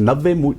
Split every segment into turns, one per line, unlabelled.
90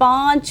5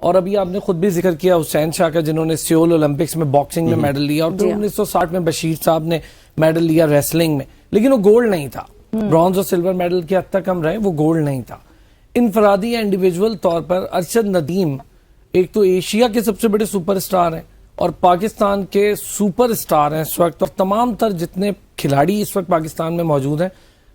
اور ابھی آپ نے خود بھی ذکر کیا حسین شاہ کا جنہوں نے سیول اولمپکس میں باکسنگ میں میڈل لیا, اور پھر 1960 میں بشیر صاحب نے میڈل لیا ریسلنگ میں, لیکن وہ گولڈ نہیں تھا. برونز اور سلور میڈل کی حد تک ہم رہے, وہ گولڈ نہیں تھا. انفرادی یا انڈیویجول طور پر ارشد ندیم ایک تو ایشیا کے سب سے بڑے سپر اسٹار ہیں اور پاکستان کے سپر اسٹار ہیں اس وقت, اور تمام تر جتنے کھلاڑی اس وقت پاکستان میں موجود ہیں,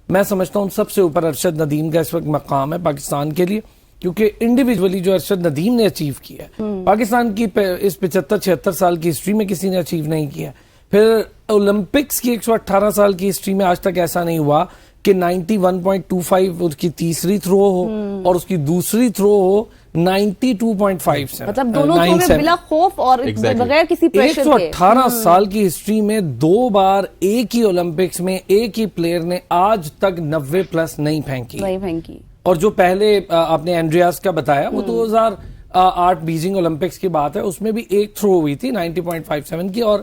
میں سمجھتا ہوں سب سے اوپر ارشد ندیم کا اس وقت مقام ہے پاکستان کے لیے, کیونکہ انڈیویجولی جو ارشد ندیم نے اچیو کیا ہے پاکستان کی اس 75-76 سال کی ہسٹری میں کسی نے اچیو نہیں کیا. پھر اولمپکس کی 118 سال کی ہسٹری میں آج تک ایسا نہیں ہوا کہ 91.25 اس کی تیسری تھرو ہو اور اس کی دوسری تھرو ہو 92.5 سے,
مطلب دونوں تھرو میں بلا خوف اور بغیر کسی پریشر کے.
118 سال کی ہسٹری میں 2 بار ایک ہی اولمپکس میں ایک ہی پلیئر نے آج تک 90+ نہیں پھینکی. اور جو پہلے آپ نے اینڈریاس کا بتایا وہ 2008 بیجنگ اولمپکس کی بات ہے, اس میں بھی ایک تھرو ہوئی تھی 90.57 کی, اور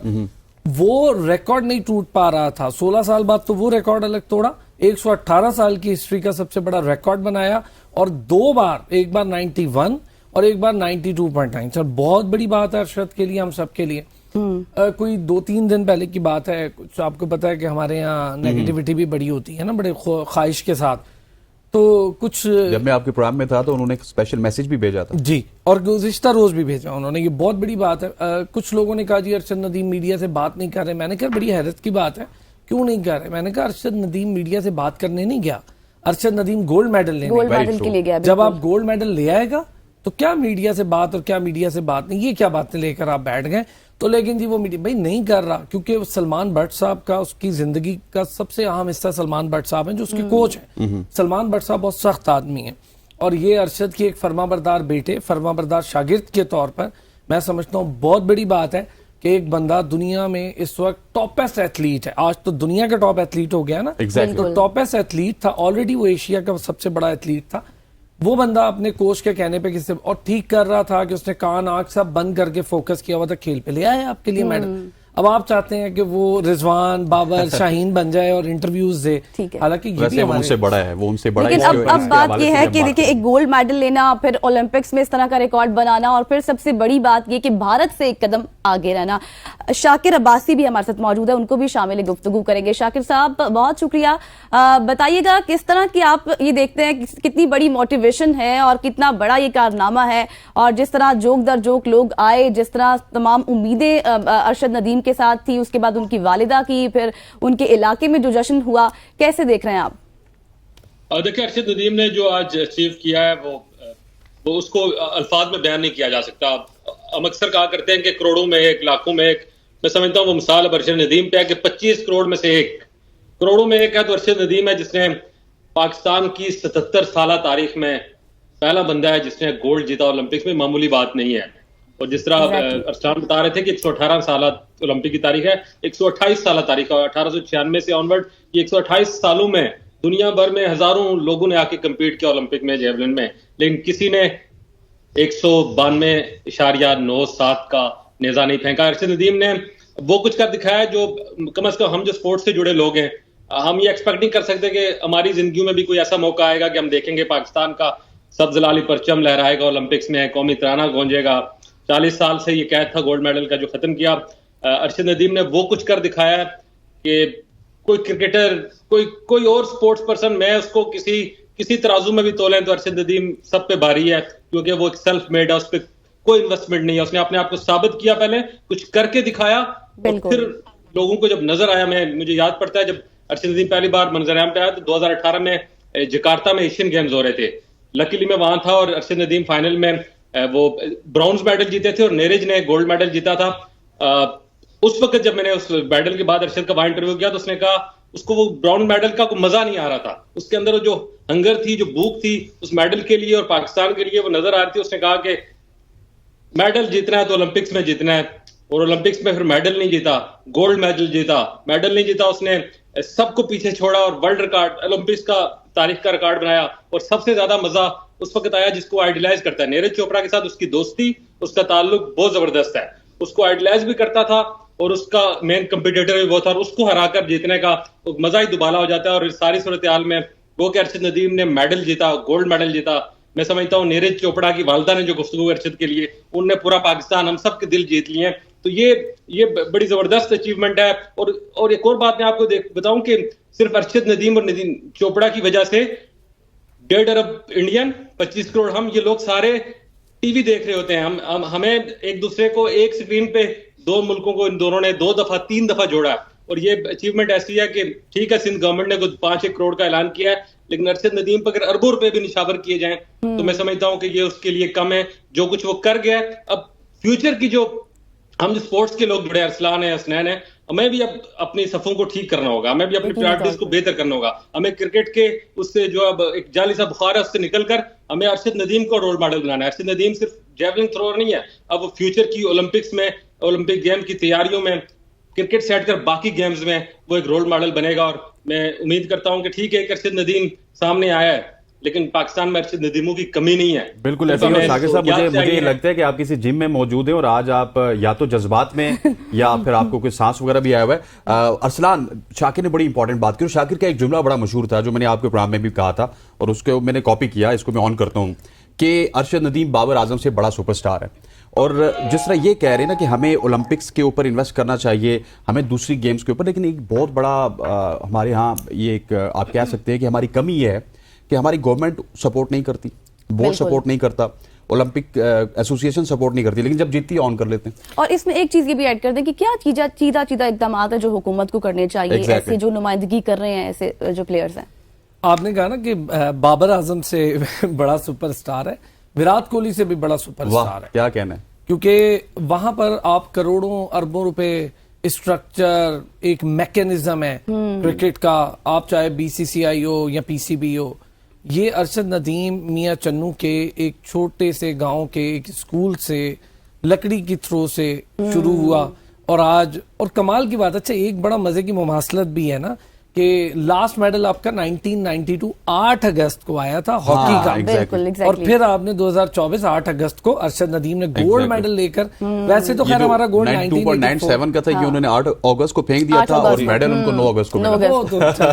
وہ ریکارڈ نہیں ٹوٹ پا رہا تھا. 16 سال بعد تو وہ ریکارڈ الگ توڑا, 118 سال کی ہسٹری کا سب سے بڑا ریکارڈ بنایا, اور 2 بار, ایک بار 91 اور ایک بار 92.9. بہت بڑی بات ہے ارشد کے لیے, ہم سب کے لیے. کوئی 2-3 دن پہلے کی بات ہے, کچھ آپ کو پتا ہے کہ ہمارے یہاں نیگیٹیوٹی بھی بڑی ہوتی ہے نا, بڑے خواہش کے ساتھ. تو کچھ
جب میں آپ کے پروگرام میں تھا تو انہوں نے ایک اسپیشل میسج بھی بھیجا تھا
جی, اور گزشتہ روز بھی بھیجا انہوں نے, یہ بہت بڑی بات ہے. کچھ لوگوں نے کہا جی ارشد ندیم میڈیا سے بات نہیں کر رہے. میں نے کہا بڑی حیرت کی بات ہے, کیوں نہیں کر رہے؟ میں نے کہا ارشد ندیم میڈیا سے بات کرنے نہیں گیا, ارشد ندیم گولڈ میڈل لینے گیا. جب آپ گولڈ میڈل لے آئے گا تو کیا میڈیا سے بات اور کیا میڈیا سے بات نہیں, یہ کیا باتیں لے کر آپ بیٹھ گئے؟ تو لیکن جی وہ میڈیا بھائی نہیں کر رہا, کیونکہ سلمان بٹ صاحب کا, اس کی زندگی کا سب سے اہم حصہ سلمان بٹ صاحب ہیں جو اس کے کوچ ہیں. سلمان بٹ صاحب بہت سخت آدمی ہیں, اور یہ ارشد کی ایک فرما بردار بیٹے, فرما بردار شاگرد کے طور پر میں سمجھتا ہوں بہت بڑی بات ہے کہ ایک بندہ دنیا میں اس وقت ٹاپسٹ ایتھلیٹ ہے. آج تو دنیا کا ٹاپ ایتھلیٹ ہو گیا نا, تو ٹاپسٹ ایتھلیٹ تھا آلریڈی, وہ ایشیا کا سب سے بڑا ایتھلیٹ تھا. وہ بندہ اپنے کوچ کے کہنے پہ کسی اور ٹھیک کر رہا تھا کہ اس نے کان آنکھ سب بند کر کے فوکس کیا ہوا تھا, کھیل پہ لے آئے آپ کے لیے میڈل. اب آپ چاہتے ہیں کہ وہ رضوان, بابر, شاہین بن جائے اور انٹرویوز دے, حالانکہ یہ بھی
ان سے بڑا ہے, وہ ان سے بڑا ہے.
لیکن اب بات یہ ہے کہ دیکھیں ایک گولڈ میڈل لینا, پھر اولمپکس میں اس طرح کا ریکارڈ بنانا, اور پھر سب سے بڑی بات یہ کہ بھارت سے ایک قدم آگے رہنا. شاکر عباسی بھی ہمارے ساتھ موجود ہے, ان کو بھی شامل گفتگو کریں گے. شاکر صاحب بہت شکریہ. بتائیے گا کس طرح کی آپ یہ دیکھتے ہیں, کتنی بڑی موٹیویشن ہے اور کتنا بڑا یہ کارنامہ ہے, اور جس طرح جوک در جوک لوگ آئے, جس طرح تمام امیدیں ارشد ندیم کے ساتھ تھی, اس کے بعد ان کی والدہ کی, پھر ان کے علاقے میں جو جشن ہوا, کیسے دیکھ رہے ہیں آپ؟
دیکھیں ارشد ندیم نے جو آج اچیو کیا ہے وہ اس کو الفاظ میں بیان نہیں کیا جا سکتا. ہم اکثر کہا کرتے ہیں کہ کروڑوں میں ایک, لاکھوں میں ایک. میں سمجھتا ہوں وہ مثال اب ارشد ندیم پہ ہے کہ 25 کروڑ میں سے ایک, کروڑوں میں ایک ہے تو ارشد ندیم ہے, جس نے پاکستان کی 77 سالہ تاریخ میں پہلا بندہ ہے جس نے گولڈ جیتا اولمپکس میں. معمولی بات نہیں ہے. اور جس طرح ارسلان بتا رہے تھے کہ 118 سالہ اولمپک کی تاریخ ہے, 128 سالہ تاریخ ہے, 1896 سے آنورڈ یہ 128 سالوں میں دنیا بھر میں ہزاروں لوگوں نے آ کے کمپیٹ کیا اولمپک میں, جیولن میں, لیکن کسی نے 192.97 کا نیزہ نہیں پھینکا. ارشد ندیم نے وہ کچھ کر دکھایا جو کم از کم ہم جو سپورٹ سے جڑے لوگ ہیں, ہم یہ ایکسپیکٹ نہیں کر سکتے کہ ہماری زندگیوں میں بھی کوئی ایسا موقع آئے گا کہ ہم دیکھیں گے پاکستان کا سبز لالی پرچم لہرائے گا اولمپکس میں, قومی ترانہ گونجے گا. 40 سال سے یہ قید تھا گولڈ میڈل کا جو ختم کیا. ارشد ندیم نے وہ کچھ کر دکھایا کہ کوئی کرکٹر, کوئی اور سپورٹس پرسن, میں اس کو کسی ترازو میں بھی تولیں تو ارشد ندیم سب پہ بھاری ہے, کیونکہ وہ ایک سیلف میڈ ہے, اس پہ کوئی انویسٹمنٹ نہیں ہے. اس نے اپنے آپ کو ثابت کیا, پہلے کچھ کر کے دکھایا, پھر لوگوں کو جب نظر آیا, مجھے یاد پڑتا ہے جب ارشد ندیم پہلی بار منظر عام پہ آیا تو 2018 میں جکارتا میں ایشین گیمز ہو رہے تھے. لکیلی میں وہاں تھا اور ارشد ندیم فائنل میں وہ برونز میڈل جیتے تھے اور نیرج نے گولڈ میڈل جیتا تھا. اس وقت جب میں نے اس میڈل کے بعد ارشد کا وہاں انٹرویو کیا تو اس نے کہا اس کو وہ براؤن میڈل کا کوئی مزہ نہیں آ رہا تھا, اس کے اندر جو ہنگر تھی, جو بھوک تھی اس میڈل کے لیے اور پاکستان کے لیے وہ نظر آ رہی تھی. اس نے کہا کہ میڈل جیتنا ہے تو اولمپکس میں جیتنا ہے, اور اولمپکس میں پھر میڈل نہیں جیتا, گولڈ میڈل جیتا, میڈل نہیں جیتا. اس نے سب کو پیچھے چھوڑا اور ورلڈ ریکارڈ, اولمپکس کا تاریخ کا ریکارڈ بنایا. اور سب سے زیادہ مزہ اس وقت آیا جس کو آئیڈیلائز کرتا ہے. نیرج چوپڑا کے ساتھ اس کی دوستی, اس کا تعلق بہت زبردست ہے. اس کو آئیڈیلائز بھی کرتا تھا اور اس کا مین کمپیٹیٹر بھی وہ تھا, اور اس کو ہرا کر جیتنے کا مزہ ہی دوبالا ہو جاتا ہے. اور ساری صورتحال میں وہ کہ ارشد ندیم نے میڈل جیتا, گولڈ میڈل جیتا, میں سمجھتا ہوں نیرج چوپڑا کی والدہ نے جو گفتگو ارشد کے لیے، ان نے پورا پاکستان، ہم سب کے دل جیت لیے ہیں. تو یہ بڑی زبردست اچیومنٹ ہے. اور ایک اور بات میں آپ کو بتاؤں کہ صرف ارشد ندیم اور ندیم چوپڑا کی وجہ سے 1.5 ارب انڈین، 25 کروڑ ہم، یہ لوگ سارے ٹی وی دیکھ رہے ہوتے ہیں. ہمیں ایک دوسرے کو ایک سکرین پہ دو ملکوں کو ان دونوں نے 2 دفعہ 3 دفعہ جوڑا. اور یہ اچیومنٹ ایسی ہے کہ ٹھیک ہے سندھ گورنمنٹ نے کچھ 5 کروڑ کا اعلان کیا ہے، لیکن ارشد ندیم پر اگر اربوں روپے بھی نشاور کیے جائیں تو میں سمجھتا ہوں کہ یہ اس کے لیے کم ہے. جو کچھ وہ کر گیا ہے، اب فیوچر کی جو ہم جو سپورٹس کے لوگ جڑے، ارسلان ہیں، حسنین ہیں، ہمیں بھی اب اپنی صفوں کو ٹھیک کرنا ہوگا، ہمیں بھی اپنی پرائرٹیز کو بہتر کرنا ہوگا. ہمیں کرکٹ کے اس سے جو اب ایک جعلی سا بخار ہے اس سے نکل کر ہمیں ارشد ندیم کو رول ماڈل بنانا ہے. ارشد ندیم صرف جیولن تھرور نہیں ہے، اب وہ فیوچر کی اولمپکس میں، اولمپک گیم کی تیاریوں میں، کرکٹ سے ہٹ کر باقی گیمز میں وہ ایک رول ماڈل بنے گا. اور میں امید کرتا ہوں کہ ٹھیک ہے ایک ارشد ندیم سامنے آیا ہے، لیکن پاکستان میں ارشد ندیموں کی کمی نہیں ہے.
بالکل ایسا ہی. شاکر صاحب مجھے یہ لگتا ہے کہ آپ کسی جم میں موجود ہیں اور آج آپ یا تو جذبات میں یا پھر آپ کو کوئی سانس وغیرہ بھی آیا ہوا ہے. ارسلان، شاکر نے بڑی امپورٹنٹ بات کی، اور شاکر کا ایک جملہ بڑا مشہور تھا جو میں نے آپ کے پروگرام میں بھی کہا تھا اور اس کو میں نے کاپی کیا، اس کو میں آن کرتا ہوں، کہ ارشد ندیم بابر اعظم سے بڑا سپر سٹار ہے. اور جس طرح یہ کہہ رہے ہیں نا کہ ہمیں اولمپکس کے اوپر انویسٹ کرنا چاہیے، ہمیں دوسری گیمز کے اوپر، لیکن ایک بہت بڑا ہمارے ہاں یہ ایک آپ کہہ سکتے ہیں کہ ہماری کمی یہ ہے کہ ہماری گورنمنٹ سپورٹ نہیں کرتی، بورڈ سپورٹ نہیں کرتا، اولمپک ایسوسی ایشن سپورٹ نہیں کرتی، لیکن جب جیتتی ہے آن کر لیتے ہیں.
اور اس میں ایک چیز یہ بھی ایڈ کر دیں کہ کیا چیدہ اقدامات ہیں جو حکومت کو کرنے چاہیے ایسے جو نمائندگی کر رہے ہیں ایسے جو پلیئرز ہیں.
آپ نے کہا نا کہ بابر اعظم سے بڑا سپر سٹار ہے، وراٹ کوہلی سے بھی بڑا سپر سٹار ہے.
کیا کہنا ہے،
کیونکہ وہاں پر آپ کروڑوں اربوں روپے اسٹرکچر، ایک میکینزم ہے کرکٹ کا، آپ چاہے بی سی سی آئی ہو یا پی سی بی ہو. یہ ارشد ندیم میاں چنو کے ایک چھوٹے سے گاؤں کے ایک اسکول سے لکڑی کی تھرو سے شروع ہوا، اور آج، اور کمال کی بات، اچھا ایک بڑا مزے کی مماثلت بھی ہے نا کہ لاسٹ میڈل آپ کا 1992 8 اگست کو آیا تھا ہاکی کا، اور پھر آپ نے 2024 8 اگست کو ارشد ندیم نے گولڈ میڈل لے کر، ویسے تو خیر ہمارا گولڈ
92.97 کا تھا، یہ انہوں نے 8 اگست کو پھینک دیا تھا اور میڈل ان کو 9 اگست کو ملا.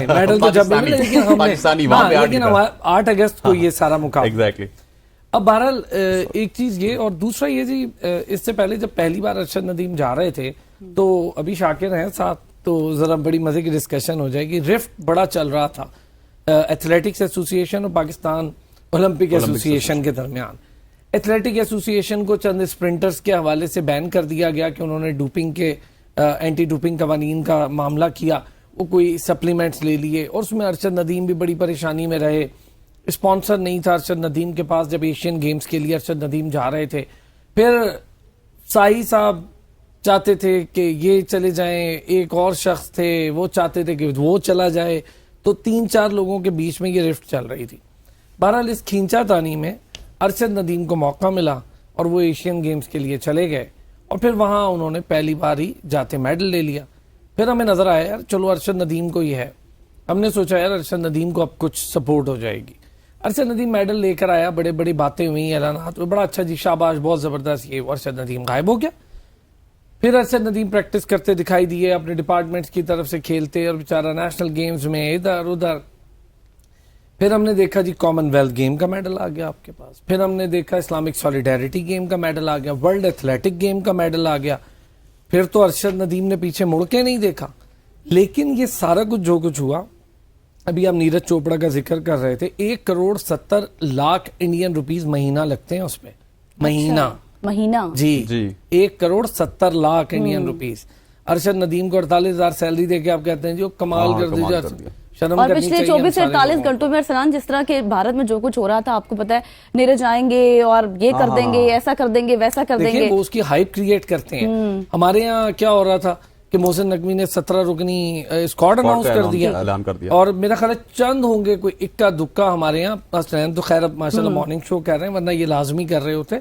میڈل تو جب ملے، لیکن 8 اگست کو یہ سارا مقابلہ. اب بہرحال ایک چیز یہ، اور دوسرا یہ جی، اس سے پہلے جب پہلی بار ارشد ندیم جا رہے تھے تو ابھی شاکر ہیں ساتھ، تو ذرا بڑی مزے کی ڈسکشن ہو جائے گی. رفٹ بڑا چل رہا تھا ایتھلیٹکس ایسوسی ایشن اور پاکستان اولمپک ایسوسی ایشن کے درمیان. ایتھلیٹک ایسوسی ایشن کو چند اسپرنٹرز کے حوالے سے بین کر دیا گیا کہ انہوں نے ڈوپنگ کے اینٹی ڈوپنگ قوانین کا معاملہ کیا، وہ کوئی سپلیمنٹس لے لیے، اور اس میں ارشد ندیم بھی بڑی پریشانی میں رہے. اسپانسر نہیں تھا ارشد ندیم کے پاس جب ایشین گیمز کے لیے ارشد ندیم جا رہے تھے. پھر سائی صاحب چاہتے تھے کہ یہ چلے جائیں، ایک اور شخص تھے وہ چاہتے تھے کہ وہ چلا جائے، تو 3-4 لوگوں کے بیچ میں یہ رفٹ چل رہی تھی. بہرحال اس کھینچا تانی میں ارشد ندیم کو موقع ملا اور وہ ایشین گیمز کے لیے چلے گئے، اور پھر وہاں انہوں نے پہلی بار ہی جاتے میڈل لے لیا. پھر ہمیں نظر آیا یار چلو ارشد ندیم کو یہ ہے، ہم نے سوچا یار ارشد ندیم کو اب کچھ سپورٹ ہو جائے گی. ارشد ندیم میڈل لے کر آیا، بڑے بڑی باتیں ہوئی، اعلانات ہوئے، بڑا اچھا جی شاباش بہت زبردست. یہ ارشد ندیم غائب ہو گیا. پھر ارشد ندیم پریکٹس کرتے دکھائی دیے، اپنے ڈپارٹمنٹس کی طرف سے کھیلتے، اور بیچارہ نیشنل گیمز میں ادھر ادھر. پھر ہم نے دیکھا جی کامن ویلتھ گیم کا میڈل آ گیا آپ کے پاس، پھر ہم نے دیکھا اسلامک سالیڈیرٹی گیم کا میڈل آ گیا، ورلڈ ایتھلیٹک گیم کا میڈل آ گیا. پھر تو ارشد ندیم نے پیچھے مڑ کے نہیں دیکھا. لیکن یہ سارا کچھ جو کچھ ہوا، ابھی آپ نیرج چوپڑا کا ذکر کر رہے تھے، 1,70,00,000 انڈین روپیز مہینہ لگتے ہیں اس پہ، مہینہ جی 1,70,00,000 انڈین روپیز. ارشد ندیم کو 48,000 سیلری دے کے آپ کہتے ہیں جو کمال کر دیجیے.
اور پچھلے 24 سے 48 گھنٹوں میں ارسلان جس طرح کے بھارت میں جو کچھ ہو رہا تھا، آپ کو پتا ہے نیرج آئیں گے اور یہ کر دیں گے، ایسا کر دیں گے، ویسا کر دیں گے،
وہ اس کی ہائپ کریٹ کرتے ہیں. ہمارے یہاں کیا ہو رہا تھا کہ محسن نقوی نے 17 رکنی اسکواڈ اناؤنس کر دیا، اور میرا خیال ہے چند ہوں گے کوئی اکا دکا ہمارے یہاں. تو خیر اب ماشاءاللہ مارننگ شو کر رہے ہیں، ورنہ یہ لازمی کر رہے ہوتے.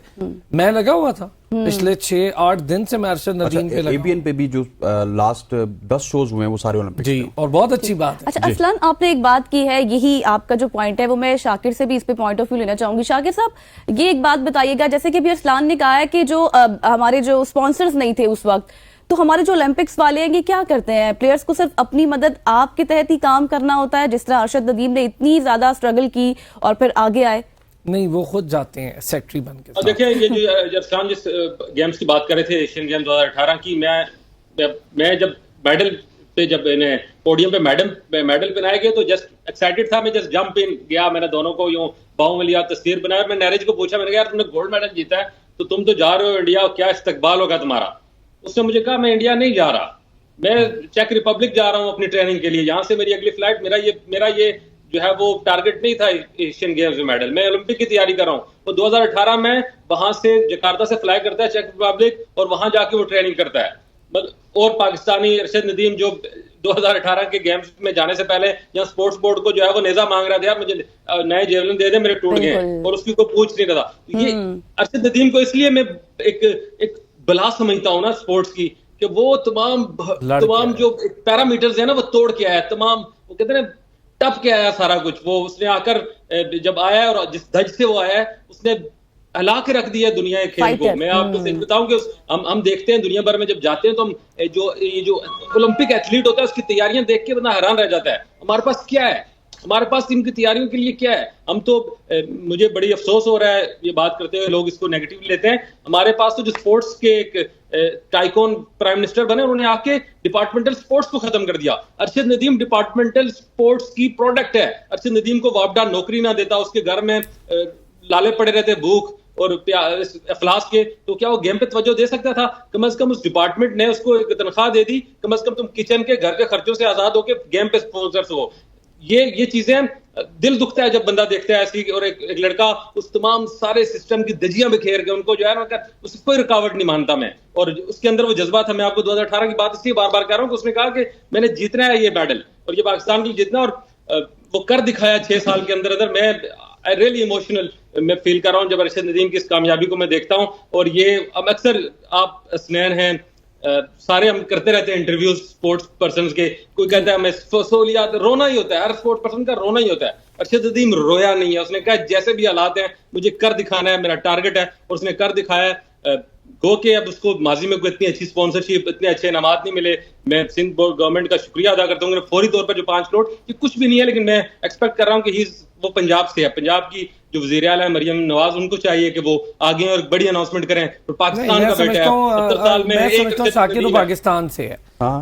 میں لگا ہوا تھا پچھلے 6-8 دن سے، میں ارشد ندیم پہ لگا.
اے بی این پہ بھی جو لاسٹ 10 شوز ہوئے ہیں وہ سارے اولمپک
جی، اور بہت اچھی بات ہے.
اچھا ارسلان، آپ نے ایک بات کی ہے، یہی آپ کا جو پوائنٹ ہے وہ میں شاکر سے بھی اس پہ پوائنٹ آف ویو لینا چاہوں گی. شاکر صاحب یہ ایک بات بتائیے گا، جیسے کہ ابھی ارسلان نے کہا ہے کہ جو ہمارے جو اسپانسرز نہیں تھے اس وقت، تو ہمارے جو اولمپکس والے ہیں یہ کیا کرتے ہیں؟ پلیئرز کو صرف اپنی مدد آپ کے تحت ہی کام کرنا ہوتا ہے، جس طرح ارشد ندیم نے اتنی زیادہ اسٹرگل کی اور پھر آگے آئے.
نہیں وہ خود جاتے ہیں سیکٹری بن کے.
اور دیکھیں یہ جو ارسلان جس گیمز کی بات کر رہے تھے ایشین گیم 2018 کی, میں جب میڈل پہ جب انہیں پوڈیم پہ میڈل پہنائے گئے تو جسٹ ایکسائٹیڈ تھا, میں جسٹ جمپ ان گیا, میں نے دونوں کو یوں باؤں میں لیا, تصویر بنایا, میں نیرج کو پوچھا, میں نے کہا یار تم نے گولڈ میڈل جیتا ہے تو تم تو جا رہے ہو انڈیا, کیا استقبال ہوگا تمہارا؟ اس نے مجھے کہا میں انڈیا نہیں جا رہا, میں چیک ریپبلک جا رہا ہوں اپنی ٹریننگ کے لیے, یہاں سے میری اگلی فلائٹ, میرا یہ جو ہے وہ ٹارگٹ نہیں تھا ایشین گیمز میں میڈل, میں اولمپک کی تیاری کر رہا ہوں. وہ 2018 میں وہاں سے جکارتا سے فلائی کرتا ہے چیک ریپبلک, اور وہاں جا کے وہ ٹریننگ کرتا ہے. اور پاکستانی ارشد ندیم جو 2018 کے گیمز میں جانے سے پہلے یہاں سپورٹس بورڈ کو جو ہے وہ نیزہ مانگ رہا تھا, یار مجھے نئے جیولن دے دے, میرے ٹوٹ گئے, اور اس کی کوئی پوچھ نہیں رہا. یہ ارشد ندیم کو اس لیے میں ایک بلا سمجھتا ہوں نا سپورٹس کی, کہ وہ تمام جو پیرامیٹرز ہیں نا وہ توڑ کے آیا, تمام وہ کہتے ہیں ٹپ کے آیا سارا کچھ. وہ اس نے آ کر جب آیا اور جس دھج سے وہ آیا ہے اس نے ہلا کے رکھ دیا دنیا کے کھیل کو. میں آپ کو بتاؤں کہ ہم دیکھتے ہیں دنیا بھر میں جب جاتے ہیں تو ہم یہ جو اولمپک ایتھلیٹ ہوتا ہے اس کی تیاریاں دیکھ کے بندہ حیران رہ جاتا ہے, ہمارے پاس کیا ہے, ہمارے پاس ان کی تیاریوں کے لیے کیا ہے. ہم تو مجھے بڑی افسوس ہو رہا ہے یہ بات کرتے ہوئے, لوگ اس کو نیگیٹو لیتے ہیں. ہمارے پاس تو جو سپورٹس کے ایک ٹائکون پرائم منسٹر بنے, انہوں نے آ کے ڈپارٹمنٹل سپورٹس کو ختم کر دیا. ارشد ندیم ڈپارٹمنٹل سپورٹس کی پروڈکٹ ہے. ارشد ندیم کو وابڈا نوکری نہ دیتا, اس کے گھر میں لالے پڑے رہتے بھوک اور افلاس کے, تو کیا وہ گیم پہ توجہ دے سکتا تھا؟ کم از کم اس ڈپارٹمنٹ نے اس کو ایک تنخواہ دے دی, کم از کم تم کچن کے گھر کے خرچوں سے آزاد ہو کے گیم پہ اسپانسرز ہو. یہ چیزیں دل دکھتا ہے جب بندہ دیکھتا ہے ایسی, اور ایک لڑکا اس تمام سارے سسٹم کی دجیاں بکھیر کے ان کو جو ہے نا اس کی کوئی رکاوٹ نہیں مانتا میں, اور اس کے اندر وہ جذبہ تھا. میں آپ کو 2018 کی بات اس لیے بار بار کہہ رہا ہوں کہ اس نے کہا کہ میں نے جیتنا ہے یہ میڈل, اور یہ پاکستان کے لیے جیتنا, اور وہ کر دکھایا 6 سال کے اندر. میں ریئلی ایموشنل میں فیل کر رہا ہوں جب ارشد ندیم کی اس کامیابی کو میں دیکھتا ہوں. اور یہ اب اکثر آپ اسنین ہیں, سارے ہم کرتے رہتے ہیں انٹرویوز سپورٹس پرسنز کے, کوئی کہتا ہے میں سہولیات, رونا ہی ہوتا ہے, ہر سپورٹ پرسن کا رونا ہی ہوتا ہے. ارشد ندیم رویا نہیں ہے, اس نے کہا جیسے بھی حالات ہیں مجھے کر دکھانا ہے, میرا ٹارگٹ ہے, اور اس نے کر دکھایا ہے. گو کہ اب اس کو ماضی میں کوئی اتنی اچھی اسپانسرشپ, اتنے اچھے انعامات نہیں ملے. میں سندھ گورنمنٹ کا شکریہ ادا کرتا ہوں, فوری طور پر جو 5 کروڑ یہ کچھ بھی نہیں ہے, لیکن میں ایکسپیکٹ کر رہا ہوں کہ وہ پنجاب سے ہے, پنجاب کی جو وزیر اعلیٰ مریم نواز, ان کو چاہیے کہ وہ آگے اور بڑی اناؤنسمنٹ کریں. اور پاکستان کا بیٹا ہے 70 سال میں
سمجھتا ہوں شاکر پاکستان سے ہے,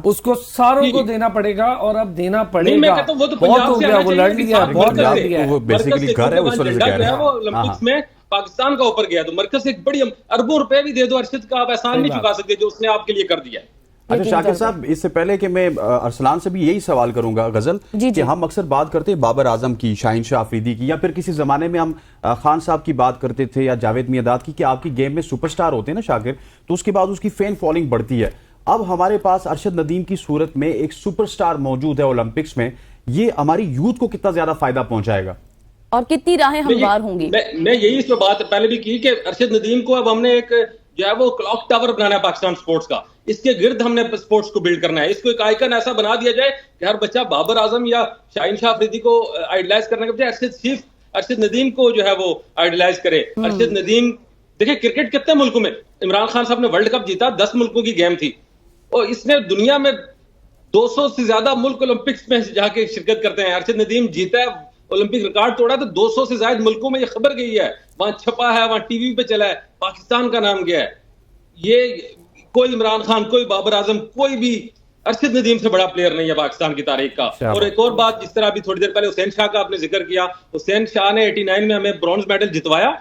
اس کو ساروں کو دینا پڑے گا, اور اب دینا پڑے گا. بہت ہو گیا, وہ لڑ لیا, بہت لڑ لیا.
وہ بیسیکلی گھر ہے اس وجہ سے کہہ رہے ہیں
وہ اولمپکس میں پاکستان کا اوپر گیا, تو مرکز سے ایک بڑی اربوں روپے بھی دے دو ارشد کا, آپ احسان نہیں چکا سکتے جو اس نے آپ کے لیے کر دیا ہے.
اچھا شاکر صاحب, اس سے پہلے کہ میں ارسلان سے بھی یہی سوال کروں گا غزل, کہ ہم اکثر بات کرتے ہیں بابر اعظم کی, شاہین شاہ آفریدی کی, یا پھر کسی زمانے میں ہم خان صاحب کی بات کرتے تھے, یا جاوید میانداد کی, کہ آپ کی گیم میں سپر سٹار ہوتے ہیں نا شاکر, تو اس کے بعد اس کی فین فالوئنگ بڑھتی ہے. اب ہمارے پاس ارشد ندیم کی صورت میں ایک سپر سٹار موجود ہے اولمپکس میں, یہ ہماری یوتھ کو کتنا زیادہ فائدہ پہنچائے گا
اور کتنی راہیں ہموار ہوں گی؟
میں یہی اس پہ بات پہلے بھی کی کہ ارشد ندیم کو اب ہم نے ایک جو ہے وہ کلاک ٹاور بنانا ہے پاکستان سپورٹس کا, اس کے گرد ہم نے سپورٹس کو بلڈ کرنا ہے. اس کو ایک آئیکن ایسا بنا دیا جائے کہ ہر بچہ بابر اعظم یا شاہین شاہ آفریدی کو آئیڈلائز کرنے کے بجائے ارشد ندیم کو جو ہے وہ آئیڈلائز کرے. ارشد ندیم, دیکھیں کرکٹ کتنے ملکوں میں, عمران خان صاحب نے ورلڈ کپ جیتا, 10 ملکوں کی گیم تھی, اور اس نے دنیا میں 200 سے زیادہ ملک اولمپکس میں جا کے شرکت کرتے ہیں. ارشد ندیم جیتا ہے, اولمپک ریکارڈ توڑا, تو 200 سے زائد ملکوں میں یہ خبر گئی ہے, وہاں چھپا ہے, وہاں ٹی وی پہ چلا ہے, پاکستان کا نام گیا ہے. یہ کوئی عمران خان, کوئی بابر اعظم, کوئی بھی ارشد ندیم سے بڑا پلیئر نہیں ہے پاکستان کی تاریخ کا. اور ایک اور بات, جس طرح ابھی تھوڑی دیر پہلے حسین شاہ کا آپ نے ذکر کیا, حسین شاہ نے 89 میں ہمیں برونز میڈل جتوایا,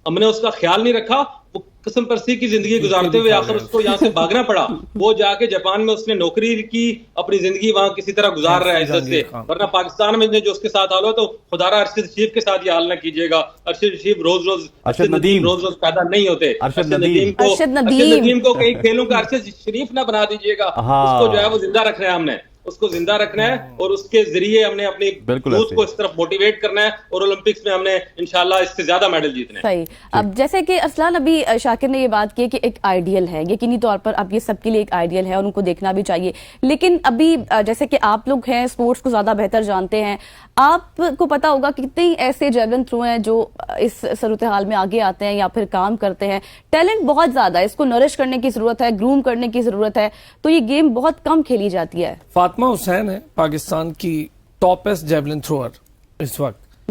ہم نے اس کا خیال نہیں رکھا. وہ قسم پرستی کی زندگی گزارتے ہوئے آخر اس کو یہاں سے بھاگنا پڑا. وہ جا کے جاپان میں اس نے نوکری کی, اپنی زندگی وہاں کسی طرح گزار رہا ہے عزت سے, ورنہ پاکستان میں جو اس کے ساتھ حال ہو تو خدا را ارشد شریف کے ساتھ یہ حال نہ کیجیے گا. ارشد شریف روز روز پیدا نہیں ہوتے. ارشد ندیم کو کئی کھیلوں کا ارشد شریف نہ بنا دیجیے گا, اس کو جو ہے وہ زندہ رکھنا ہے, ہم نے اس کو زندہ رکھنا ہے, اور اس کے ذریعے ہم نے اپنی یوتھ کو اس طرف موٹیویٹ کرنا ہے, اور اولمپکس میں ہم نے انشاءاللہ اس سے زیادہ میڈل جیتنے ہیں.
صحیح. اب جیسے کہ ارسلان, ابھی شاکر نے یہ بات کی کہ ایک آئیڈیل ہے, یقینی طور پر اب یہ سب کے لیے ایک آئیڈیل ہے اور ان کو دیکھنا بھی چاہیے, لیکن ابھی جیسے کہ آپ لوگ ہیں اسپورٹس کو زیادہ بہتر جانتے ہیں, آپ کو پتا ہوگا کہ کتنے ایسے جیولن تھرو ہیں جو اس صورتحال میں آگے آتے ہیں یا پھر کام کرتے ہیں. ٹیلنٹ بہت زیادہ ہے, اس کو نرش کرنے کی ضرورت ہے, گروم کرنے کی ضرورت ہے, تو یہ گیم بہت کم کھیلی جاتی ہے.
فاطمہ حسین ہے پاکستان کی ٹاپسٹ جیولن تھروور اس وقت,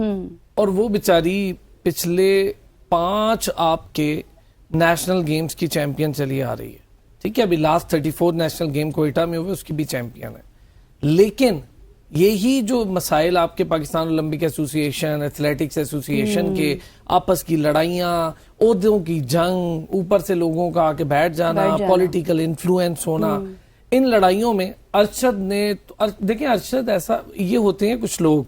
اور وہ بیچاری پچھلے 5 آپ کے نیشنل گیمز کی چیمپئن چلی آ رہی ہے. ٹھیک ہے, ابھی لاسٹ 34 نیشنل گیم کوئٹہ میں ہوئے, اس کی بھی چیمپئن ہے. لیکن یہی جو مسائل آپ کے پاکستان اولمپک ایسوسی ایشن, ایتھلیٹکس ایسوسی ایشن کے آپس کی لڑائیاں, عہدوں کی جنگ, اوپر سے لوگوں کا آ کے بیٹھ جانا, پولیٹیکل انفلوئنس ہونا, ان لڑائیوں میں ارشد نے, دیکھیں ارشد ایسا, یہ ہوتے ہیں کچھ لوگ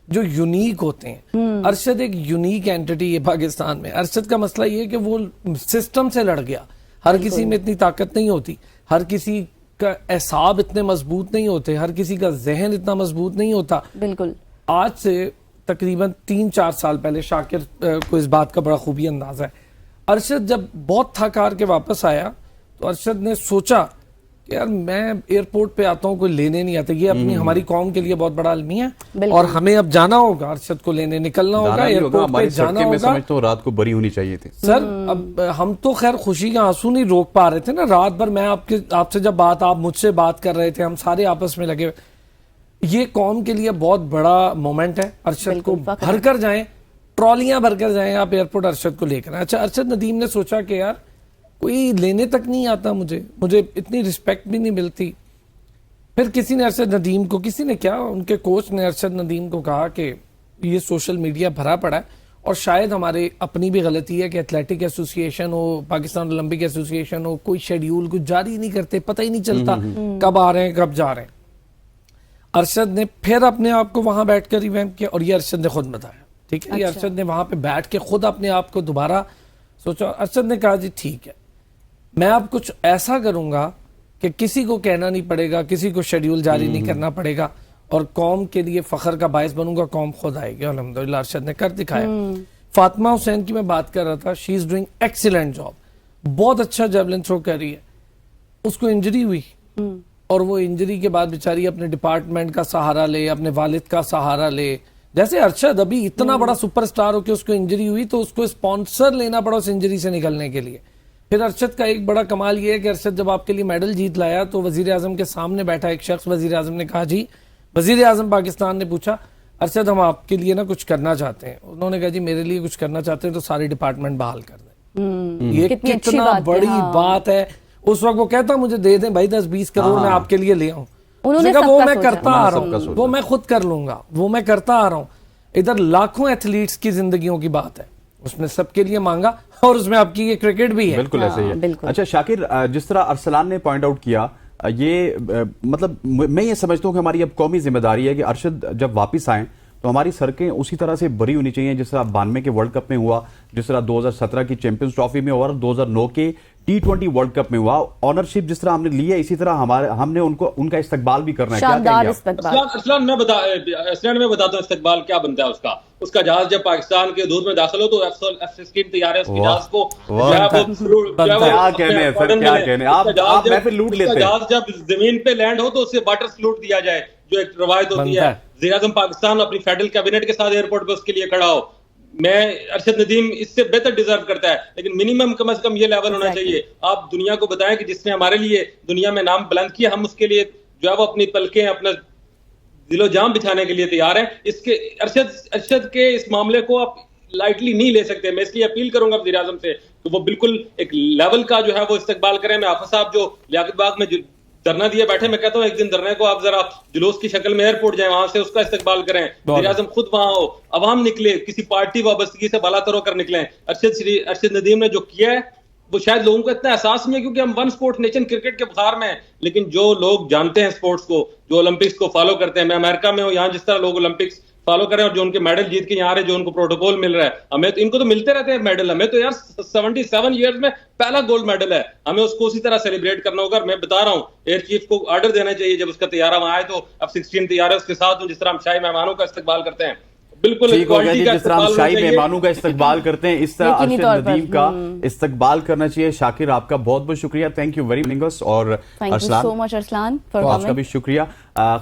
جو یونیک ہوتے ہیں. ارشد ایک یونیک اینٹی ہے پاکستان میں. ارشد کا مسئلہ یہ ہے کہ وہ سسٹم سے لڑ گیا. ہر کسی میں اتنی طاقت نہیں ہوتی, ہر کسی کا اعصاب اتنے مضبوط نہیں ہوتے, ہر کسی کا ذہن اتنا مضبوط نہیں ہوتا.
بالکل.
آج سے تقریباً 3-4 سال پہلے, شاکر کو اس بات کا بڑا خوبی اندازہ ہے, ارشد جب بہت تھک ہار کے واپس آیا تو ارشد نے سوچا کہ یار میں ایئرپورٹ پہ آتا ہوں, کوئی لینے نہیں آتا. یہ اپنی ہماری قوم کے لیے بہت بڑا المیہ ہے, اور ہمیں اب جانا ہوگا, ارشد کو لینے نکلنا ہوگا, ایئرپورٹ پہ جانا ہوگا.
سمجھتا ہوں رات کو بری ہونی چاہیے تھی
سر. اب ہم تو خیر خوشی کا آنسو نہیں روک پا رہے تھے نا رات بھر. میں آپ سے جب آپ مجھ سے بات کر رہے تھے, ہم سارے آپس میں لگے. یہ قوم کے لیے بہت بڑا مومنٹ ہے. ارشد کو بھر کر جائیں, ٹرالیاں بھر کر جائیں آپ ایئرپورٹ, ارشد کو لے کر. اچھا, ارشد ندیم نے سوچا کہ یار کوئی لینے تک نہیں آتا, مجھے اتنی رسپیکٹ بھی نہیں ملتی. پھر کسی نے ارشد ندیم کو, کسی نے کیا, ان کے کوچ نے ارشد ندیم کو کہا کہ یہ سوشل میڈیا بھرا پڑا ہے, اور شاید ہمارے اپنی بھی غلطی ہے کہ ایتھلیٹک ایسوسی ایشن ہو, پاکستان اولمپک ایسوسی ایشن ہو, کوئی شیڈیول کچھ جاری نہیں کرتے, پتہ ہی نہیں چلتا کب آ رہے ہیں کب جا رہے ہیں. ارشد نے پھر اپنے آپ کو وہاں بیٹھ کر ایونٹ کیا, اور یہ ارشد نے خود بتایا. ٹھیک ہے, یہ ارشد نے وہاں پہ بیٹھ کے خود اپنے آپ کو دوبارہ سوچا. ارشد نے کہا جی ٹھیک ہے, میں اب کچھ ایسا کروں گا کہ کسی کو کہنا نہیں پڑے گا, کسی کو شیڈیول جاری نہیں کرنا پڑے گا, اور قوم کے لیے فخر کا باعث بنوں گا, قوم خود آئے گی. الحمدللہ ارشد نے کر دکھایا. فاطمہ حسین کی میں بات کر رہا تھا, شی از ڈوئنگ ایکسیلنٹ جاب, بہت اچھا جیولن تھرو کر رہی ہے. اس کو انجری ہوئی, اور وہ انجری کے بعد بیچاری اپنے ڈپارٹمنٹ کا سہارا لے, اپنے والد کا سہارا لے. جیسے ارشد ابھی اتنا بڑا سپر سٹار ہو کہ اس کو انجری ہوئی تو اس کو اسپانسر لینا پڑا اس انجری سے نکلنے کے لیے. پھر ارشد کا ایک بڑا کمال یہ ہے کہ ارشد جب آپ کے لیے میڈل جیت لایا تو وزیر اعظم کے سامنے بیٹھا ایک شخص, وزیر اعظم نے کہا جی, وزیر اعظم پاکستان نے پوچھا ارشد ہم آپ کے لیے نا کچھ کرنا چاہتے ہیں. انہوں نے کہا جی میرے لیے کچھ کرنا چاہتے ہیں تو سارے ڈپارٹمنٹ بحال کر دیں. یہ کتنا بڑی بات ہے. اس وقت وہ کہتا مجھے دے دیں بھائی 10-20 کروڑ میں آپ کے لیے لے آؤں. انہوں نے کہا وہ میں کرتا آ رہا ہوں, وہ میں خود کر لوں گا, وہ میں کرتا آ رہا ہوں. ادھر لاکھوں ایتھلیٹس کی زندگیوں کی بات ہے, اس میں سب کے لیے مانگا, اور اس میں آپ کی یہ کرکٹ بھی ہے.
بالکل ایسے ہی ہے. اچھا شاکر, جس طرح ارسلان نے پوائنٹ آؤٹ کیا, یہ مطلب میں یہ سمجھتا ہوں کہ ہماری اب قومی ذمہ داری ہے کہ ارشد جب واپس آئیں تو ہماری سڑکیں اسی طرح سے بری ہونی چاہیے جس طرح 92 کے ورلڈ کپ میں ہوا, جس طرح 2017 کی چیمپئنز ٹرافی میں ہوا, اور 2009 کے T20 ورلڈ کپ میں ہوا. آنرشپ جس طرح ہم نے لی ہے, اسی طرح ہم نے ان کا استقبال بھی کرنا ہے.
شاندار استقبال.
اسلام میں بتاتا ہوں استقبال کیا بنتا ہے اس کا جہاز جب پاکستان کے حدود میں داخل ہو تو F-16 تیار ہے اس کے جہاز کو, جہاز جب زمین پہ لینڈ ہو تو اسے واٹر سلوٹ دیا جائے, جو ایک روایت ہوتی ہے. وزیر اعظم پاکستان اپنی فیڈرل کیبنٹ کے ساتھ ایئرپورٹ پہ اس کے لیے کھڑا ہو. میں ارشد ندیم اس سے بہتر ڈیزرو کرتا ہے, لیکن منیمم کم از کم یہ لیول ہونا چاہیے. آپ دنیا کو بتائیں کہ جس نے ہمارے لیے دنیا میں نام بلند کیا, ہم اس کے لیے جو ہے وہ اپنی پلکیں, اپنا دل و جان بچھانے کے لیے تیار ہیں. اس کے ارشد کے اس معاملے کو آپ لائٹلی نہیں لے سکتے. میں اس لیے اپیل کروں گا وزیر اعظم سے کہ وہ بالکل ایک لیول کا جو ہے وہ استقبال کریں. میں حافظ صاحب جو لیاقت باغ میں دھرنا دیے بیٹھے, میں کہتا ہوں ایک دن دھرنے کو آپ ذرا جلوس کی شکل میں ایئرپورٹ جائیں, وہاں سے اس کا استقبال کریں. وزیر اعظم خود وہاں ہو, عوام نکلے, کسی پارٹی وابستگی سے بالا تر ہو کر نکلیں. ارشد ندیم نے جو کیا ہے وہ شاید لوگوں کو اتنا احساس نہیں ہے کیونکہ ہم ون سپورٹ نیشن کرکٹ کے بخار میں ہیں, لیکن جو لوگ جانتے ہیں سپورٹس کو, جو اولمپکس کو فالو کرتے ہیں, میں امریکہ میں ہوں, یہاں جس طرح لوگ اولمپکس فالو کریں اور جو ان کے میڈل جیت کے یہاں رہے, جو ان کو پروٹوکول مل رہا ہے, ہمیں تو ان کو تو ملتے رہتے ہیں میڈل. ہمیں تو یار 77 ایئرز میں پہلا گولڈ میڈل ہے, ہمیں اس کو اسی طرح سیلیبریٹ کرنا ہوگا. میں بتا رہا ہوں ایئر چیف کو آرڈر دینا چاہیے جب اس کا طیارہ وہاں آئے تو F-16 طیارہ اس کے ساتھ ہوں, جس طرح ہم شاہی مہمانوں کا استقبال کرتے ہیں. بالکل
جس طرح ہم شاہی مہمانوں کا استقبال کرتے ہیں اس طرح ارشد ندیم کا استقبال کرنا چاہیے. شاکر آپ کا بہت بہت شکریہ, تھینک یو ویری مچ. اور ارسلان آپ کا بھی شکریہ.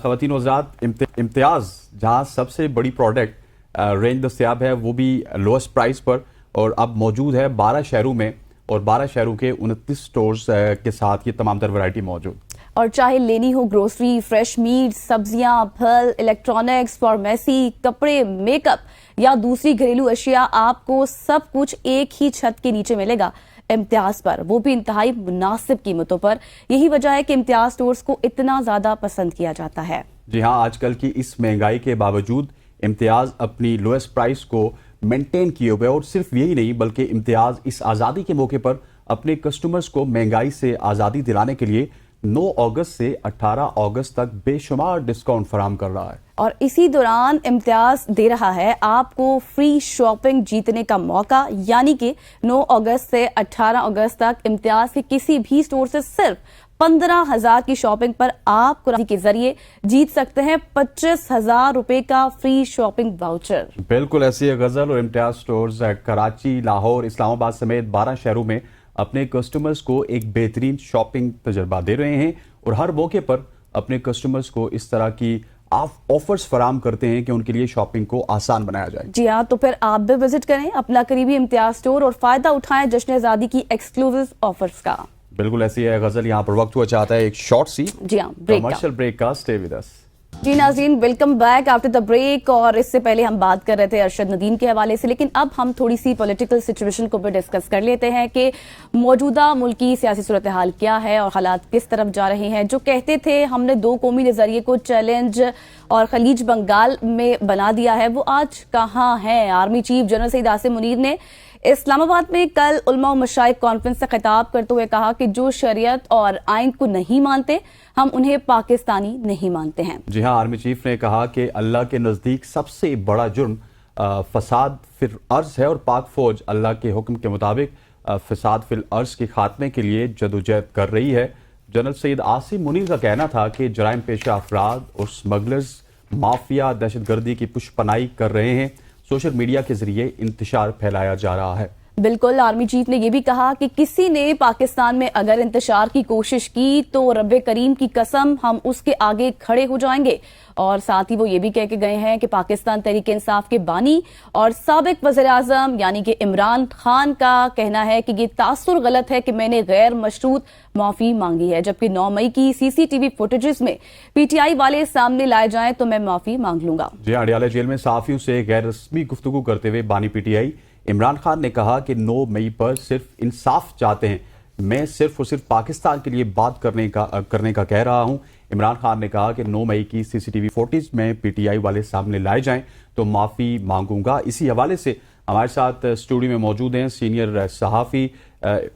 خواتین و حضرات, امتیاز جہاں سب سے بڑی پروڈکٹ رینج دستیاب ہے وہ بھی لوئسٹ پرائز پر, اور اب موجود ہے 12 شہروں میں, اور 12 شہروں کے 29 سٹورز کے ساتھ یہ تمام تر ورائٹی موجود.
اور چاہے لینی ہو گروسری، فریش میٹ، سبزیاں، پھل، الیکٹرانکس، فارمیسی، کپڑے، میک اپ یا دوسری گھریلو اشیاء، آپ کو سب کچھ ایک ہی چھت کے نیچے ملے گا امتیاز پر، وہ بھی انتہائی مناسب قیمتوں پر۔ یہی وجہ ہے کہ امتیاز سٹورز کو اتنا زیادہ پسند کیا جاتا ہے۔
جی ہاں، آج کل کی اس مہنگائی کے باوجود امتیاز اپنی لوئسٹ پرائس کو مینٹین کیے ہوئے، اور صرف یہی نہیں بلکہ امتیاز اس آزادی کے موقع پر اپنے کسٹمرز کو مہنگائی سے آزادی دلانے کے لیے 9 اگست سے 18 اگست تک بے شمار ڈسکاؤنٹ فراہم کر رہا ہے،
اور اسی دوران امتیاز دے رہا ہے آپ کو فری شاپنگ جیتنے کا موقع، یعنی کہ 9 اگست سے 18 اگست تک امتیاز کے کسی بھی سٹور سے صرف 15,000 کی شاپنگ پر آپ کو کے ذریعے جیت سکتے ہیں 25,000 روپے کا فری شاپنگ واؤچر۔
بالکل ایسی ہے غزل، اور امتیاز سٹورز کراچی، لاہور، اسلام آباد سمیت 12 شہروں میں اپنے کسٹمرز کو ایک بہترین شاپنگ تجربہ دے رہے ہیں، اور ہر موقع پر اپنے کسٹمرز کو اس طرح کی آفرز فراہم کرتے ہیں کہ ان کے لیے شاپنگ کو آسان بنایا جائے۔
جی ہاں، تو پھر آپ بھی وزٹ کریں اپنا قریبی امتیاز سٹور اور فائدہ اٹھائیں جشن آزادی کی ایکسکلوسیو آفرز کا۔
بالکل ایسی ہے غزل، یہاں پر وقت ہوا چاہتا ہے ایک شارٹ سی
جی ہاں، بریک کا۔
کمرشل بریک کا۔ Stay with us.
جی ناظرین، welcome back after the break, اور اس سے پہلے ہم بات کر رہے تھے ارشد ندیم کے حوالے سے، لیکن اب ہم تھوڑی سی پولیٹیکل سچویشن کو بھی ڈسکس کر لیتے ہیں کہ موجودہ ملکی سیاسی صورتحال کیا ہے اور حالات کس طرف جا رہے ہیں۔ جو کہتے تھے ہم نے 2 قومی نظریے کو چیلنج اور خلیج بنگال میں بنا دیا ہے، وہ آج کہاں ہیں؟ Army chief general Syed Asim Munir نے اسلام آباد میں کل علماء و مشائخ کانفرنس سے خطاب کرتے ہوئے کہا کہ جو شریعت اور آئین کو نہیں مانتے، ہم انہیں پاکستانی نہیں مانتے ہیں۔
جی ہاں، آرمی چیف نے کہا کہ اللہ کے نزدیک سب سے بڑا جرم فساد فی الارض ہے، اور پاک فوج اللہ کے حکم کے مطابق فساد فی الارض کے خاتمے کے لیے جدوجہد کر رہی ہے۔ جنرل سید عاصم منیر کا کہنا تھا کہ جرائم پیشہ افراد اور اسمگلرز مافیا دہشت گردی کی پشپنائی کر رہے ہیں، سوشل میڈیا کے ذریعے انتشار پھیلایا جا رہا ہے۔
بالکل، آرمی چیف نے یہ بھی کہا کہ کسی نے پاکستان میں اگر انتشار کی کوشش کی تو رب کریم کی قسم ہم اس کے آگے کھڑے ہو جائیں گے، اور ساتھ ہی وہ یہ بھی کہہ کے گئے ہیں کہ پاکستان تحریک انصاف کے بانی اور سابق وزیر اعظم یعنی کہ عمران خان کا کہنا ہے کہ یہ تاثر غلط ہے کہ میں نے غیر مشروط معافی مانگی ہے، جبکہ 9 مئی کی CCTV فوٹیجز میں PTI والے سامنے لائے جائیں تو میں معافی مانگ لوں گا۔
جی ہاں، اڈیالہ جیل میں صحافیوں سے غیر رسمی گفتگو کرتے ہوئے بانی PTI عمران خان نے کہا کہ 9 مئی پر صرف انصاف چاہتے ہیں، میں صرف اور صرف پاکستان کے لیے بات کرنے کا کہہ رہا ہوں۔ عمران خان نے کہا کہ 9 مئی کی CCTV فوٹیج میں PTI والے سامنے لائے جائیں تو معافی مانگوں گا۔ اسی حوالے سے ہمارے ساتھ اسٹوڈیو میں موجود ہیں سینئر صحافی،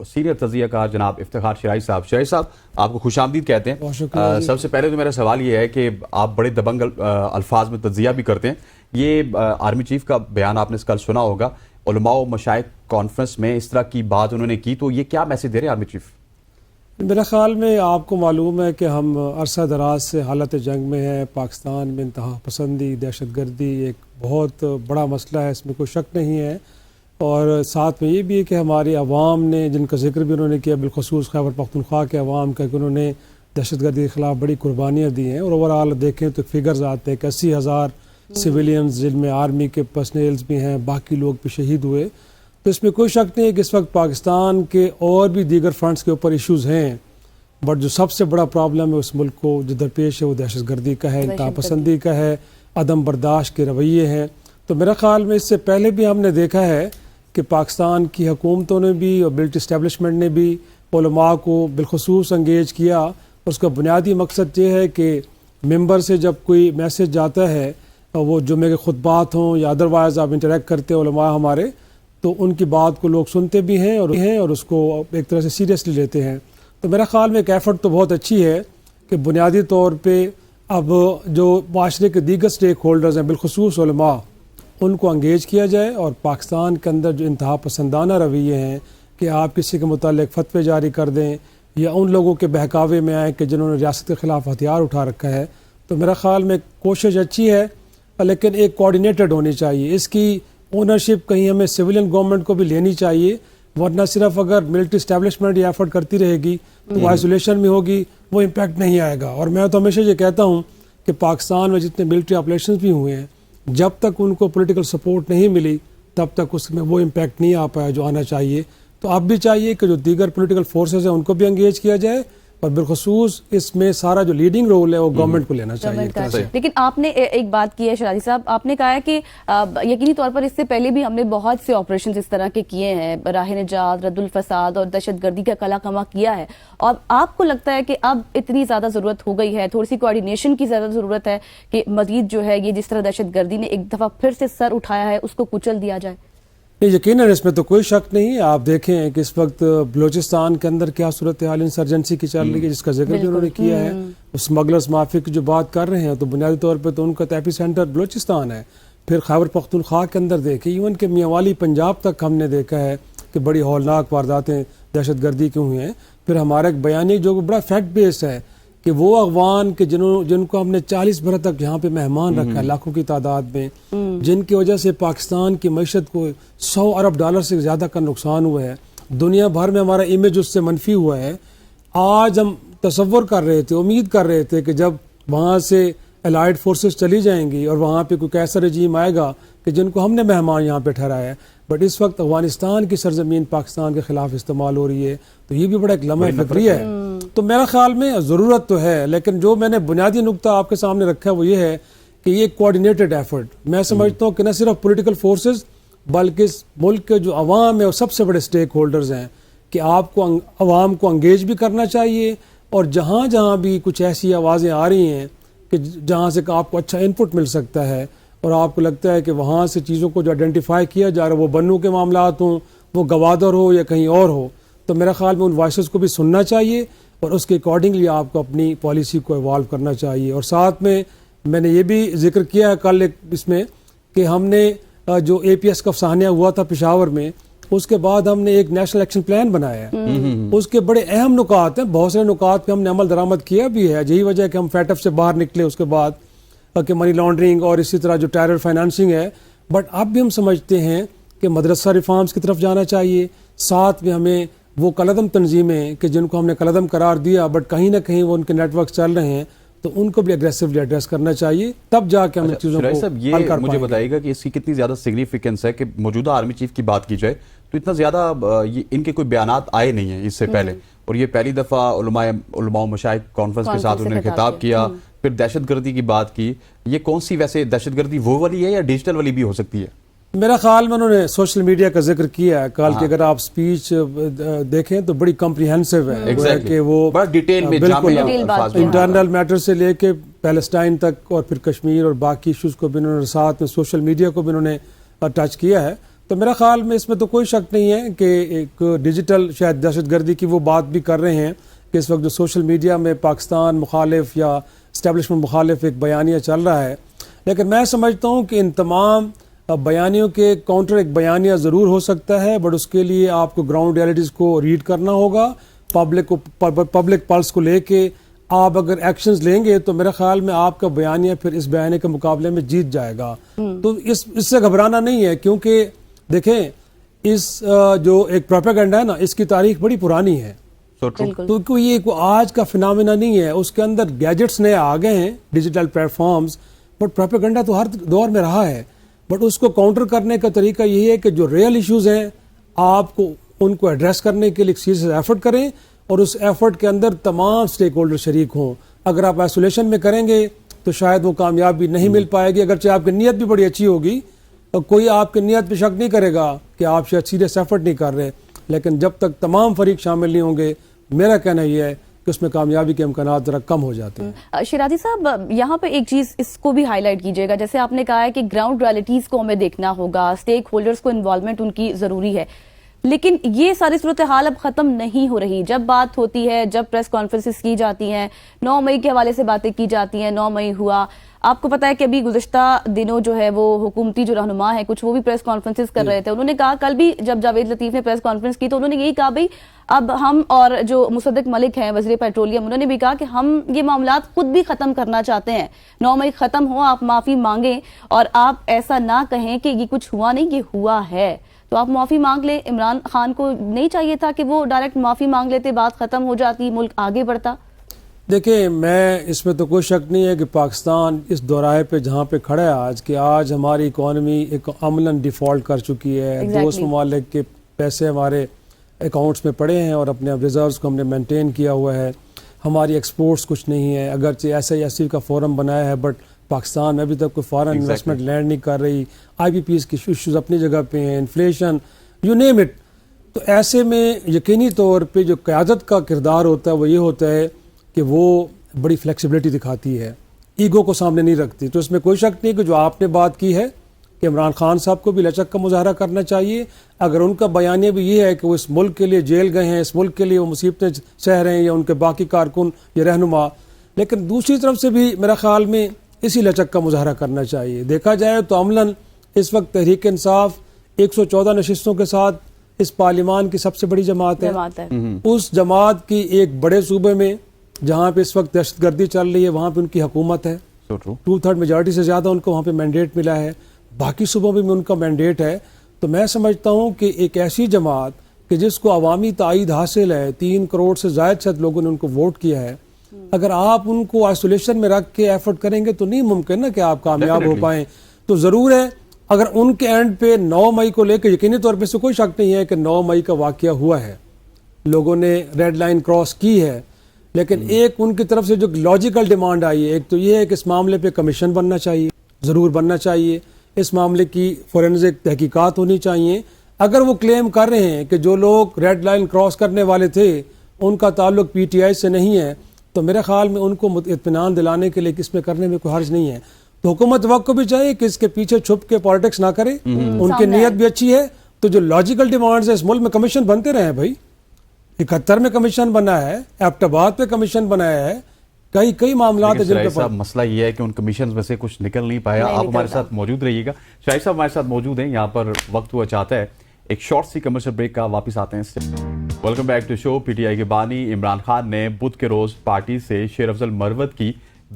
سینئر تجزیہ کار جناب افتخار شرائع صاحب۔ شرائع صاحب، آپ کو خوش آمدید کہتے ہیں۔ سب سے پہلے تو میرا سوال یہ ہے کہ آپ بڑے دبنگ الفاظ میں تجزیہ بھی کرتے ہیں، یہ آرمی چیف کا بیان آپ نے کل سنا ہوگا، علماء و مشائخ کانفرنس میں اس طرح کی بات انہوں نے کی، تو یہ کیا میسج دے رہے ہیں آرمی چیف؟
میرا خیال میں آپ کو معلوم ہے کہ ہم عرصہ دراز سے حالت جنگ میں ہیں، پاکستان میں انتہا پسندی، دہشت گردی ایک بہت بڑا مسئلہ ہے، اس میں کوئی شک نہیں ہے، اور ساتھ میں یہ بھی ہے کہ ہماری عوام نے، جن کا ذکر بھی انہوں نے کیا، بالخصوص خیبر پختونخوا کے عوام کا، کہ انہوں نے دہشت گردی کے خلاف بڑی قربانیاں دی ہیں، اور اوورآل دیکھیں تو فگرز آتے ہیں کہ 80,000 سویلینز جن میں آرمی کے پرسنلز بھی ہیں، باقی لوگ بھی شہید ہوئے۔ تو اس میں کوئی شک نہیں ہے کہ اس وقت پاکستان کے اور بھی دیگر فرنٹس کے اوپر ایشوز ہیں، بٹ جو سب سے بڑا پرابلم ہے اس ملک کو جو درپیش ہے وہ دہشت گردی کا ہے، انتہا پسندی کا ہے، عدم برداشت کے رویے ہیں۔ تو میرا خیال میں اس سے پہلے بھی ہم نے دیکھا ہے کہ پاکستان کی حکومتوں نے بھی اور ملٹری اسٹیبلشمنٹ نے بھی علماء کو بالخصوص انگیج کیا، اور اس کا بنیادی مقصد یہ ہے کہ ممبر سے جب کوئی میسج جاتا ہے، وہ جمعے کے خطبات ہوں یا ادروائز آپ انٹریکٹ کرتے علماء ہمارے، تو ان کی بات کو لوگ سنتے بھی ہیں اور اس کو ایک طرح سے سیریسلی لیتے ہیں۔ تو میرا خیال میں ایک ایفرٹ تو بہت اچھی ہے کہ بنیادی طور پہ اب جو معاشرے کے دیگر سٹیک ہولڈرز ہیں، بالخصوص علماء، ان کو انگیج کیا جائے، اور پاکستان کے اندر جو انتہا پسندانہ رویے ہیں کہ آپ کسی کے متعلق فتوے جاری کر دیں یا ان لوگوں کے بہکاوے میں آئیں کہ جنہوں نے ریاست کے خلاف ہتھیار اٹھا رکھا ہے، تو میرا خیال میں کوشش اچھی ہے، لیکن ایک کوآرڈینیٹڈ ہونی چاہیے۔ اس کی اونرشپ کہیں ہمیں سویلین گورنمنٹ کو بھی لینی چاہیے، ورنہ صرف اگر ملٹری اسٹیبلشمنٹ یہ ایفرٹ کرتی رہے گی تو وہ آئسولیشن میں ہوگی، وہ امپیکٹ نہیں آئے گا۔ اور میں تو ہمیشہ یہ کہتا ہوں کہ پاکستان میں جتنے ملٹری آپریشنز بھی ہوئے ہیں، جب تک ان کو پولیٹیکل سپورٹ نہیں ملی تب تک اس میں وہ امپیکٹ نہیں آ پایا جو آنا چاہیے۔ تو اب بھی چاہیے کہ جو دیگر پولیٹیکل فورسز ہیں ان کو بھی انگیج کیا جائے، اور بالخصوص اس میں سارا جو لیڈنگ رول ہے وہ گورنمنٹ کو لینا چاہیے ایک طرح سے۔
لیکن آپ نے ایک بات کی ہے شرازی صاحب، آپ نے کہا ہے کہ یقینی طور پر اس سے پہلے بھی ہم نے بہت سے آپریشنز اس طرح کے کیے ہیں، راہ نجات، رد الفساد اور دہشت گردی کا کلا کما کیا ہے، اور آپ کو لگتا ہے کہ اب اتنی زیادہ ضرورت ہو گئی ہے، تھوڑی سی کوآرڈینیشن کی زیادہ ضرورت ہے کہ مزید جو ہے یہ جس طرح دہشت گردی نے ایک دفعہ پھر سے سر اٹھایا ہے اس کو کچل دیا جائے؟
نہیں، یقیناً اس میں تو کوئی شک نہیں ہے۔ آپ دیکھیں کہ اس وقت بلوچستان کے اندر کیا صورتحال انسرجنسی کی چل رہی ہے، جس کا ذکر بھی انہوں نے کیا ہے۔ اسمگلرز مافیا کی جو بات کر رہے ہیں تو بنیادی طور پہ تو ان کا ایپی سینٹر بلوچستان ہے۔ پھر خیبر پختونخوا کے اندر دیکھیں، ایون کہ میاں والی پنجاب تک ہم نے دیکھا ہے کہ بڑی ہولناک وارداتیں دہشت گردی کی ہوئی ہیں۔ پھر ہمارا ایک بیانیہ جو بڑا فیکٹ بیس ہے کہ وہ افغان کہ جن کو ہم نے 40 برس تک یہاں پہ مہمان رکھا ہے لاکھوں کی تعداد میں، جن کی وجہ سے پاکستان کی معیشت کو $100 ارب سے زیادہ کا نقصان ہوا ہے، دنیا بھر میں ہمارا امیج اس سے منفی ہوا ہے۔ آج ہم تصور کر رہے تھے، امید کر رہے تھے کہ جب وہاں سے الائڈ فورسز چلی جائیں گی اور وہاں پہ کوئی ایسا رجیم آئے گا کہ جن کو ہم نے مہمان یہاں پہ ٹھہرایا ہے، بٹ اس وقت افغانستان کی سرزمین پاکستان کے خلاف استعمال ہو رہی ہے، تو یہ بھی بڑا ایک لمحہ فکری ہے۔ تو میرا خیال میں ضرورت تو ہے، لیکن جو میں نے بنیادی نقطہ آپ کے سامنے رکھا ہے وہ یہ ہے کہ یہ کوآرڈینیٹڈ ایفرٹ، میں سمجھتا ہوں کہ نہ صرف پولیٹیکل فورسز بلکہ اس ملک کے جو عوام ہے وہ سب سے بڑے سٹیک ہولڈرز ہیں، کہ آپ کو عوام کو انگیج بھی کرنا چاہیے، اور جہاں جہاں بھی کچھ ایسی آوازیں آ رہی ہیں کہ جہاں سے آپ کو اچھا انپٹ مل سکتا ہے اور آپ کو لگتا ہے کہ وہاں سے چیزوں کو جو آئیڈینٹیفائی کیا جا رہا ہے وہ بنو کے معاملات ہوں، وہ گوادر ہو یا کہیں اور ہو، تو میرا خیال میں ان وائسز کو بھی سننا چاہیے اور اس کے اکارڈنگلی آپ کو اپنی پالیسی کو ایوالو کرنا چاہیے۔ اور ساتھ میں نے یہ بھی ذکر کیا ہے کل اس میں کہ ہم نے جو اے پی ایس کا افسانیہ ہوا تھا پشاور میں، اس کے بعد ہم نے ایک نیشنل ایکشن پلان بنایا ہے۔ اس کے بڑے اہم نکات ہیں، بہت سے نکات پہ ہم نے عمل درآمد کیا بھی ہے، یہی وجہ ہے کہ ہم فیٹف سے باہر نکلے اس کے بعد، کہ منی لانڈرنگ اور اسی طرح جو ٹیرر فائنانسنگ ہے۔ بٹ اب بھی ہم سمجھتے ہیں کہ مدرسہ ریفارمز کی طرف جانا چاہیے، ساتھ میں ہمیں وہ کلعدم تنظیمیں کہ جن کو ہم نے کلعدم قرار دیا بٹ کہیں نہ کہیں وہ ان کے نیٹ ورک چل رہے ہیں، تو ان کو بھی اگریسولی ایڈریس کرنا چاہیے، تب جا کے ہم ان چیزوں کو حل کر پائیں گے۔
مجھے بتائیے گا کہ اس کی کتنی زیادہ سگنیفیکنس ہے کہ موجودہ آرمی چیف کی بات کی جائے تو اتنا زیادہ ان کے کوئی بیانات آئے نہیں ہیں اس سے پہلے، اور یہ پہلی دفعہ علماء و مشائخ کانفرنس کے ساتھ انہوں نے خطاب کیا، پھر دہشت گردی کی بات کی۔ یہ کون سی ویسے دہشت گردی وہ والی ہے یا ڈیجیٹل والی بھی ہو سکتی ہے؟
میرا خیال میں انہوں نے سوشل میڈیا کا ذکر کیا ہے کل، کہ اگر آپ سپیچ دیکھیں تو بڑی کمپریہنسو ہے، کہ وہ
بڑا ڈیٹیل میں
انٹرنل میٹر سے لے کے پیلسٹائن تک اور پھر کشمیر اور باقی ایشوز کو بھی انہوں نے ساتھ میں سوشل میڈیا کو بھی انہوں نے ٹچ کیا ہے۔ تو میرا خیال میں اس میں تو کوئی شک نہیں ہے کہ ایک ڈیجیٹل شاید دہشت گردی کی وہ بات بھی کر رہے ہیں کہ اس وقت جو سوشل میڈیا میں پاکستان مخالف یا اسٹیبلشمنٹ مخالف ایک بیانیہ چل رہا ہے، لیکن میں سمجھتا ہوں کہ ان تمام بیانیوں کے کاؤنٹر ایک بیانیہ ضرور ہو سکتا ہے، بٹ اس کے لیے آپ کو گراؤنڈ ریئلٹیز کو ریڈ کرنا ہوگا، پبلک پلس کو لے کے آپ اگر ایکشنز لیں گے تو میرا خیال میں آپ کا بیانیہ پھر اس بیانیہ کے مقابلے میں جیت جائے گا۔ تو اس سے گھبرانا نہیں ہے، کیونکہ دیکھیں اس جو ایک پروپیگنڈا ہے نا، اس کی تاریخ بڑی پرانی ہے، تو یہ آج کا فنامنا نہیں ہے، اس کے اندر گیجٹس نئے آ گئے ہیں، digital platforms, but propaganda تو ہر دور میں رہا ہے، بٹ اس کو کاؤنٹر کرنے کا طریقہ یہی ہے کہ جو ریئل ایشوز ہیں آپ کو ان کو ایڈریس کرنے کے لیے ایک سیریس ایفرٹ کریں، اور اس ایفرٹ کے اندر تمام سٹیک ہولڈر شریک ہوں۔ اگر آپ آئسولیشن میں کریں گے تو شاید وہ کامیابی نہیں مل پائے گی، اگرچہ آپ کی نیت بھی بڑی اچھی ہوگی، تو کوئی آپ کی نیت پہ شک نہیں کرے گا کہ آپ شاید سیریس ایفرٹ نہیں کر رہے، لیکن جب تک تمام فریق شامل نہیں ہوں گے، میرا کہنا یہ ہے کہ اس میں کامیابی کے امکانات ذرا کم ہو جاتے ہیں۔
شیرازی صاحب، یہاں پہ ایک چیز اس کو بھی ہائی لائٹ کیجیے گا، جیسے آپ نے کہا ہے کہ گراؤنڈ ریئلٹیز کو ہمیں دیکھنا ہوگا، سٹیک ہولڈرز کو انوالومنٹ ان کی ضروری ہے، لیکن یہ ساری صورتحال اب ختم نہیں ہو رہی۔ جب بات ہوتی ہے، جب پریس کانفرنسز کی جاتی ہیں، 9 مئی کے حوالے سے باتیں کی جاتی ہیں، 9 مئی ہوا، آپ کو پتا ہے کہ ابھی گزشتہ دنوں جو ہے وہ حکومتی جو رہنما ہیں کچھ وہ بھی پریس کانفرنسز کر رہے تھے، انہوں نے کہا، کل بھی جب جاوید لطیف نے پریس کانفرنس کی تو انہوں نے یہی کہا، بھائی اب ہم، اور جو مصدق ملک ہیں وزیر پیٹرولیم، انہوں نے بھی کہا کہ ہم یہ معاملات خود بھی ختم کرنا چاہتے ہیں، 9 مئی ختم ہو، آپ معافی مانگیں اور آپ ایسا نہ کہیں کہ یہ کچھ ہوا نہیں، یہ ہوا ہے، تو آپ معافی مانگ لیں۔ عمران خان کو نہیں چاہیے تھا کہ وہ ڈائریکٹ معافی مانگ لیتے، بات ختم ہو جاتی، ملک آگے بڑھتا؟
دیکھیں، میں اس میں تو کوئی شک نہیں ہے کہ پاکستان اس دوراہے پہ جہاں پہ کھڑا ہے آج، کہ آج ہماری اکانومی ایک عملاً ڈیفالٹ کر چکی ہے، دوست ممالک کے پیسے ہمارے اکاؤنٹس میں پڑے ہیں اور اپنے ریزروز کو ہم نے مینٹین کیا ہوا ہے، ہماری ایکسپورٹس کچھ نہیں ہے. اگرچہ SIFC کا فورم بنایا ہے بٹ پاکستان میں ابھی تک کوئی فارن انویسٹمنٹ لینڈ نہیں کر رہی. IPPs کی ایشوز اپنی جگہ پہ ہیں, انفلیشن, یو نیم اٹ. تو ایسے میں یقینی طور پہ جو قیادت کا کردار ہوتا ہے وہ یہ ہوتا ہے کہ وہ بڑی فلیکسیبلٹی دکھاتی ہے, ایگو کو سامنے نہیں رکھتی. تو اس میں کوئی شک نہیں کہ جو آپ نے بات کی ہے کہ عمران خان صاحب کو بھی لچک کا مظاہرہ کرنا چاہیے. اگر ان کا بیانیہ بھی یہ ہے کہ وہ اس ملک کے لیے جیل گئے ہیں, اس ملک کے لیے وہ مصیبتیں سہ رہے ہیں یا ان کے باقی کارکن یا رہنما, لیکن دوسری طرف سے بھی میرا خیال میں اسی لچک کا مظاہرہ کرنا چاہیے. دیکھا جائے تو عملاً اس وقت تحریک انصاف 114 نشستوں کے ساتھ اس پارلیمان کی سب سے بڑی جماعت ہے. اس جماعت کی ایک بڑے صوبے میں جہاں پہ اس وقت دہشت گردی چل رہی ہے وہاں پہ ان کی حکومت ہے, 2/3 میجارٹی سے زیادہ ان کو وہاں پہ مینڈیٹ ملا ہے, باقی صوبوں میں ان کا مینڈیٹ ہے. تو میں سمجھتا ہوں کہ ایک ایسی جماعت کہ جس کو عوامی تائید حاصل ہے, 3 کروڑ سے زائد شاید لوگوں نے ان کو ووٹ کیا ہے, اگر آپ ان کو آئسولیشن میں رکھ کے ایفرٹ کریں گے تو نہیں ممکن نا کہ آپ کامیاب ہو پائیں. تو ضرور ہے اگر ان کے اینڈ پہ 9 مئی کو لے کے یقینی طور پہ سے کوئی شک نہیں ہے کہ 9 مئی کا واقعہ ہوا ہے, لوگوں نے ریڈ لائن کراس کی ہے, لیکن ایک ان کی طرف سے جو لاجیکل ڈیمانڈ آئی ہے, ایک تو یہ ہے کہ اس معاملے پہ کمیشن بننا چاہیے, ضرور بننا چاہیے, اس معاملے کی فورینزک تحقیقات ہونی چاہیے. اگر وہ کلیم کر رہے ہیں کہ جو لوگ ریڈ لائن کراس کرنے والے تھے ان کا تعلق PTI سے نہیں ہے, تو میرے خیال میں ان کو اطمینان دلانے کے لیے اس میں کرنے میں کوئی حرج نہیں ہے. تو حکومت وقت کو بھی چاہیے کہ اس کے پیچھے چھپ کے پالیٹکس نہ کرے, ان کی نیت بھی اچھی ہے. تو جو لاجیکل ڈیمانڈز ہے اس ملک میں کمیشن بنتے رہے ہیں بھائی, 71 میں کمیشن بنا ہے, ایبٹ آباد پہ کمیشن بنایا ہے, کئی معاملات ہیں جن پہ
مسئلہ یہ ہے کہ ان کمیشنز میں سے کچھ نکل نہیں پایا. آپ ہمارے ساتھ موجود رہیے گا. شاہد صاحب ہمارے ساتھ موجود ہیں, یہاں پر وقت ہوا چاہتا ہے ایک شارٹ سی کمرشل بریک کا, واپس آتے ہیں. Welcome back to show. PTI کے بانی عمران خان نے بدھ کے روز پارٹی سے شیر افضل مروت کی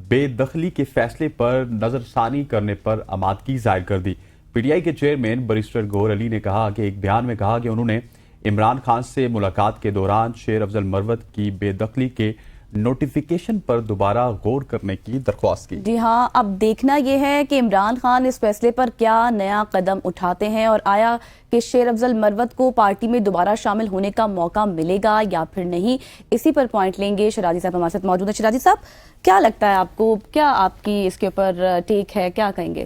بے دخلی کے فیصلے پر نظر ثانی کرنے پر آمادگی ظاہر کر دی. PTI کے چیئرمین بیرسٹر گوہر علی نے کہا کہ ایک بیان میں کہا کہ انہوں نے عمران خان سے ملاقات کے دوران شیر افضل مروت کی بے دخلی کے نوٹیفیکیشن پر دوبارہ غور کرنے کی درخواست کی.
جی ہاں, اب دیکھنا یہ ہے کہ عمران خان اس فیصلے پر کیا نیا قدم اٹھاتے ہیں, اور آیا کہ شیر افضل مروت کو پارٹی میں دوبارہ شامل ہونے کا موقع ملے گا یا پھر نہیں. اسی پر پوائنٹ لیں گے. شیرازی صاحب ہمارے ساتھ موجود ہیں. شیرازی صاحب, کیا لگتا ہے آپ کو, کیا آپ کی اس کے اوپر ٹیک ہے, کیا کہیں گے؟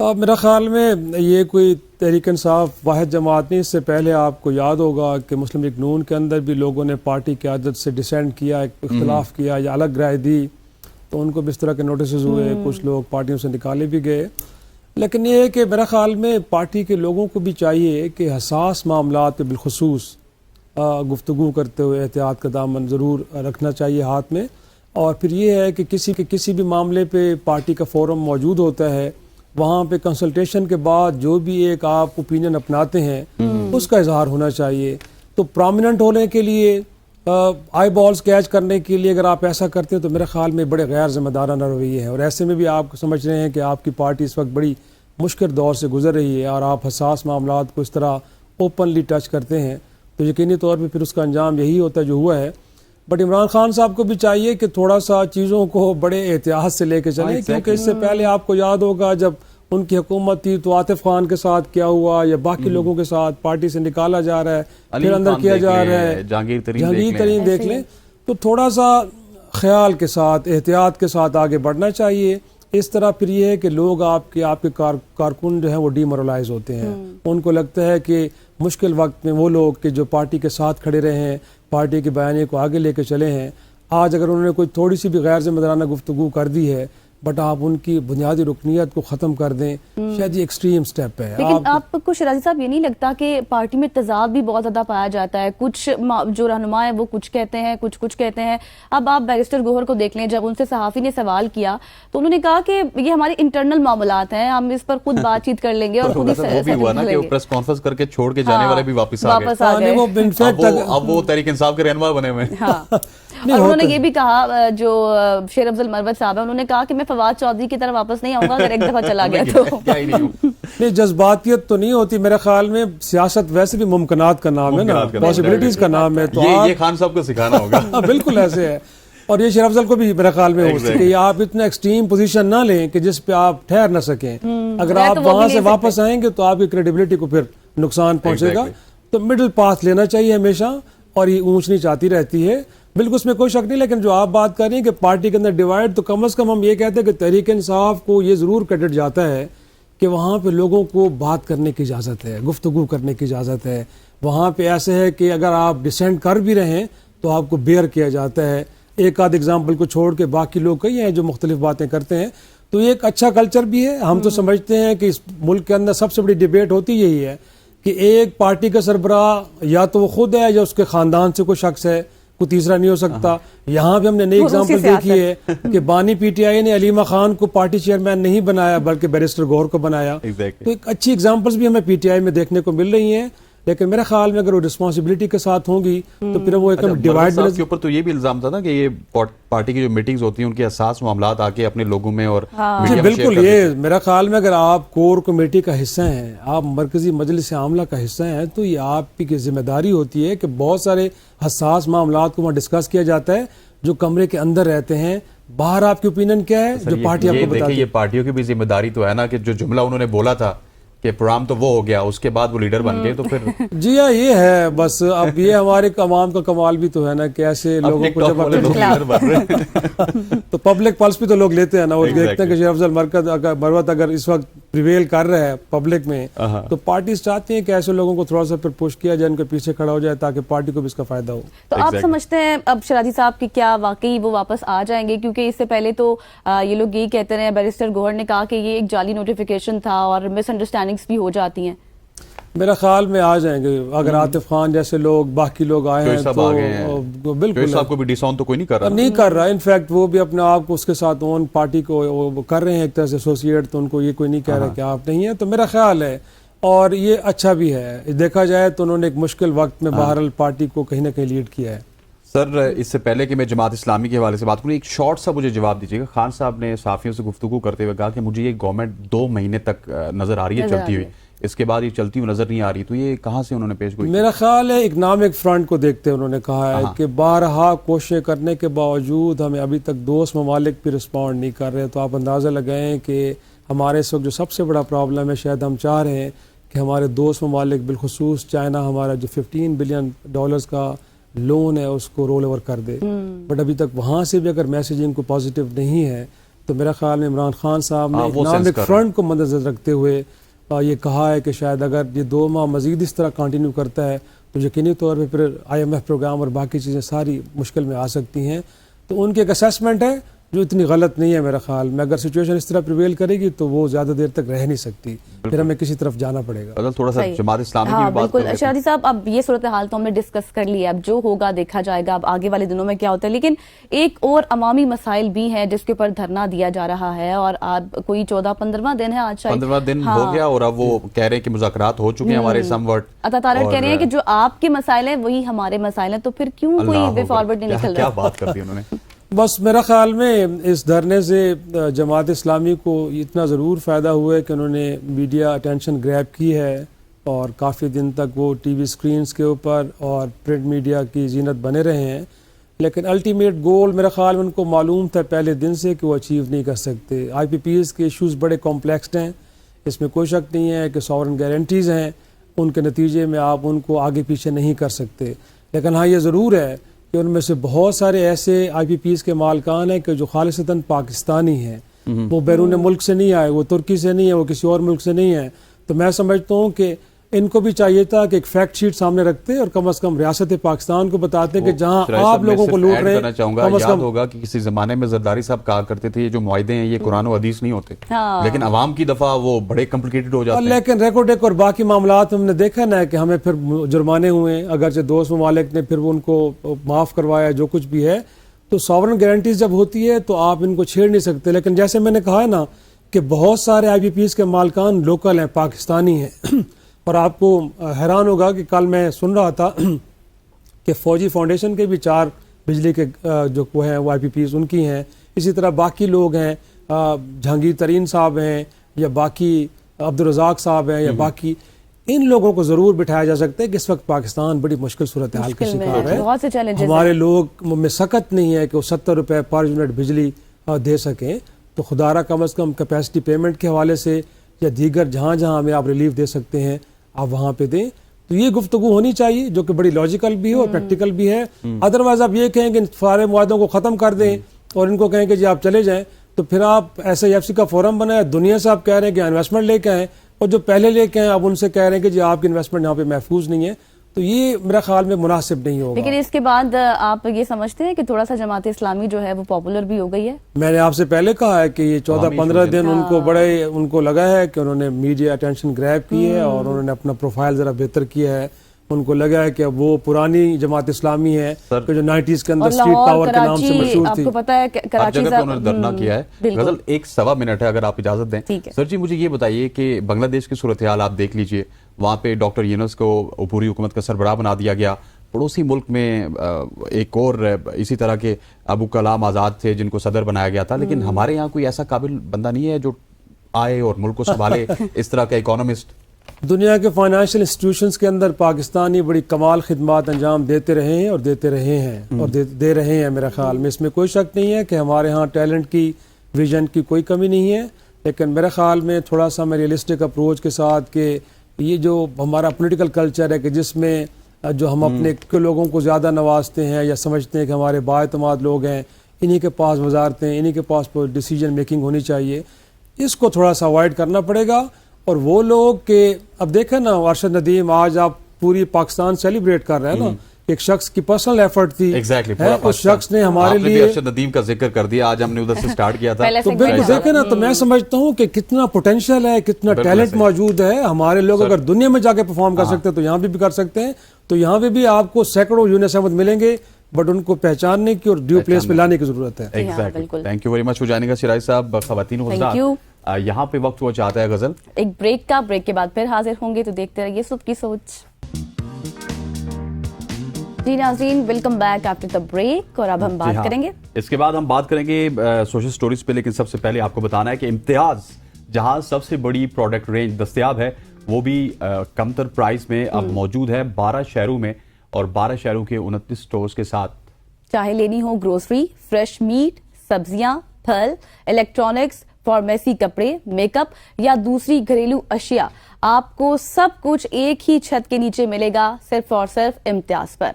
میرا خیال میں یہ کوئی تحریک انصاف واحد جماعت نہیں. اس سے پہلے آپ کو یاد ہوگا کہ مسلم لیگ نون کے اندر بھی لوگوں نے پارٹی کی عادت سے ڈسینڈ کیا, اختلاف کیا یا الگ رائے دی, تو ان کو بھی اس طرح کے نوٹسز ہوئے, کچھ لوگ پارٹیوں سے نکالے بھی گئے. لیکن یہ ہے کہ میرا خیال میں پارٹی کے لوگوں کو بھی چاہیے کہ حساس معاملات پہ بالخصوص گفتگو کرتے ہوئے احتیاط کا دامن ضرور رکھنا چاہیے ہاتھ میں. اور پھر یہ ہے کہ کسی بھی معاملے پہ پارٹی کا فورم موجود ہوتا ہے, وہاں پہ کنسلٹیشن کے بعد جو بھی ایک آپ اوپینین اپناتے ہیں اس کا اظہار ہونا چاہیے. تو پرومیننٹ ہونے کے لیے, آئی بالز کیچ کرنے کے لیے اگر آپ ایسا کرتے ہیں تو میرے خیال میں بڑے غیر ذمہ دارانہ رویے ہے. اور ایسے میں بھی آپ سمجھ رہے ہیں کہ آپ کی پارٹی اس وقت بڑی مشکل دور سے گزر رہی ہے اور آپ حساس معاملات کو اس طرح اوپنلی ٹچ کرتے ہیں, تو یقینی طور پہ پھر اس کا انجام یہی ہوتا ہے جو ہوا ہے. بٹ عمران خان صاحب کو بھی چاہیے کہ تھوڑا سا چیزوں کو بڑے احتیاط سے لے کے چلیں, کیونکہ اس سے پہلے آپ کو یاد ہوگا جب ان کی حکومت تھی تو عاطف خان کے ساتھ کیا ہوا یا باقی لوگوں کے ساتھ پارٹی سے نکالا جا رہا ہے, پھر اندر کیا جا رہا ہے,
جہانگیر
ترین دیکھ لیں. تو تھوڑا سا خیال کے ساتھ, احتیاط کے ساتھ آگے بڑھنا چاہیے. اس طرح پھر یہ ہے کہ لوگ آپ کے کارکن جو ہیں وہ ڈی مورلائز ہوتے ہیں, ان کو لگتا ہے کہ مشکل وقت میں وہ لوگ کہ جو پارٹی کے ساتھ کھڑے رہے ہیں, پارٹی کے بیانیے کو آگے لے کے چلے ہیں, آج اگر انہوں نے کوئی تھوڑی سی بھی غیر ذمہ دارانہ گفتگو کر دی ہے بٹ آپ ان کی بنیادی رکنیت کو ختم کر دیں, شاید یہ ایکسٹریم سٹیپ ہے.
لیکن آپ کو شیرازی صاحب یہ نہیں لگتا کہ پارٹی میں تضاد بھی بہت زیادہ پایا جاتا ہے, کچھ جو رہنما ہیں وہ کچھ کہتے ہیں, کچھ کہتے ہیں. اب آپ بیرسٹر گوہر کو دیکھ لیں, جب ان سے صحافی نے سوال کیا تو انہوں نے کہا کہ یہ ہمارے انٹرنل معاملات ہیں, ہم اس پر خود بات چیت کر لیں گے اور خود
وہ بھی ہوا نا کہ وہ پریس کانفرنس کر کے چھوڑ کے جانے والے بھی واپس آ گئے. اب وہ تحریک انصاف کے رہنما بنے ہوئے.
اور انہوں نے یہ بھی کہا, جو شیر افضل مروت صاحب ہیں, انہوں نے کہا کہ میں فواد چودھری کی طرح واپس نہیں آؤں گا اگر ایک دفعہ چلا گیا تو.
نہیں, جذباتیت تو نہیں ہوتی. میرے خیال میں سیاست ویسے بھی ممکنات کا نام ہے نا, پاسبلٹیز کا نام ہے. تو
یہ خان صاحب کو سکھانا ہوگا.
بالکل ایسے ہے. اور یہ شیر افضل کو بھی میرے خیال میں ہوتا ہے کہ آپ اتنا ایکسٹریم پوزیشن نہ لیں کہ جس پہ آپ ٹھہر نہ سکیں. اگر آپ وہاں سے واپس آئیں گے تو آپ کی کریڈیبلٹی کو پھر نقصان پہنچے گا. تو مڈل پاتھ لینا چاہیے ہمیشہ. اور یہ اونچ نیچ آتی رہتی ہے. بالکل اس میں کوئی شک نہیں. لیکن جو آپ بات کر رہے ہیں کہ پارٹی کے اندر ڈیوائڈ, تو کم از کم ہم یہ کہتے ہیں کہ تحریک انصاف کو یہ ضرور کریڈٹ جاتا ہے کہ وہاں پہ لوگوں کو بات کرنے کی اجازت ہے, گفتگو کرنے کی اجازت ہے. وہاں پہ ایسے ہے کہ اگر آپ ڈسینٹ کر بھی رہے ہیں تو آپ کو بیئر کیا جاتا ہے. ایک آدھ ایگزامپل کو چھوڑ کے باقی لوگ کئی ہیں جو مختلف باتیں کرتے ہیں. تو یہ ایک اچھا کلچر بھی ہے. ہم تو سمجھتے ہیں کہ اس ملک کے اندر سب سے بڑی ڈیبیٹ ہوتی یہی ہے کہ ایک پارٹی کا سربراہ یا تو وہ خود ہے یا اس کے خاندان سے کوئی شخص ہے, کوئی تیسرا نہیں ہو سکتا. یہاں پہ ہم نے نئی ایگزامپل دیکھی ہے کہ بانی پی ٹی آئی نے علیمہ خان کو پارٹی چیئرمین نہیں بنایا بلکہ بیرسٹر گور کو بنایا. تو ایک اچھی ایگزامپلس بھی ہمیں پی ٹی آئی میں دیکھنے کو مل رہی ہیں. لیکن میرے خیال میں اگر وہ رسپانسبلٹی کے ساتھ ہوں گی تو پھر وہ ایک ڈیوائڈ
کے اوپر تو یہ بھی الزام تھا نا کہ یہ پارٹی کی جو میٹنگز ہوتی ہیں ان کے حساس معاملات آ کے اپنے لوگوں میں اور
جی بالکل. یہ میرا خیال میں اگر آپ کور کمیٹی کا حصہ ہیں, آپ مرکزی مجلس عاملہ کا حصہ ہیں, تو یہ آپ کی ذمہ داری ہوتی ہے کہ بہت سارے حساس معاملات کو وہاں ڈسکس کیا جاتا ہے جو کمرے کے اندر رہتے ہیں. باہر آپ کی اوپینین کیا ہے جو پارٹی آپ کو بتاتی ہے.
یہ پارٹیوں کی بھی ذمہ داری تو ہے نا کہ جو جملہ انہوں نے بولا تھا کہ پروگرام تو وہ ہو گیا, اس کے بعد وہ لیڈر بن گئے, تو پھر
جی ہاں یہ ہے بس. اب یہ ہمارے عوام کا کمال بھی تو ہے نا کہ ایسے لوگوں کو جب تو پبلک پلس بھی تو لوگ لیتے ہیں نا, وہ دیکھتے ہیں کہ شیخ افضل مروت اگر اس وقت پریویل کر رہا ہے پبلک میں تو پارٹیز چاہتی ہیں کہ ایسے لوگوں کو تھوڑا سا پھر پش کیا جائے, ان کے پیچھے کھڑا ہو جائے تاکہ پارٹی کو بھی اس کا فائدہ ہو.
تو آپ سمجھتے ہیں اب شرازی صاحب کی کیا واقعی وہ واپس آ جائیں گے؟ کیونکہ اس سے پہلے تو یہ لوگ یہی کہتے رہے, بیرسٹر گوہر نے کہا کہ یہ ایک جعلی نوٹیفیکیشن تھا اور مس انڈرسٹینڈنگز بھی ہو جاتی ہیں.
میرا خیال میں آ جائیں گے اگر عاطف خان جیسے لوگ باقی لوگ آئے ہیں تو بالکل.
صاحب کو بھی ڈس آن تو کوئی
نہیں کر رہا. انفیکٹ وہ بھی اپنے آپ کو اس کے ساتھ اون پارٹی کو کر رہے ہیں ایک طرح سے ایسوسیٹ, تو ان کو یہ کوئی نہیں کہہ رہا کہ آپ نہیں ہیں. تو میرا خیال ہے اور یہ اچھا بھی ہے, دیکھا جائے تو انہوں نے ایک مشکل وقت میں بہرحال پارٹی کو کہیں نہ کہیں لیڈ کیا ہے.
سر اس سے پہلے کہ میں جماعت اسلامی کے حوالے سے بات کروں, ایک شارٹ سا مجھے جواب دیجیے گا. خان صاحب نے صحافیوں سے گفتگو کرتے ہوئے کہا کہ مجھے یہ گورنمنٹ 2 مہینے تک نظر آ رہی ہے چلتی ہوئی, اس کے بعد یہ چلتی ہوئی نظر نہیں آ رہی. تو یہ کہاں سے انہوں نے پیش گوئی؟
میرا خیال ہے اکنامک فرنٹ کو دیکھتے انہوں نے کہا ہے کہ بارہا کوششیں کرنے کے باوجود ہمیں ابھی تک دوست ممالک بھی رسپونڈ نہیں کر رہے. تو آپ اندازہ لگائیں کہ ہمارے اس وقت جو سب سے بڑا پرابلم ہے, شاید ہم چاہ رہے ہیں کہ ہمارے دوست ممالک بالخصوص چائنا ہمارا جو $15 بلین کا لون ہے اس کو رول اوور کر دے. بٹ ابھی تک وہاں سے بھی اگر میسیجنگ کو پازیٹیو نہیں ہے تو میرا خیال میں عمران خان صاحب نے اکنامک فرنٹ کو مد نظر رکھتے ہوئے یہ کہا ہے کہ شاید اگر یہ 2 ماہ مزید اس طرح کنٹینیو کرتا ہے تو یقینی طور پہ پھر IMF پروگرام اور باقی چیزیں ساری مشکل میں آ سکتی ہیں. تو ان کی ایک اسیسمنٹ ہے جو اتنی غلط نہیں ہے میرا خیال میں. اگر سچویشن اس طرح پریویل کرے گی تو وہ زیادہ دیر تک رہ نہیں سکتی, پھر ہمیں کسی طرف جانا پڑے گا.
تھوڑا سا جماعت اسلامی کی بات
بالکل. شادی صاحب اب یہ صورتحال تو ہم نے ڈسکس کر لی ہے, اب جو ہوگا دیکھا جائے گا, اب آگے والے دنوں میں کیا ہوتا ہے. لیکن ایک اور عوامی مسائل بھی ہیں جس کے اوپر دھرنا دیا جا رہا ہے, اور اب کوئی 14-15واں دن ہے آج,
15واں دن ہو گیا, اور اب وہ کہہ رہے ہیں کہ مذاکرات ہو چکے ہیں ہمارے سم ورڈ.
عطا طارق کہہ رہے ہیں کہ جو آپ کے مسائل ہیں وہی ہمارے مسائل ہیں, تو پھر کیوں کوئی وے فارورڈ نہیں نکل رہا؟
کیا بات کر دی انہوں نے.
بس میرا خیال میں اس دھرنے سے جماعت اسلامی کو اتنا ضرور فائدہ ہوا ہے کہ انہوں نے میڈیا اٹینشن گریب کی ہے, اور کافی دن تک وہ ٹی وی سکرینز کے اوپر اور پرنٹ میڈیا کی زینت بنے رہے ہیں. لیکن الٹیمیٹ گول میرا خیال میں ان کو معلوم تھا پہلے دن سے کہ وہ اچیو نہیں کر سکتے. IPPs کے ایشوز بڑے کمپلیکسڈ ہیں, اس میں کوئی شک نہیں ہے کہ ساورن گارنٹیز ہیں, ان کے نتیجے میں آپ ان کو آگے پیچھے نہیں کر سکتے. لیکن ہاں یہ ضرور ہے کہ ان میں سے بہت سارے ایسے IPPs کے مالکان ہیں کہ جو خالصتاً پاکستانی ہیں, وہ بیرون ملک سے نہیں آئے, وہ ترکی سے نہیں ہے, وہ کسی اور ملک سے نہیں ہے. تو میں سمجھتا ہوں کہ ان کو بھی چاہیے تھا کہ ایک فیکٹ شیٹ سامنے رکھتے اور کم از کم ریاست پاکستان کو بتاتے کہ جہاں آپ لوگوں کو لوٹ رہے ہیں.
کم از کم ہوگا کہ کسی زمانے میں زرداری صاحب کہا کرتے تھے یہ جو معاہدے ہیں یہ قرآن و حدیث نہیں ہوتے, لیکن عوام کی دفعہ وہ بڑے کمپلیکیٹڈ ہو جاتے ہیں.
لیکن ریکارڈ ایک اور باقی معاملات ہم نے دیکھا نا کہ ہمیں پھر جرمانے ہوئے, اگرچہ دوست ممالک نے پھر ان کو معاف کروایا جو کچھ بھی ہے. تو ساورن گارنٹیز جب ہوتی ہے تو آپ ان کو چھیڑ نہیں سکتے. لیکن جیسے میں نے کہا ہے نا کہ بہت سارے IPPs کے مالکان لوکل ہیں, پاکستانی ہیں. اور آپ کو حیران ہوگا کہ کل میں سن رہا تھا کہ فوجی فاؤنڈیشن کے بھی 4 بجلی کے جو وہ ہیں وہ IPPs ان کی ہیں. اسی طرح باقی لوگ ہیں, جہانگیر ترین صاحب ہیں یا باقی عبدالرزاق صاحب ہیں یا باقی, ان لوگوں کو ضرور بٹھایا جا سکتا ہے کہ اس وقت پاکستان بڑی مشکل صورتحال کا شکار ہے. ہمارے لوگ میں سخت نہیں ہے کہ وہ 70 روپے پر یونٹ بجلی دے سکیں. تو خدارہ کم از کم کیپیسٹی پیمنٹ کے حوالے سے یا دیگر جہاں جہاں ہمیں آپ ریلیف دے سکتے ہیں آپ وہاں پہ دیں. تو یہ گفتگو ہونی چاہیے جو کہ بڑی لاجیکل بھی ہے اور پریکٹیکل بھی ہے. ادروائز آپ یہ کہیں کہ سارے معاہدوں کو ختم کر دیں اور ان کو کہیں کہ جی آپ چلے جائیں, تو پھر آپ SIFC کا فورم بنائیں, دنیا سے آپ کہہ رہے ہیں کہ انویسٹمنٹ لے کے آئیں, اور جو پہلے لے کے آئیں آپ ان سے کہہ رہے ہیں کہ جی آپ کی انویسٹمنٹ یہاں پہ محفوظ نہیں ہے. تو یہ میرا خیال میں مناسب نہیں ہوگا.
لیکن اس کے بعد آپ یہ سمجھتے ہیں کہ تھوڑا سا جماعت اسلامی جو ہے وہ پاپولر بھی ہو گئی ہے؟
میں نے آپ سے پہلے کہا ہے کہ یہ 14-15 دن ان کو لگا ہے کہ انہوں نے میڈیا اٹینشن گریب کی ہے اور انہوں نے اپنا پروفائل ذرا بہتر کیا ہے. ان کو لگا ہے کہ اب وہ پرانی جماعت اسلامی ہے کہ جو 90s کے اندر اسٹریٹ پاور کے نام سے مشہور تھی.
آپ کو پتا ہے کراچی
جگہ پہ انہوں نے دھرنا کیا ہے. غزل 1.25 منٹ ہے اگر آپ اجازت دیں. سر جی مجھے یہ بتائیے کہ بنگلہ دیش کی صورتحال آپ دیکھ لیجئے, وہاں پہ ڈاکٹر یونس کو عبوری حکومت کا سربراہ بنا دیا گیا. پڑوسی ملک میں ایک اور اسی طرح کے ابو کلام آزاد تھے جن کو صدر بنایا گیا تھا, لیکن ہمارے یہاں کوئی ایسا قابل بندہ نہیں ہے جو آئے اور ملک کو سنبھالے, اس طرح کا اکانومسٹ.
دنیا کے فائنینشیل انسٹیٹیوشنز کے اندر پاکستانی بڑی کمال خدمات انجام دیتے رہے ہیں اور دیتے رہے ہیں اور دے رہے ہیں. میرا خیال میں اس میں کوئی شک نہیں ہے کہ ہمارے ہاں ٹیلنٹ کی, ویژن کی کوئی کمی نہیں ہے. لیکن میرے خیال میں تھوڑا سا میں ریئلسٹک اپروچ کے ساتھ کہ یہ جو ہمارا پولیٹیکل کلچر ہے کہ جس میں جو ہم اپنے لوگوں کو زیادہ نوازتے ہیں یا سمجھتے ہیں کہ ہمارے بااعتماد لوگ ہیں, انہی کے پاس وزارتیں, انہی کے پاس ڈیسیجن میکنگ ہونی چاہیے, اس کو تھوڑا سا اوائڈ کرنا پڑے گا. اور وہ لوگ کہ اب دیکھیں نا ارشد ندیم آج آپ پوری پاکستان سیلیبریٹ کر رہے ہیں نا, ایک شخص کی پرسنل ایفرٹ تھی, اس شخص نے ہمارے لیے
ارشد ندیم کا ذکر کر دیا, آج ہم نے ادھر سے سٹارٹ کیا تھا.
تو بالکل دیکھیں نا, تو میں سمجھتا ہوں کہ کتنا پوٹینشیل ہے, کتنا ٹیلنٹ موجود ہے. ہمارے لوگ اگر دنیا میں جا کے پرفارم کر سکتے ہیں تو یہاں بھی کر سکتے ہیں. تو یہاں پہ بھی آپ کو سینکڑوں یونس احمد ملیں گے, بٹ ان کو پہچاننے کی اور ڈیو پلیس پہ لانے کی ضرورت ہے.
Thank you very much for joining us شرائع صاحب. خواتین و حضرات یہاں پہ وقت ہوا چاہتا ہے غزل
ایک بریک کے بعد پھر حاضر ہوں گے, تو دیکھتے رہیے صبح کی سوچ. جی ناظرین, welcome back after the break, اور اب ہم بات کریں گے,
اس کے بعد ہم بات کریں گے سوشل سٹوریز پہ. لیکن سب سے پہلے آپ کو بتانا ہے کہ امتیاز جہاں سب سے بڑی پروڈکٹ رینج دستیاب ہے وہ بھی کم تر پرائز میں اب موجود ہے 12 شہروں میں, اور 12 شہروں کے 29 سٹورز کے ساتھ.
چاہے لینی ہو گروسری, فریش میٹ, سبزیاں, پھل, الیکٹرانکس, فارمیسی, کپڑے, میک اپ یا دوسری گھریلو اشیاء, آپ کو سب کچھ ایک ہی چھت کے نیچے ملے گا صرف اور صرف امتیاز پر.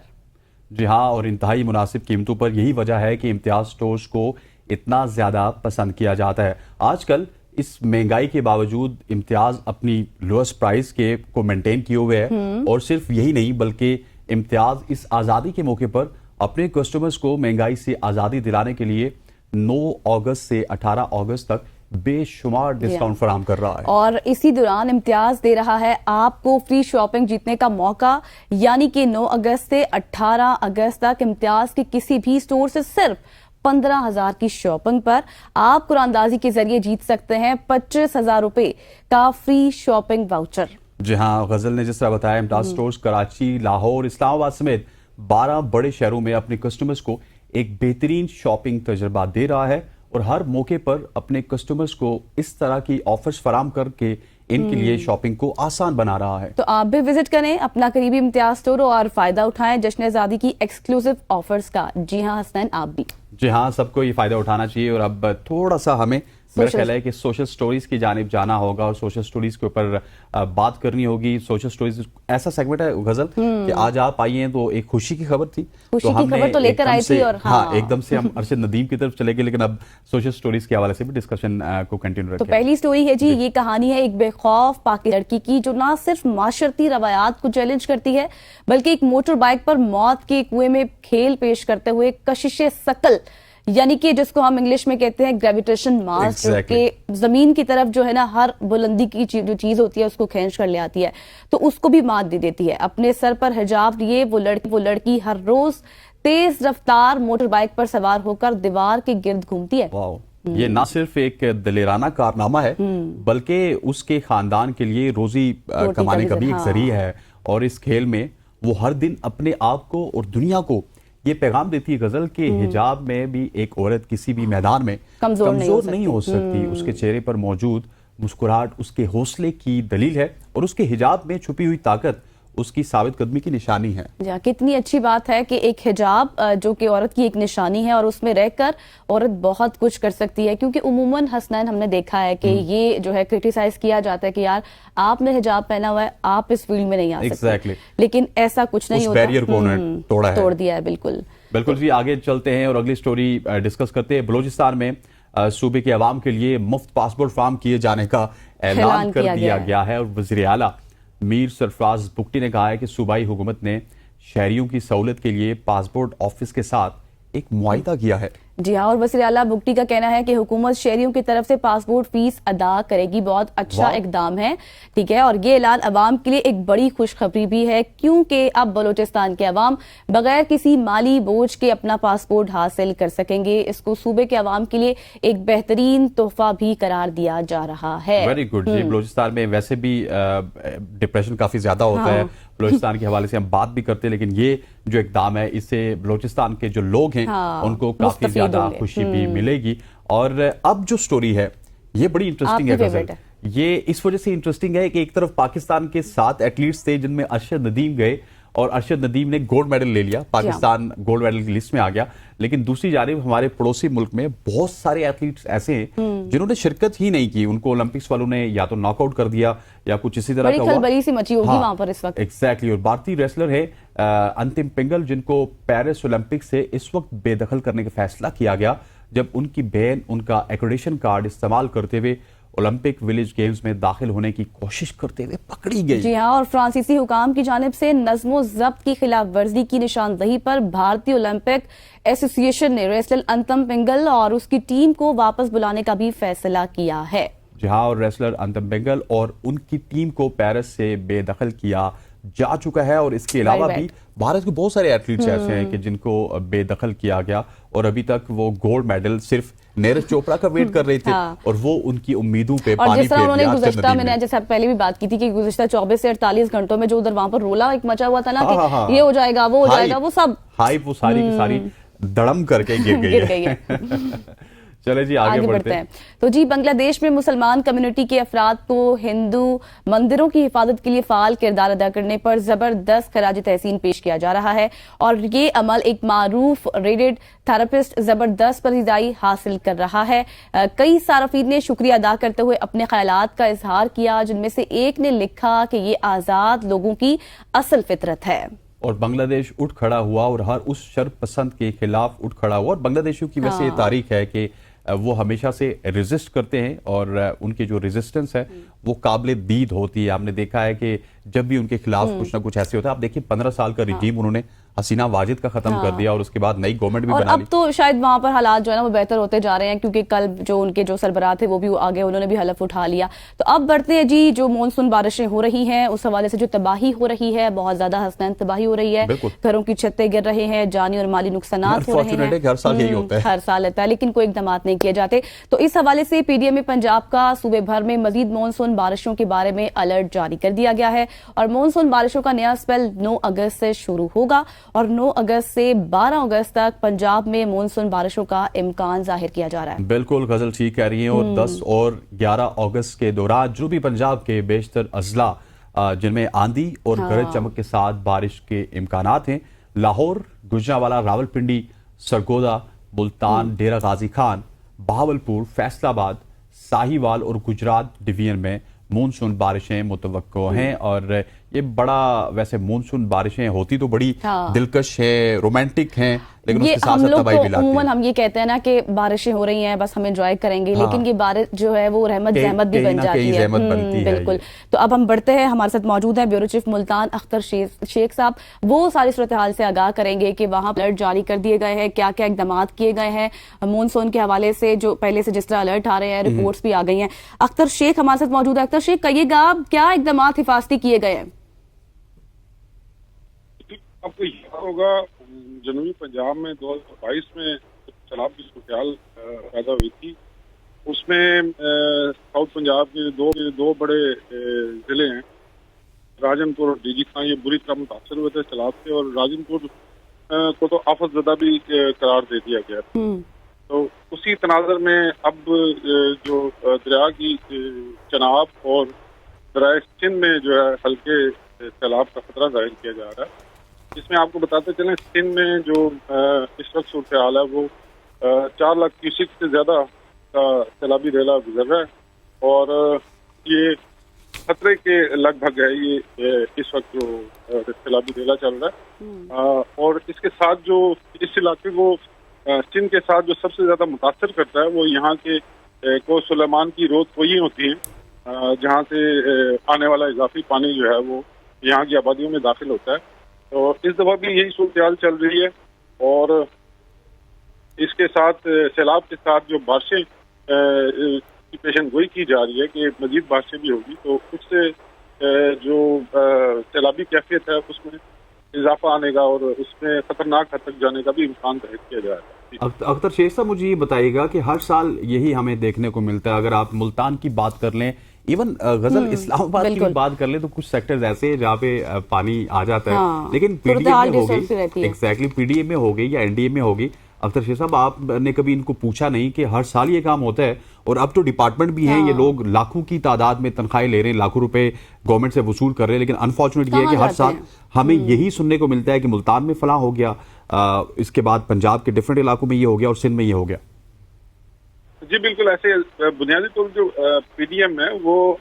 جی ہاں, اور انتہائی مناسب قیمتوں پر. یہی وجہ ہے کہ امتیاز سٹورز کو اتنا زیادہ پسند کیا جاتا ہے. آج کل اس مہنگائی کے باوجود امتیاز اپنی لوئسٹ پرائز کے کو مینٹین کیے ہوئے ہے, اور صرف یہی نہیں بلکہ امتیاز اس آزادی کے موقع پر اپنے کسٹمرز کو مہنگائی سے آزادی دلانے کے لیے 9 اگست سے 18 اگست تک بے شمار ڈسکاؤنٹ فراہم کر رہا ہے.
اور اسی دوران امتیاز دے رہا ہے آپ کو فری شاپنگ جیتنے کا موقع, یعنی کہ 9 اگست سے 18 اگست تک امتیاز کے کسی بھی سٹور سے صرف 15,000 کی شاپنگ پر آپ قرآن اندازی کے ذریعے جیت سکتے ہیں 25,000 روپے کا فری شاپنگ واؤچر.
جی ہاں, غزل نے جس طرح بتایا امتیاز سٹورز کراچی, لاہور, اسلام آباد سمیت 12 بڑے شہروں میں اپنے کسٹمرز کو ایک بہترین شاپنگ تجربہ دے رہا ہے, اور ہر موقع پر اپنے کسٹمرز کو اس طرح کی آفرز فراہم کر کے ان کے لیے شاپنگ کو آسان بنا رہا ہے.
تو آپ بھی وزٹ کریں اپنا قریبی امتیاز سٹور اور فائدہ اٹھائیں جشن آزادی کی ایکسکلوسیو آفرز کا. جی ہاں حسنین, آپ بھی.
جی ہاں, سب کو یہ فائدہ اٹھانا چاہیے. اور اب تھوڑا سا ہمیں میرا خیال ہے کہ سوشل سٹوریز کی جانب جانا ہوگا اور سوشل سٹوریز کے اوپر بات کرنی ہوگی. سوشل سٹوریز ایسا سیگمنٹ ہے غزل کہ آج آپ آئی ہیں تو ایک خوشی کی خبر تھی,
خوشی کی خبر تو لے کر آئی تھی, اور
ہاں ایک دم سے ہم ارشد ندیم کی طرف چلے گئے, لیکن اب سوشل سٹوریز کے حوالے سے بھی ڈسکشن کو کنٹینیو رکھیں.
تو پہلی سٹوری ہے جی, یہ کہانی ہے ایک بے خوف پاکی لڑکی کی جو نہ صرف معاشرتی روایات کو چیلنج کرتی ہے بلکہ ایک موٹر بائک پر موت کے کنویں میں کھیل پیش کرتے ہوئے کشش ثقل, یعنی کہ جس کو ہم انگلش میں کہتے ہیں گریویٹیشن ماس, جو کہ زمین کی طرف جو ہے نا ہر بلندی کی جو چیز ہوتی ہے اس کو کھینچ کر لے آتی ہے, تو اس کو بھی مات دے دیتی ہے. اپنے سر پر حجاب لیے وہ لڑکی ہر روز تیز رفتار موٹر بائک پر سوار ہو کر دیوار کے گرد گھومتی ہے.
یہ نہ صرف ایک دلیرانہ کارنامہ ہے بلکہ اس کے خاندان کے لیے روزی کمانے کا بھی ایک ذریعہ ہے, اور اس کھیل میں وہ ہر دن اپنے آپ کو اور دنیا کو یہ پیغام دیتی ہے غزل کہ حجاب میں بھی ایک عورت کسی بھی میدان میں کمزور نہیں ہو سکتی. اس کے چہرے پر موجود مسکراہٹ اس کے حوصلے کی دلیل ہے, اور اس کے حجاب میں چھپی ہوئی طاقت اس کی ثابت قدمی کی نشانی ہے.
جی کتنی اچھی بات ہے کہ ایک حجاب جو کہ عورت کی ایک نشانی ہے اور اس میں رہ کر عورت بہت کچھ کر سکتی ہے, کیونکہ عموماً حسنین ہم نے دیکھا ہے کہ یہ جو ہے کرٹیسائز کیا جاتا ہے کہ یار آپ نے حجاب پہنا ہوا ہے, آپ اس فیلڈ میں نہیں آ سکتے, لیکن ایسا کچھ نہیں ہوتا,
بیریئر کو انہوں نے
توڑ دیا ہے. بالکل
بالکل جی, آگے چلتے ہیں اور اگلی سٹوری ڈسکس کرتے ہیں. بلوچستان میں صوبے کے عوام کے لیے مفت پاسپورٹ فراہم کیے جانے کا اعلان کر دیا گیا ہے, اور وزیر اعلیٰ میر سرفراز بگٹی نے کہا ہے کہ صوبائی حکومت نے شہریوں کی سہولت کے لیے پاسپورٹ آفس کے ساتھ ایک معاہدہ کیا ہے.
جی ہاں, اور وزیر اعلیٰ بگٹی کا کہنا ہے کہ حکومت شہریوں کی طرف سے پاسپورٹ فیس ادا کرے گی. بہت اچھا اقدام ہے, ٹھیک ہے, اور یہ اعلان عوام کے لیے ایک بڑی خوشخبری بھی ہے, کیونکہ اب بلوچستان کے عوام بغیر کسی مالی بوجھ کے اپنا پاسپورٹ حاصل کر سکیں گے. اس کو صوبے کے عوام کے لیے ایک بہترین تحفہ بھی قرار دیا جا رہا ہے.
ویری گڈ جی. بلوچستان میں ویسے بھی ڈپریشن کافی زیادہ ہوتا ہے, بلوچستان کے حوالے سے ہم بات بھی کرتے ہیں, لیکن یہ جو اقدام ہے اس سے بلوچستان کے جو لوگ ہیں ان کو کافی زیادہ خوشی بھی ملے گی. اور اب جو سٹوری ہے یہ بڑی انٹرسٹنگ ہے غزل. یہ اس وجہ سے انٹرسٹنگ ہے کہ ایک طرف پاکستان کے 7 ایتھلیٹس تھے جن میں ارشد ندیم گئے, اور ارشد ندیم نے گولڈ میڈل لے لیا, پاکستان گولڈ میڈل کی لسٹ میں آ گیا. لیکن دوسری جانب ہمارے پڑوسی ملک میں بہت سارے ایتھلیٹس ایسے ہیں جنہوں نے شرکت ہی نہیں کی, ان کو اولمپکس والوں نے یا تو ناک آؤٹ کر دیا یا کچھ اسی طرح کا ہوا.
بڑی کھلبلی سی مچی ہوگی وہاں پر اس وقت.
ایگزیکٹلی. اور بھارتی ریسلر ہے انتم پنگل, جن کو پیرس اولمپک سے اس وقت بے دخل کرنے کا فیصلہ کیا گیا جب ان کی بہن ان کا ایکریڈیشن کارڈ استعمال کرتے ہوئے اولمپک ولیج گیمز میں داخل ہونے کی کوشش کرتے ہوئے پکڑی گئی.
جی ہاں, اور فرانسیسی حکام کی جانب سے نظم و ضبط کی خلاف ورزی کی نشاندہی پر بھارتی اولمپک ایسوسی ایشن نے ریسلر انتم پنگل اور اس کی ٹیم کو واپس بلانے کا بھی فیصلہ کیا ہے.
جی ہاں, اور ریسلر انتم پنگل اور ان کی ٹیم کو پیرس سے بے دخل کیا جا چکا ہے. اور اس کے علاوہ بھی بھارت کے بہت سارے ایتھلیٹس ایسے ہیں کہ جن کو بے دخل کیا گیا, اور ابھی تک وہ گولڈ میڈل صرف نیرج چوپڑا کا ویٹ کر رہی تھے, اور وہ ان کی امیدوں پہ پانی پھیر دیا.
اور جس طرح گزشتہ میں نے جیسے پہلے بھی بات کی تھی کہ گزشتہ 24 سے 48 گھنٹوں میں جو ادھر وہاں پر رولا ایک مچا ہوا تھا نا کہ یہ ہو جائے گا وہ ہو جائے گا, وہ سب
ہائپ وہ ساری کی ساری دڑم کر کے گر گئی ہے. چلے جی آگے بڑھتے ہیں.
تو جی بنگلہ دیش میں مسلمان کمیونٹی کے افراد کو ہندو مندروں کی حفاظت کے لیے فعال کردار ادا کرنے پر زبردست خراج تحسین پیش کیا جا رہا ہے, اور یہ عمل ایک معروف ریڈڈ تھراپسٹ زبردست پذیرائی حاصل کر رہا ہے. کئی صارفین نے شکریہ ادا کرتے ہوئے اپنے خیالات کا اظہار کیا, جن میں سے ایک نے لکھا کہ یہ آزاد لوگوں کی اصل فطرت ہے.
اور بنگلہ دیش اٹھ کھڑا ہوا اور ہر اس شر پسند کے خلاف اٹھ کھڑا ہوا, اور بنگلہ دیشیوں کی ویسے یہ تاریخ ہے کہ وہ ہمیشہ سے ریزسٹ کرتے ہیں, اور ان کی جو ریزسٹنس ہے وہ قابل دید ہوتی ہے. ہم نے دیکھا ہے کہ جب بھی ان کے خلاف کچھ نہ کچھ ایسے ہوتا ہے, آپ دیکھیں 15 سال کا رجیم انہوں نے حسینہ واجد کا ختم کر دیا, اور اس کے بعد نئی گورنمنٹ بھی بنا لی.
اور اب تو شاید وہاں پر حالات جو ہے نا وہ بہتر ہوتے جا رہے ہیں, کیونکہ کل جو ان کے جو سربراہ تھے وہ بھی آگے, انہوں نے بھی حلف اٹھا لیا. تو اب بڑھتے ہیں جی, جو مونسون بارشیں ہو رہی ہیں اس حوالے سے جو تباہی ہو رہی ہے, بہت زیادہ حسنین تباہی ہو رہی ہے, گھروں کی چھتیں گر رہے ہیں, جانی اور مالی نقصانات ہو رہے ہیں.
ہر سال یہی ہوتا ہے,
ہر سال ہوتا ہے, لیکن کوئی اقدامات نہیں کیے جاتے. تو اس حوالے سے پی ڈی ایم پنجاب کا صوبے بھر میں مزید مونسون بارشوں کے بارے میں الرٹ جاری کر دیا گیا ہے, اور مونسون بارشوں کا نیا سپیل 9 اگست سے شروع ہوگا, اور 9 اگست سے 12 اگست تک پنجاب میں مونسون بارشوں کا امکان ظاہر کیا جا رہا ہے.
بالکل غزل ٹھیک کہہ رہی ہیں. اور 10 اور 11 اگست کے دوران جنوبی پنجاب کے بیشتر اضلاع جن میں آندھی اور گرج چمک کے ساتھ بارش کے امکانات ہیں. لاہور, گجرانوالہ, راولپنڈی, سرگودا, ملتان, ڈیرہ غازی خان, بہاولپور, فیصل آباد, ساہیوال اور گجرات ڈویژن میں مونسون بارشیں متوقع ہیں. اور یہ بڑا ویسے مونسون بارشیں ہوتی تو بڑی دلکش ہیں, رومانٹک ہیں, لیکن اس کے ساتھ ساتھ تباہی بھی لاتی ہیں.
عموماً ہم یہ کہتے ہیں نا کہ بارشیں ہو رہی ہیں بس ہم انجوائے کریں گے, لیکن یہ بارش جو ہے وہ رحمت زحمت بھی بن جاتی ہے. بالکل. تو اب ہم بڑھتے ہیں, ہمارے ساتھ موجود ہیں بیورو چیف ملتان اختر شیخ صاحب. وہ ساری صورتحال سے آگاہ کریں گے کہ وہاں الرٹ جاری کر دیے گئے ہیں, کیا کیا اقدامات کیے گئے ہیں مونسون کے حوالے سے, جو پہلے سے جس طرح الرٹ آ رہے ہیں, رپورٹس بھی آ گئی ہیں. اختر شیخ ہمارے ساتھ موجود ہے. اختر شیخ, کہیے گا کیا اقدامات حفاظتی کیے گئے ہیں؟
آپ کو یاد ہوگا جنوبی پنجاب میں 2022 میں سیلاب کی صورتحال پیدا ہوئی تھی. اس میں ساؤتھ پنجاب کے دو بڑے ضلع ہیں, راجن پور اور ڈی جی خان, یہ بری طرح متاثر ہوئے تھے سیلاب سے, اور راجن پور کو تو آفت زدہ بھی قرار دے دیا گیا. تو اسی تناظر میں اب جو دریا کی چناب اور دریا سندھ میں جو ہے ہلکے سیلاب کا خطرہ ظاہر کیا جا رہا ہے، جس میں آپ کو بتاتے چلیں سندھ میں جو اس وقت صورتحال ہے وہ 4 لاکھ کیوسک سے زیادہ کا سیلابی ریلا گزر رہا ہے، اور یہ خطرے کے لگ بھگ ہے یہ اس وقت جو سیلابی ریلا چل رہا ہے، اور اس کے ساتھ جو اس علاقے کو سندھ کے ساتھ جو سب سے زیادہ متاثر کرتا ہے وہ یہاں کے کو سلیمان کی رود کوئی ہوتی ہیں، جہاں سے آنے والا اضافی پانی جو ہے وہ یہاں کی آبادیوں میں داخل ہوتا ہے، تو اس دفعہ بھی یہی صورتحال چل رہی ہے، اور اس کے ساتھ سیلاب کے ساتھ جو بارشیں کی پیشن گوئی کی جا رہی ہے کہ مزید بارشیں بھی ہوگی، تو اس سے جو سیلابی کیفیت ہے اس میں اضافہ آنے کا اور اس میں خطرناک حد تک جانے کا بھی امکان ظاہر کیا جا رہا ہے۔
اختر شیخ صاحب مجھے یہ بتائیے گا کہ ہر سال یہی ہمیں دیکھنے کو ملتا ہے، اگر آپ ملتان کی بات کر لیں، ایون غزل اسلام آباد کی بھی بات کر لیں تو کچھ سیکٹرز ایسے ہیں جہاں پہ پانی آ جاتا ہے، لیکن پی ڈی ایم میں ہوگی، ایگزیکٹلی پی ڈی ایم میں ہوگی یا این ڈی ایم میں ہوگی، اختر شیخ صاحب آپ نے کبھی ان کو پوچھا نہیں کہ ہر سال یہ کام ہوتا ہے، اور اب تو ڈپارٹمنٹ بھی ہیں، یہ لوگ لاکھوں کی تعداد میں تنخواہیں لے رہے ہیں، لاکھوں روپے گورنمنٹ سے وصول کر رہے ہیں، لیکن انفارچونیٹ یہ ہے کہ ہر سال ہمیں یہی سننے کو ملتا ہے کہ ملتان میں فلاں ہو گیا، اس کے بعد پنجاب کے ڈفرینٹ علاقوں میں یہ ہو گیا اور سندھ میں یہ ہو گیا۔
جی بالکل، ایسے بنیادی طور جو پی ڈی ایم ہے وہ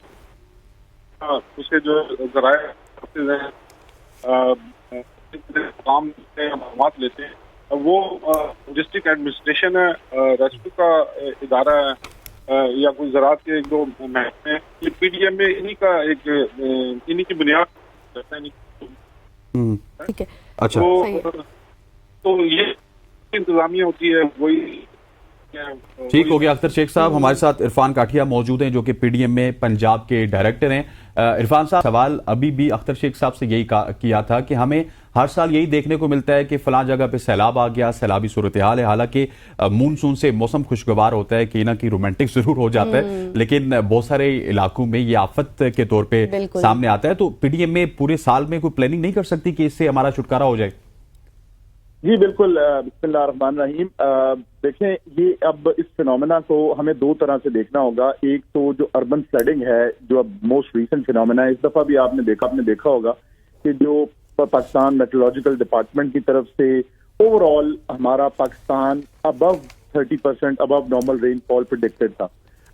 اس کے جو ذرائع معلومات لیتے ہیں، وہ ڈسٹرکٹ ایڈمنسٹریشن ہے، ریسکیو کا ادارہ ہے، یا کوئی زراعت کے ایک دو محکمے، یہ پی ڈی ایم میں انہی کی بنیاد
اچھا،
تو یہ انتظامیہ ہوتی ہے وہی۔
ٹھیک ہو گیا اختر شیخ صاحب، ہمارے ساتھ عرفان کاٹھیا موجود ہیں جو کہ پی ڈی ایم میں پنجاب کے ڈائریکٹر ہیں۔ عرفان صاحب، سوال ابھی بھی اختر شیخ صاحب سے یہی کیا تھا کہ ہمیں ہر سال یہی دیکھنے کو ملتا ہے کہ فلاں جگہ پہ سیلاب آ گیا، سیلابی صورتحال ہے، حالانکہ مونسون سے موسم خوشگوار ہوتا ہے، کہ نہ کہ رومانٹک ضرور ہو جاتا ہے، لیکن بہت سارے علاقوں میں یہ آفت کے طور پہ سامنے آتا ہے، تو پی ڈی ایم میں پورے سال میں کوئی پلاننگ نہیں کر سکتی کہ اس سے ہمارا چھٹکارا ہو جائے؟
جی بالکل، بسم اللہ الرحمن الرحیم۔ دیکھیں، یہ اب اس فنومینا کو ہمیں 2 طرح سے دیکھنا ہوگا۔ ایک تو جو اربن فلڈنگ ہے، جو اب موسٹ ریسنٹ فنومینا ہے، اس دفعہ بھی آپ نے دیکھا ہوگا کہ جو پاکستان میٹرولوجیکل ڈپارٹمنٹ کی طرف سے اوور آل ہمارا پاکستان ابو 30% ابو نارمل رین فال پریڈکٹڈ تھا۔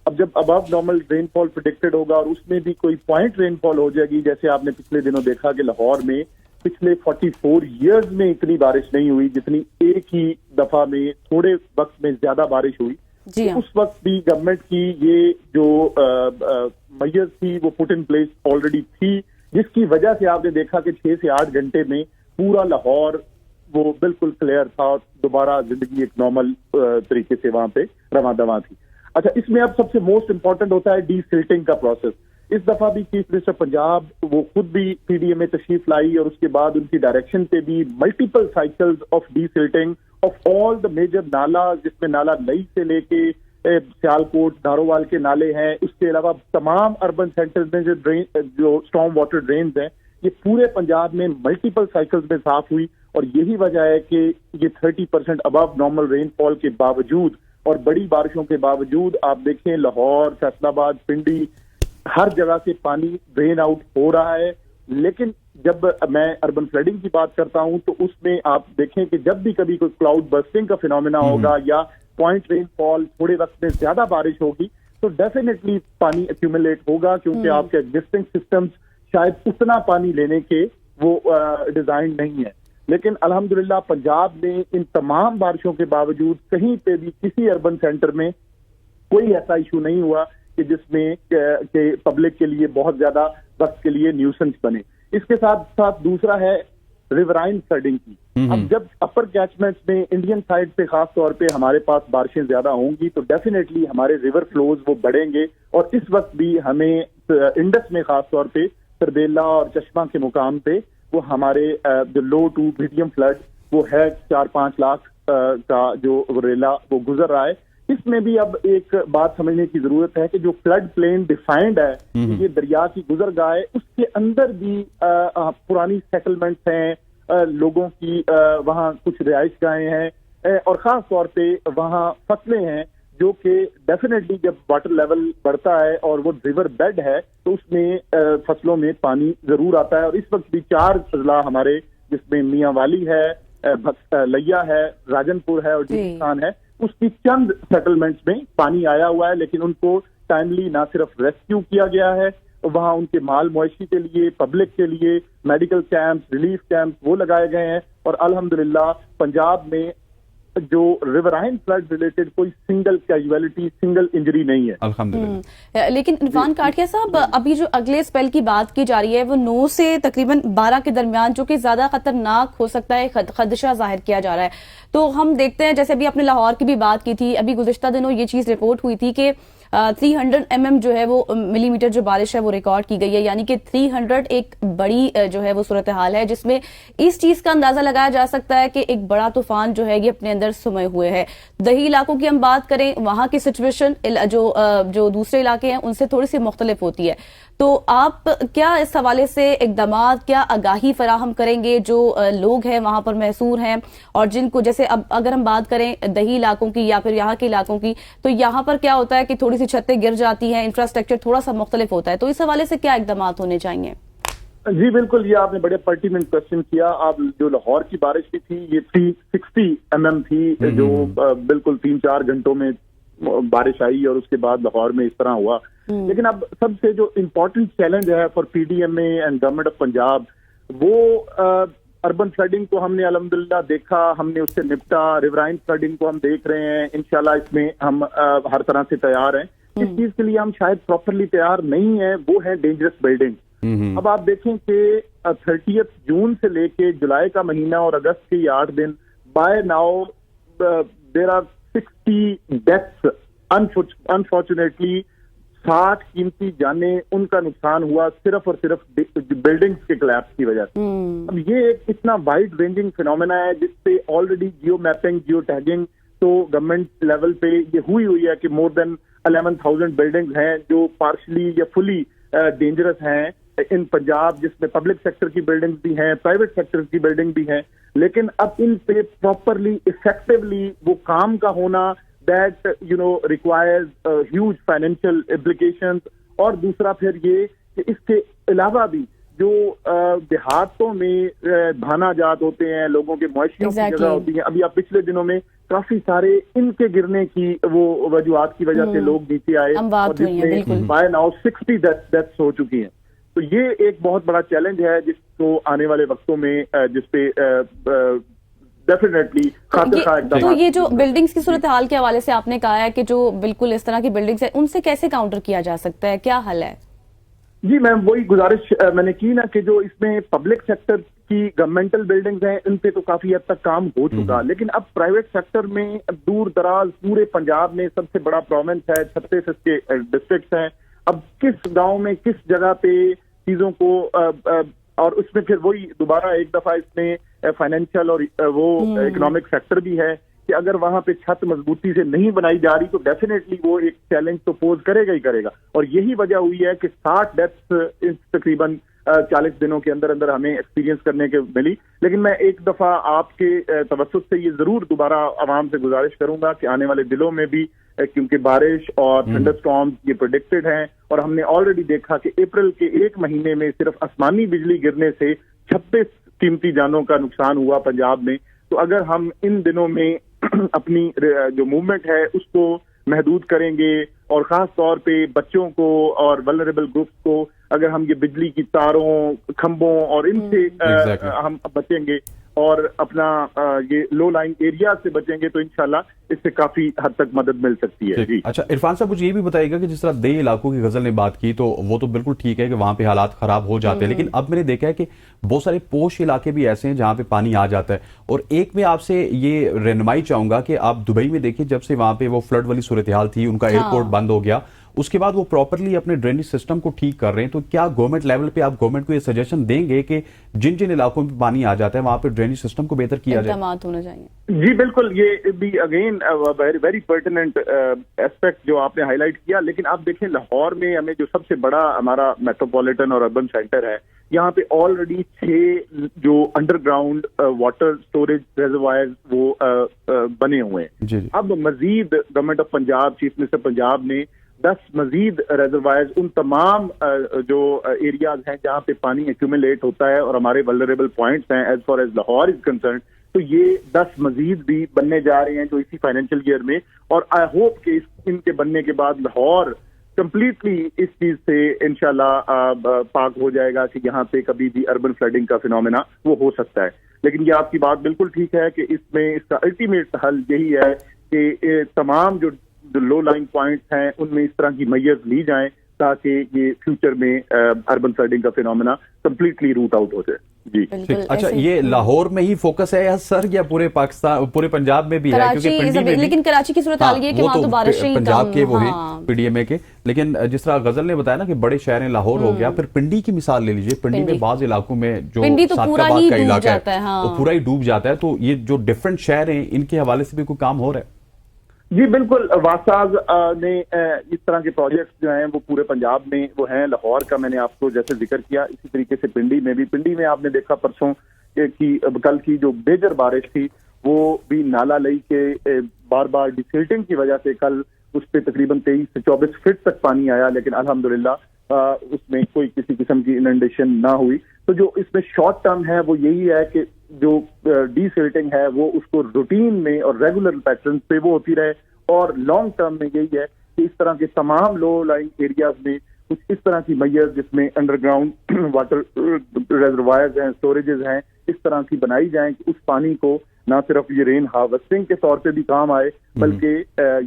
اب جب ابو نارمل رین فال پریڈکٹڈ ہوگا اور اس میں بھی کوئی پوائنٹ رین فال ہو جائے گی، جیسے آپ نے پچھلے دنوں دیکھا کہ لاہور میں پچھلے 44 ایئرز میں اتنی بارش نہیں ہوئی جتنی ایک ہی دفعہ میں تھوڑے وقت میں زیادہ بارش ہوئی، اس وقت بھی گورنمنٹ کی یہ جو میئرز تھی وہ پٹ ان پلیس آلریڈی تھی، جس کی وجہ سے آپ نے دیکھا کہ 6 سے 8 گھنٹے میں پورا لاہور وہ بالکل کلیئر تھا اور دوبارہ زندگی ایک نارمل طریقے سے وہاں پہ رواں دواں تھی۔ اچھا، اس میں اب سب سے موسٹ امپورٹنٹ ہوتا ہے ڈی سلٹنگ کا پروسیس۔ اس دفعہ بھی چیف منسٹر پنجاب وہ خود بھی پی ڈی ایم میں تشریف لائی، اور اس کے بعد ان کی ڈائریکشن پہ بھی multiple cycles of desilting of all the major nala, جس میں نالا نئی سے لے کے سیالکوٹ نارووال کے نالے ہیں، اس کے علاوہ تمام اربن سینٹرز میں جو اسٹارم واٹر ڈرینز ہیں، یہ پورے پنجاب میں ملٹیپل سائیکلز میں صاف ہوئی، اور یہی وجہ ہے کہ یہ 30% ابو نارمل رین فال کے باوجود اور بڑی بارشوں کے باوجود آپ دیکھیں لاہور، فیصل آباد، پنڈی، ہر جگہ سے پانی ڈرین آؤٹ ہو رہا ہے۔ لیکن جب میں اربن فلڈنگ کی بات کرتا ہوں تو اس میں آپ دیکھیں کہ جب بھی کبھی کوئی کلاؤڈ برسٹنگ کا فینومینا ہوگا یا پوائنٹ رین فال تھوڑے وقت میں زیادہ بارش ہوگی تو ڈیفینیٹلی پانی ایکیومولیٹ ہوگا، کیونکہ آپ کے ایگزسٹنگ سسٹمز شاید اتنا پانی لینے کے وہ ڈیزائن نہیں ہے۔ لیکن الحمدللہ پنجاب میں ان تمام بارشوں کے باوجود کہیں پہ بھی کسی اربن سینٹر میں کوئی ایسا ایشو نہیں ہوا کہ جس میں کہ پبلک کے لیے بہت زیادہ وقت کے لیے نیوسنس بنے۔ اس کے ساتھ ساتھ دوسرا ہے ریورائن فلڈنگ کی۔ اب جب اپر کیچمنٹس میں انڈین سائڈ پہ خاص طور پہ ہمارے پاس بارشیں زیادہ ہوں گی تو ڈیفینیٹلی ہمارے ریور فلوز وہ بڑھیں گے، اور اس وقت بھی ہمیں انڈس میں خاص طور پہ تربیلا اور چشمہ کے مقام پہ وہ ہمارے جو لو ٹو میڈیم فلڈ وہ ہے 4-5 لاکھ کا جو ریلا وہ گزر رہا ہے۔ اس میں بھی اب ایک بات سمجھنے کی ضرورت ہے کہ جو فلڈ پلین ڈیفائنڈ ہے، یہ دریا کی گزر گاہ ہے، اس کے اندر بھی پرانی سیٹلمنٹس ہیں، لوگوں کی وہاں کچھ رہائش گاہیں ہیں، اور خاص طور پہ وہاں فصلیں ہیں جو کہ ڈیفینیٹلی جب واٹر لیول بڑھتا ہے اور وہ ریور بیڈ ہے تو اس میں فصلوں میں پانی ضرور آتا ہے. اور اس وقت بھی 4 اضلاع ہمارے جس میں میاں والی ہے, لیا ہے, راجن پور ہے اور جیستان ہے, اس کی چند سیٹلمنٹس میں پانی آیا ہوا ہے, لیکن ان کو ٹائملی نہ صرف ریسکیو کیا گیا ہے, وہاں ان کے مال مویشی کے لیے, پبلک کے لیے میڈیکل کیمپس, ریلیف کیمپس وہ لگائے گئے ہیں. اور الحمدللہ پنجاب میں جو ریورائن فلڈ ریلیٹڈ کوئی سنگل کیجویلٹی, سنگل انجری نہیں ہے
الحمدللہ.
لیکن عرفان کاٹیا صاحب, ابھی جو اگلے اسپیل کی بات کی جا رہی ہے وہ 9 سے تقریباً 12 کے درمیان, جو کہ زیادہ خطرناک ہو سکتا ہے, خدشہ ظاہر کیا جا رہا ہے. تو ہم دیکھتے ہیں جیسے ابھی آپ نے لاہور کی بھی بات کی تھی, ابھی گزشتہ دنوں یہ چیز رپورٹ ہوئی تھی کہ 300 mm جو ہے وہ ملی میٹر جو بارش ہے وہ ریکارڈ کی گئی ہے, یعنی کہ 300 ایک بڑی جو ہے وہ صورتحال ہے جس میں اس چیز کا اندازہ لگایا جا سکتا ہے کہ ایک بڑا طوفان جو ہے یہ اپنے اندر سمے ہوئے ہے. دیہی علاقوں کی ہم بات کریں, وہاں کی سچویشن جو دوسرے علاقے ہیں ان سے تھوڑی سی مختلف ہوتی ہے. تو آپ کیا اس حوالے سے اقدامات, کیا آگاہی فراہم کریں گے جو لوگ ہیں وہاں پر محصور ہیں, اور جن کو جیسے اب اگر ہم بات کریں دیہی علاقوں کی یا پھر یہاں کے علاقوں کی, تو یہاں پر کیا ہوتا ہے کہ تھوڑی سی چھتیں گر جاتی ہیں, انفراسٹرکچر تھوڑا سا مختلف ہوتا ہے, تو اس حوالے سے کیا اقدامات ہونے چاہیے؟
جی بالکل, یہ آپ نے بڑے پرٹیننٹ کوشچن کیا. آپ جو لاہور کی بارش کی تھی یہ 360 mm تھی, جو بالکل 3-4 گھنٹوں میں بارش آئی اور اس کے بعد لاہور میں اس طرح ہوا. لیکن اب سب سے جو امپورٹنٹ چیلنج ہے for P D M A and government of Punjab, وہ اربن فلڈنگ کو ہم نے الحمدللہ دیکھا, ہم نے اس سے نپٹا. ریورائن فلڈنگ کو ہم دیکھ رہے ہیں, انشاءاللہ اس میں ہم ہر طرح سے تیار ہیں. اس چیز کے لیے ہم شاید پراپرلی تیار نہیں ہیں, وہ ہے ڈینجرس بلڈنگ. اب آپ دیکھیں کہ 30 جون سے لے کے جولائی کا مہینہ اور اگست کے 8 دن, by now there are 60 deaths. Unfortunately 60 قیمتی جانیں ان کا نقصان ہوا صرف اور صرف بلڈنگز کے کلیپس کی وجہ سے. اب یہ ایک اتنا وائڈ رینجنگ فینومینا ہے جس پہ already geo mapping, geo tagging تو گورنمنٹ لیول پہ یہ ہوئی ہے کہ مور دین 11,000 بلڈنگز ہیں جو پارشلی یا فلی ڈینجرس ہیں ان پنجاب, جس میں پبلک سیکٹر کی بلڈنگ بھی ہیں, پرائیویٹ سیکٹر کی بلڈنگ بھی ہیں. لیکن اب ان پہ پراپرلی افیکٹولی وہ کام کا ہونا that requires huge financial implications. اور دوسرا پھر یہ کہ اس کے علاوہ بھی جو دیہاتوں میں بھانا جات ہوتے ہیں, لوگوں کے معاشیوں کی جگہ ہوتی ہیں, ابھی آپ پچھلے دنوں میں کافی سارے ان کے گرنے کی وہ وجوہات کی وجہ سے لوگ نیچے آئے, اور جس میں بائی ناؤ 60 ڈیتھس ہو چکی ہیں. تو یہ ایک بہت بڑا چیلنج ہے جس کو آنے والے وقتوں میں جس پہ ڈیفینیٹلی خاطر خواہ اقدامات.
تو یہ جو بلڈنگز کی صورتحال کے حوالے سے آپ نے کہا ہے کہ جو بالکل اس طرح کی بلڈنگز ہیں ان سے کیسے کاؤنٹر کیا جا سکتا ہے, کیا حل ہے؟
جی میم, وہی گزارش میں نے کی نا کہ جو اس میں پبلک سیکٹر کی گورنمنٹل بلڈنگز ہیں ان پہ تو کافی حد تک کام ہو چکا, لیکن اب پرائیویٹ سیکٹر میں دور دراز پورے پنجاب میں سب سے بڑا پروونس ہے, 36 اس کے ڈسٹرکٹس ہیں. اب کس گاؤں میں کس جگہ پہ چیزوں کو, اور اس میں پھر وہی دوبارہ ایک دفعہ اس میں فائنینشیل اور وہ اکنامک فیکٹر بھی ہے کہ اگر وہاں پہ چھت مضبوطی سے نہیں بنائی جا رہی تو ڈیفینیٹلی وہ ایک چیلنج تو پوز کرے گا ہی کرے گا. اور یہی وجہ ہوئی ہے کہ 60 ڈیتھس تقریباً 40 دنوں کے اندر اندر ہمیں ایکسپیرینس کرنے کے ملی. لیکن میں ایک دفعہ آپ کے توسط سے یہ ضرور دوبارہ عوام سے گزارش کروں گا کہ آنے والے دنوں میں بھی, کیونکہ بارش اور تھنڈر اسٹارمز یہ پریڈکٹڈ ہیں, اور ہم نے آلریڈی دیکھا کہ اپریل کے 1 مہینے میں صرف آسمانی بجلی گرنے سے 26 قیمتی جانوں کا نقصان ہوا پنجاب میں. تو اگر ہم ان دنوں میں اپنی جو موومنٹ ہے اس کو محدود کریں گے, اور خاص طور پہ بچوں کو اور ولنریبل گروپس کو اگر ہم یہ بجلی کی تاروں, کھمبوں اور ان سے ہم بچیں گے اور اپنا یہ لو لائن ایریا سے بچیں گے تو انشاءاللہ اس سے کافی حد تک مدد مل سکتی ہے. جی
اچھا عرفان صاحب, مجھے یہ بھی بتائیے گا کہ جس طرح دیہی علاقوں کی غزل نے بات کی تو وہ تو بالکل ٹھیک ہے کہ وہاں پہ حالات خراب ہو جاتے ہیں, لیکن اب میں نے دیکھا ہے کہ بہت سارے پوش علاقے بھی ایسے ہیں جہاں پہ پانی آ جاتا ہے. اور ایک میں آپ سے یہ رہنمائی چاہوں گا کہ آپ دبئی میں دیکھیں, جب سے وہاں پہ وہ فلڈ والی صورتحال تھی, ان کا ایئرپورٹ بند ہو گیا, اس کے بعد وہ پراپرلی اپنے ڈرینیج سسٹم کو ٹھیک کر رہے ہیں. تو کیا گورنمنٹ لیول پہ آپ گورنمنٹ کو یہ سجیشن دیں گے کہ جن جن علاقوں میں پانی آ جاتا ہے وہاں پہ ڈرینیج سسٹم کو بہتر کیا جائے؟
اقدامات ہونا چاہیے.
جی بالکل, یہ بھی اگین ویری پرٹیننٹ ایسپیکٹ جو آپ نے ہائی لائٹ کیا. لیکن آپ دیکھیں لاہور میں ہمیں جو سب سے بڑا ہمارا میٹروپولیٹن اور اربن سینٹر ہے, یہاں پہ آلریڈی 6 جو under ground water storage reservoir وہ بنے ہوئے ہیں. اب مزید government of Punjab, chief minister Punjab نے 10 مزید ریزروائرز ان تمام جو ایریاز ہیں جہاں پہ پانی ایکومولیٹ ہوتا ہے اور ہمارے ولنریبل پوائنٹس ہیں as far as Lahore is concerned, تو یہ 10 مزید بھی بننے جا رہے ہیں جو اسی فائنینشیل ایئر میں. اور آئی ہوپ کہ ان کے بننے کے بعد لاہور کمپلیٹلی اس چیز سے انشاءاللہ پاک ہو جائے گا کہ یہاں پہ کبھی بھی اربن فلڈنگ کا فینومینا وہ ہو سکتا ہے. لیکن یہ آپ کی بات بالکل ٹھیک ہے کہ اس میں اس کا الٹیمیٹ حل یہی ہے کہ تمام جو لو لائن پوائنٹس ہیں ان میں اس طرح کی میئرز لی جائیں تاکہ یہ فیوچر میں اربن فلڈنگ کا فینومینا کمپلیٹلی روٹ آؤٹ ہو جائے. جی
اچھا، یہ لاہور میں ہی فوکس ہے سر یا پورے پاکستان پورے پنجاب میں بھی ہے؟ کیونکہ پنڈی میں،
لیکن کراچی کی صورتحال یہ کہ وہاں تو بارشیں
پنجاب کے وہ ہیں پی ڈی ایم اے کے، لیکن جس طرح غزل نے بتایا نا کہ بڑے شہر ہیں، لاہور ہو گیا، پھر پنڈی کی مثال لے لیجئے. پنڈی میں بعض علاقوں میں جو سادقہ آباد کا علاقہ ہے وہ پورا ہی ڈوب جاتا ہے. تو یہ جو ڈفرنٹ شہر ہیں ان کے حوالے سے بھی کوئی کام ہو رہا ہے؟
جی بالکل، واساز نے اس طرح کے پروجیکٹس جو ہیں وہ پورے پنجاب میں وہ ہیں. لاہور کا میں نے آپ کو جیسے ذکر کیا، اسی طریقے سے پنڈی میں آپ نے دیکھا پرسوں کی کل کی جو میجر بارش تھی وہ بھی نالا لئی کے بار بار ڈیسلٹنگ کی وجہ سے کل اس پہ تقریباً 23 سے 24 فٹ تک پانی آیا، لیکن الحمدللہ اس میں کوئی کسی قسم کی اننڈیشن نہ ہوئی. تو جو اس میں شارٹ ٹرم ہے وہ یہی ہے کہ جو ڈی سلٹنگ ہے وہ اس کو روٹین میں اور ریگولر پیٹرن پہ وہ ہوتی رہے، اور لانگ ٹرم میں یہی ہے کہ اس طرح کے تمام لو لائن ایریاز میں کچھ اس طرح کی میئر جس میں انڈر گراؤنڈ واٹر ریزروائرز ہیں، اسٹوریجز ہیں، اس طرح کی بنائی جائیں کہ اس پانی کو نہ صرف یہ رین ہارویسٹنگ کے طور پہ بھی کام آئے بلکہ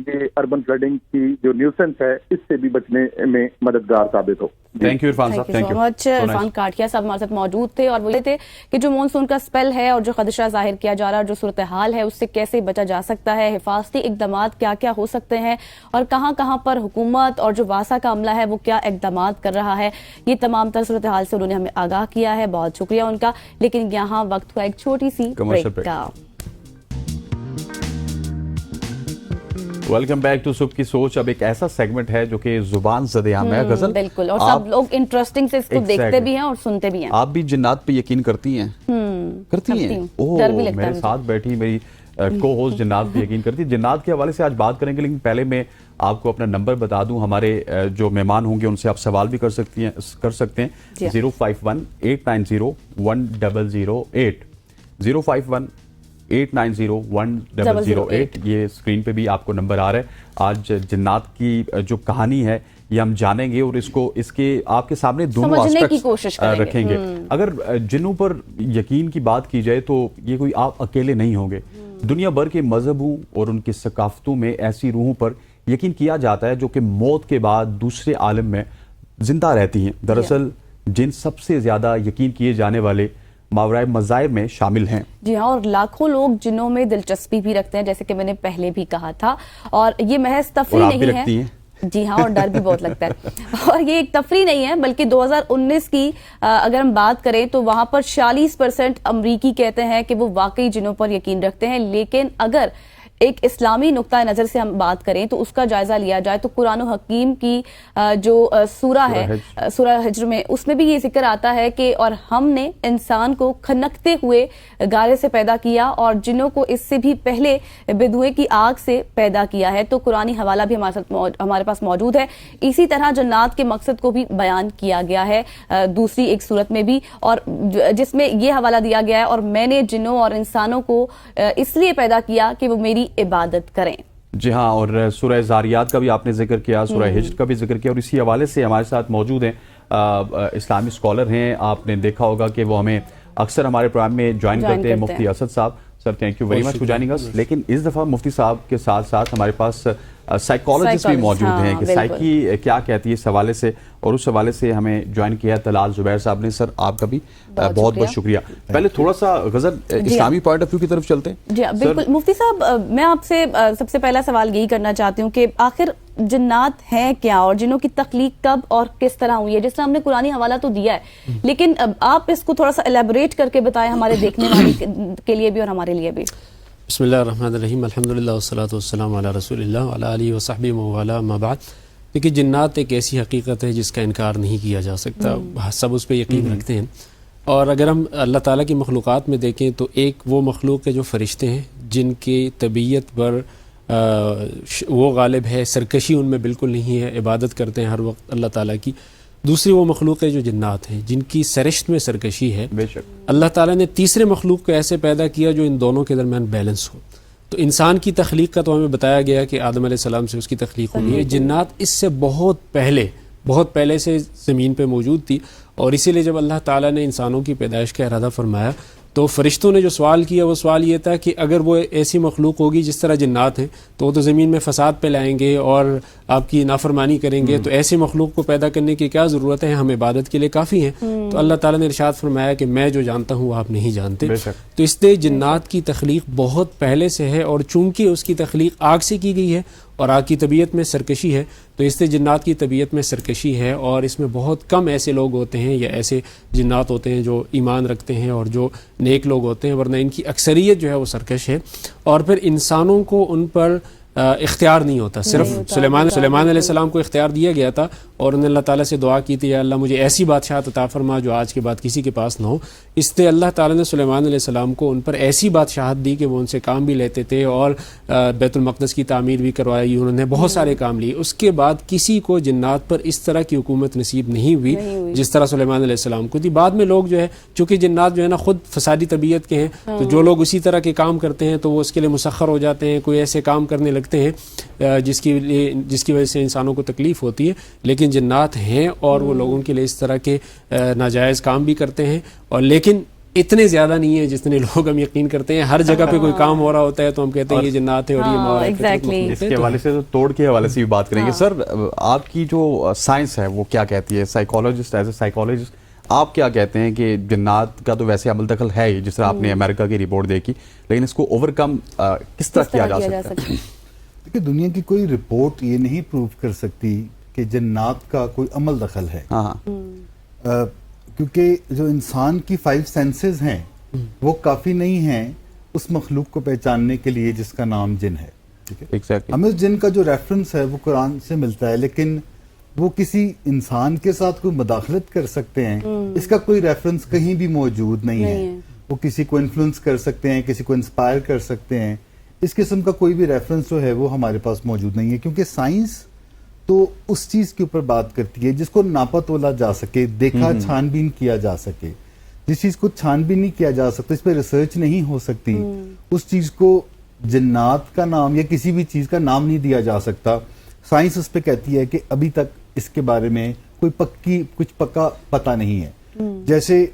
یہ اربن فلڈنگ کی جو نیوسنس ہے اس سے بھی بچنے میں مددگار ثابت ہو.
تھینک یو عرفان صاحب.
تھینک یو سو مچ. عرفان کاٹیا صاحب ہمارے ساتھ موجود تھے اور وہ یہ تھے کہ جو مونسون کا سپیل ہے اور جو خدشہ ظاہر کیا جا رہا ہے، جو صورتحال ہے اس سے کیسے بچا جا سکتا ہے، حفاظتی اقدامات کیا کیا ہو سکتے ہیں اور کہاں کہاں پر حکومت اور جو واسا کا عملہ ہے وہ کیا اقدامات کر رہا ہے، یہ تمام تر صورتحال سے انہوں نے ہمیں آگاہ کیا ہے. بہت شکریہ ان کا. لیکن یہاں وقت کا ایک چھوٹی سی بریک کا.
ویلکم بیک ٹو صبح کی سوچ. اب ایک ایسا سیگمنٹ ہے جو کہ زبان زدیام ہے غزل.
بالکل، اور سب لوگ انٹرسٹنگ سے اس کو دیکھتے بھی ہیں اور سنتے بھی ہیں.
آپ بھی جنات پہ یقین کرتی ہیں؟ کرتی ہیں؟ میرے ساتھ بیٹھی میری کو ہوسٹ جنات پہ یقین کرتی. جنات کے حوالے سے آج بات کریں گے، لیکن پہلے میں آپ کو اپنا نمبر بتا دوں. ہمارے جو مہمان ہوں گے ان سے آپ سوال بھی کر سکتے ہیں. 051-890-1008 051-890-1008 یہ اسکرین پہ بھی آپ کو نمبر آ رہا ہے. آج جنات کی جو کہانی ہے یہ ہم جانیں گے اور اس کے آپ کے سامنے دونوں آسپیکٹس رکھیں گے. اگر جنوں پر یقین کی بات کی جائے تو یہ کوئی آپ اکیلے نہیں ہوں گے. دنیا بھر کے مذہبوں اور ان کی ثقافتوں میں ایسی روحوں پر یقین کیا جاتا ہے جو کہ موت کے بعد دوسرے عالم میں زندہ رہتی ہیں. دراصل جن سب سے زیادہ یقین کیے جانے والے ماورائے مذاہب میں شامل ہیں.
جی ہاں، اور لاکھوں لوگ جنوں میں دلچسپی بھی رکھتے ہیں جیسے کہ میں نے پہلے بھی کہا تھا، اور یہ محض تفریح نہیں ہے. جی ہاں، اور ڈر بھی بہت لگتا ہے. اور یہ ایک تفریح نہیں ہے بلکہ 2019 کی اگر ہم بات کریں تو وہاں پر 46% امریکی کہتے ہیں کہ وہ واقعی جنوں پر یقین رکھتے ہیں. لیکن اگر ایک اسلامی نقطہ نظر سے ہم بات کریں تو اس کا جائزہ لیا جائے تو قرآن و حکیم کی جو سورہ ہے، سورہ حجر میں، اس میں بھی یہ ذکر آتا ہے کہ اور ہم نے انسان کو کھنکتے ہوئے گارے سے پیدا کیا اور جنوں کو اس سے بھی پہلے بدوئے کی آگ سے پیدا کیا ہے. تو قرآنی حوالہ بھی ہمارے پاس موجود ہے. اسی طرح جنات کے مقصد کو بھی بیان کیا گیا ہے دوسری ایک صورت میں بھی، اور جس میں یہ حوالہ دیا گیا ہے اور میں نے جنوں اور انسانوں کو اس لیے پیدا کیا کہ وہ میری عبادت کریں.
جی ہاں، اور سورہ زاریات کا بھی آپ نے ذکر کیا، سورہ حجر کا بھی ذکر کیا، اور اسی حوالے سے ہمارے ساتھ موجود ہیں اسلامی اسکالر ہیں. آپ نے دیکھا ہوگا کہ وہ ہمیں اکثر ہمارے پروگرام میں جوائن کرتے ہیں. Mufti Asad sahab, sir thank you very much for joining us. لیکن اس دفعہ مفتی صاحب کے ساتھ ساتھ ہمارے پاس سائیکالوجسٹ بھی موجود ہیں کہ سائیکی کیا کہتی ہے اس حوالے سے، اور اس حوالے سے ہمیں جوائن کیا طلال زبیر صاحب نے. سر آپ کا بھی بہت بہت شکریہ. پہلے تھوڑا سا غزل اسلامی پوائنٹ آف ویو کی طرف چلتے ہیں.
جی بالکل. مفتی صاحب، میں آپ سے سب سے پہلا سوال یہی کرنا چاہتی ہوں کہ آخر جنات ہیں کیا اور جنوں کی تخلیق کب اور کس طرح ہوئی ہے؟ جس طرح ہم نے قرآنی حوالہ تو دیا ہے، لیکن آپ اس کو تھوڑا سا الیبوریٹ کر کے بتائیں ہمارے دیکھنے والے کے لیے بھی اور ہمارے لیے بھی.
بسم اللہ الرحمن الرحیم. الحمدللہ والصلاۃ والسلام علی رسول اللہ وعلی آلہ وصحبہ ومن والاه. اما بعد، دیکھیے جنات ایک ایسی حقیقت ہے جس کا انکار نہیں کیا جا سکتا، سب اس پہ یقین رکھتے ہیں. اور اگر ہم اللہ تعالیٰ کی مخلوقات میں دیکھیں تو ایک وہ مخلوق ہے جو فرشتے ہیں جن کی طبیعت پر وہ غالب ہے، سرکشی ان میں بالکل نہیں ہے، عبادت کرتے ہیں ہر وقت اللہ تعالیٰ کی. دوسری وہ مخلوق ہے جو جنات ہیں جن کی سرشت میں سرکشی ہے.
بے شک
اللہ تعالیٰ نے تیسرے مخلوق کو ایسے پیدا کیا جو ان دونوں کے درمیان بیلنس ہو. تو انسان کی تخلیق کا تو ہمیں بتایا گیا کہ آدم علیہ السلام سے اس کی تخلیق ہوئی ہے. جنات اس سے بہت پہلے سے زمین پہ موجود تھی، اور اسی لیے جب اللہ تعالیٰ نے انسانوں کی پیدائش کا ارادہ فرمایا تو فرشتوں نے جو سوال کیا وہ سوال یہ تھا کہ اگر وہ ایسی مخلوق ہوگی جس طرح جنات ہیں تو وہ تو زمین میں فساد پہ لائیں گے اور آپ کی نافرمانی کریں گے، تو ایسی مخلوق کو پیدا کرنے کی کیا ضرورت ہے، ہم عبادت کے لیے کافی ہیں. تو اللہ تعالیٰ نے ارشاد فرمایا کہ میں جو جانتا ہوں وہ آپ نہیں جانتے. تو اس لیے جنات کی تخلیق بہت پہلے سے ہے، اور چونکہ اس کی تخلیق آگ سے کی گئی ہے اور آگ کی طبیعت میں سرکشی ہے تو اس سے جنات کی طبیعت میں سرکشی ہے، اور اس میں بہت کم ایسے لوگ ہوتے ہیں یا ایسے جنات ہوتے ہیں جو ایمان رکھتے ہیں اور جو نیک لوگ ہوتے ہیں، ورنہ ان کی اکثریت جو ہے وہ سرکش ہے. اور پھر انسانوں کو ان پر اختیار نہیں ہوتا، صرف سلیمان علیہ السلام کو اختیار دیا گیا تھا اور انہوں نے اللہ تعالیٰ سے دعا کی تھی یا اللہ مجھے ایسی بادشاہت عطا فرما جو آج کے بعد کسی کے پاس نہ ہو. اس لیے اللہ تعالیٰ نے سلیمان علیہ السلام کو ان پر ایسی بادشاہت دی کہ وہ ان سے کام بھی لیتے تھے اور بیت المقدس کی تعمیر بھی کروائی، انہوں نے بہت سارے کام لیے. اس کے بعد کسی کو جنات پر اس طرح کی حکومت نصیب نہیں ہوئی جس طرح سلیمان علیہ السلام کو تھی. بعد میں لوگ جو ہے چونکہ جنات جو ہے نا خود فسادی طبیعت کے ہیں تو جو لوگ اسی طرح کے کام کرتے ہیں تو وہ اس کے لیے مسخر ہو جاتے ہیں، کوئی ایسے کام کرنے لگتے ہیں جس کی وجہ سے انسانوں کو تکلیف ہوتی ہے. لیکن جنات ہیں اور وہ لوگوں کے لیے اس طرح کے ناجائز کام بھی کرتے ہیں، اور لیکن اتنے زیادہ نہیں ہے جتنے لوگ ہم یقین کرتے ہیں. ہر جگہ پہ کوئی کام ہو رہا ہوتا ہے تو ہم کہتے ہیں یہ جنات ہے اور یہ ماحول.
اس کے حوالے سے تو توڑ کے حوالے سے بھی بات کریں گے. سر آپ کی جو سائنس ہے وہ کیا کہتی ہے، سائیکالوجسٹ ایز اے سائیکالوجسٹ آپ کیا کہتے ہیں کہ جنات کا تو ویسے عمل دخل ہے ہی جس طرح آپ نے امریکہ کی رپورٹ دیکھی، لیکن اس کو اوور کم کس طرح کیا جا سکتا ہے؟
کہ دنیا کی کوئی رپورٹ یہ نہیں پروو کر سکتی کہ جنات کا کوئی عمل دخل ہے. کیونکہ جو انسان کی 5 سینسز ہیں وہ کافی نہیں ہیں اس مخلوق کو پہچاننے کے لیے جس کا نام جن ہے. ہمیں اس جن کا جو ریفرنس ہے وہ قرآن سے ملتا ہے، لیکن وہ کسی انسان کے ساتھ کوئی مداخلت کر سکتے ہیں اس کا کوئی ریفرنس کہیں بھی موجود نہیں ہے. وہ کسی کو انفلوئنس کر سکتے ہیں، کسی کو انسپائر کر سکتے ہیں، اس قسم کا کوئی بھی ریفرنس جو ہے وہ ہمارے پاس موجود نہیں ہے. کیونکہ سائنس تو اس چیز کے اوپر بات کرتی ہے جس کو ناپا تولا جا سکے، دیکھا چھان بین کیا جا سکے. جس چیز کو چھان بین نہیں کیا جا سکتا، اس پہ ریسرچ نہیں ہو سکتی، اس چیز کو جنات کا نام یا کسی بھی چیز کا نام نہیں دیا جا سکتا. سائنس اس پہ کہتی ہے کہ ابھی تک اس کے بارے میں کوئی کچھ پکا پتہ نہیں ہے. جیسے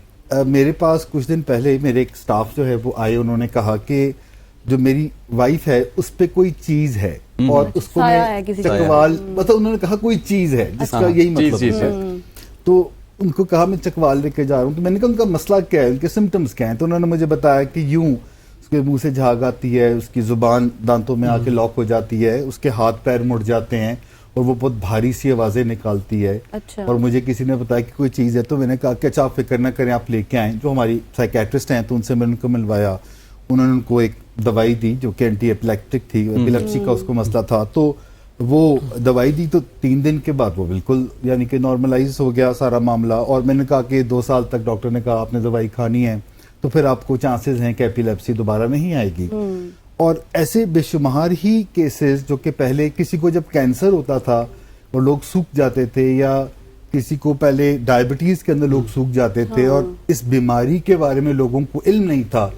میرے پاس کچھ دن پہلے میرے ایک سٹاف جو ہے وہ آئے، انہوں نے کہا کہ جو میری وائف ہے اس پہ کوئی چیز ہے اور اس کو میں چکوال مطلب انہوں نے کہا کوئی چیز ہے جس کا یہی مطلب ہے. تو ان کو کہا میں چکوال لے کے جا رہا ہوں. تو میں نے کہا ان کا مسئلہ کیا ہے، ان کے سمٹمز کیا ہیں. تو انہوں نے مجھے بتایا کہ یوں اس کے منہ سے جھاگ آتی ہے، اس کی زبان دانتوں میں آ کے لاک ہو جاتی ہے، اس کے ہاتھ پیر مڑ جاتے ہیں اور وہ بہت بھاری سی آوازیں نکالتی ہے. اور مجھے کسی نے بتایا کہ کوئی چیز ہے. تو میں نے کہا کہ اچھا آپ فکر نہ کریں، آپ لے کے آئیں. جو ہماری سائیکیٹرسٹ ہیں تو ان سے میں نے ان کو ملوایا. انہوں نے ان کو ایک دوائی دی جو کہ اینٹی ایپلیکٹک تھی، ایپیلیپسی کا اس کو مسئلہ تھا. تو وہ دوائی دی تو 3 دن کے بعد وہ بالکل یعنی کہ نارملائز ہو گیا سارا معاملہ. اور میں نے کہا کہ 2 سال تک ڈاکٹر نے کہا آپ نے دوائی کھانی ہے تو پھر آپ کو چانسز ہیں کہ ایپیلیپسی دوبارہ نہیں آئے گی. اور ایسے بے شمار ہی کیسز جو کہ پہلے کسی کو جب کینسر ہوتا تھا اور لوگ سوکھ جاتے تھے، یا کسی کو پہلے ڈائبٹیز کے اندر لوگ سوکھ جاتے تھے اور اس بیماری کے بارے میں لوگوں کو علم نہیں تھا.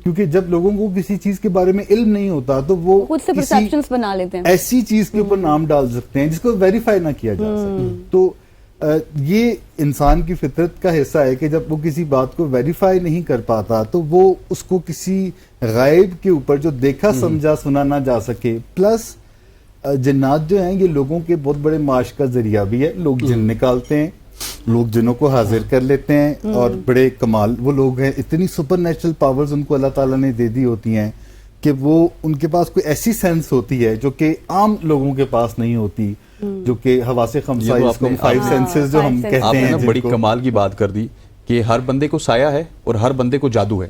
کیونکہ جب لوگوں کو کسی چیز کے بارے میں علم نہیں ہوتا تو وہ
خود سے پرسیپشنز بنا لیتے ہیں،
ایسی چیز کے اوپر نام ڈال سکتے ہیں جس کو ویریفائی نہ کیا جا سکے. تو یہ انسان کی فطرت کا حصہ ہے کہ جب وہ کسی بات کو ویریفائی نہیں کر پاتا تو وہ اس کو کسی غائب کے اوپر جو دیکھا سمجھا سنا نہ جا سکے. پلس جنات جو ہیں یہ لوگوں کے بہت بڑے معاش کا ذریعہ بھی ہے. لوگ جن نکالتے ہیں، لوگ جنوں کو حاضر کر لیتے ہیں، اور بڑے کمال وہ لوگ ہیں. اتنی سپر نیچرل پاورز ان کو اللہ تعالیٰ نے دے دی ہوتی ہیں کہ وہ ان کے پاس کوئی ایسی سینس ہوتی ہے جو کہ عام لوگوں کے پاس نہیں ہوتی، جو کہ حواس خمسہ اس کو 5 سینسز جو ہم کہتے ہیں.
بڑی کمال کی بات کر دی کہ ہر بندے کو سایہ ہے اور ہر بندے کو جادو ہے.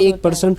1%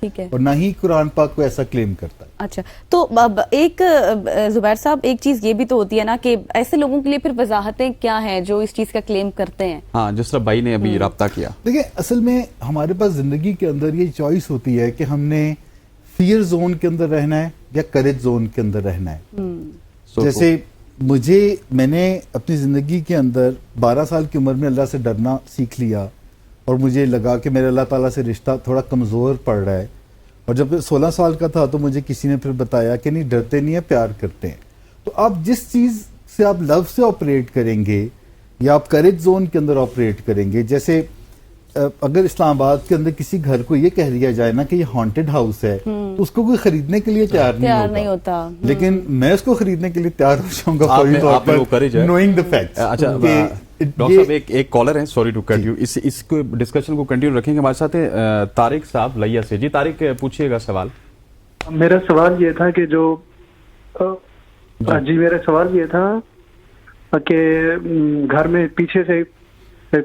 ٹھیک ہے،
اور نہ ہی قرآن پاک کو ایسا کلیم کرتا ہے.
اچھا تو ایک زبیر صاحب ایک چیز یہ بھی تو ہوتی ہے نا کہ ایسے لوگوں کے لیے پھر وضاحتیں کیا ہیں جو اس چیز کا کلیم کرتے ہیں؟
ہاں جس طرح بھائی نے ابھی رابطہ کیا.
دیکھیں اصل میں ہمارے پاس زندگی کے اندر یہ چوائس ہوتی ہے کہ ہم نے فیئر زون کے اندر رہنا ہے یا کریج زون کے اندر رہنا ہے. جیسے میں نے اپنی زندگی کے اندر 12 سال کی عمر میں اللہ سے ڈرنا سیکھ لیا اور مجھے لگا کہ میرے اللہ تعالیٰ سے رشتہ تھوڑا کمزور پڑ رہا ہے. اور جب 16 سال کا تھا تو مجھے کسی نے پھر بتایا کہ نہیں ڈرتے نہیں ہیں، پیار کرتے ہیں. تو آپ جس چیز سے آپ لو سے آپریٹ کریں گے یا آپ کریج زون کے اندر آپریٹ کریں گے، جیسے اگر اسلام آباد کے اندر کسی گھر کو یہ کہہ دیا جائے نا کہ یہ ہانٹڈ ہاؤس ہے تو اس کو کوئی خریدنے کے لیے تیار نہیں ہوتا، لیکن میں اس کو خریدنے کے لیے تیار ہو جاؤں گا فوری طور پر نوئنگ دی فیکٹس.
اچھا ڈاکٹر صاحب ایک کالر ہیں، سوری ٹو کٹ یو، اس کو ڈسکشن کو کنٹینیو رکھیں گے. ہمارے ساتھ ہیں طارق صاحب لیا سے. جی طارق پوچھیے گا سوال.
میرا سوال یہ تھا کہ میرا سوال یہ تھا کہ گھر میں پیچھے سے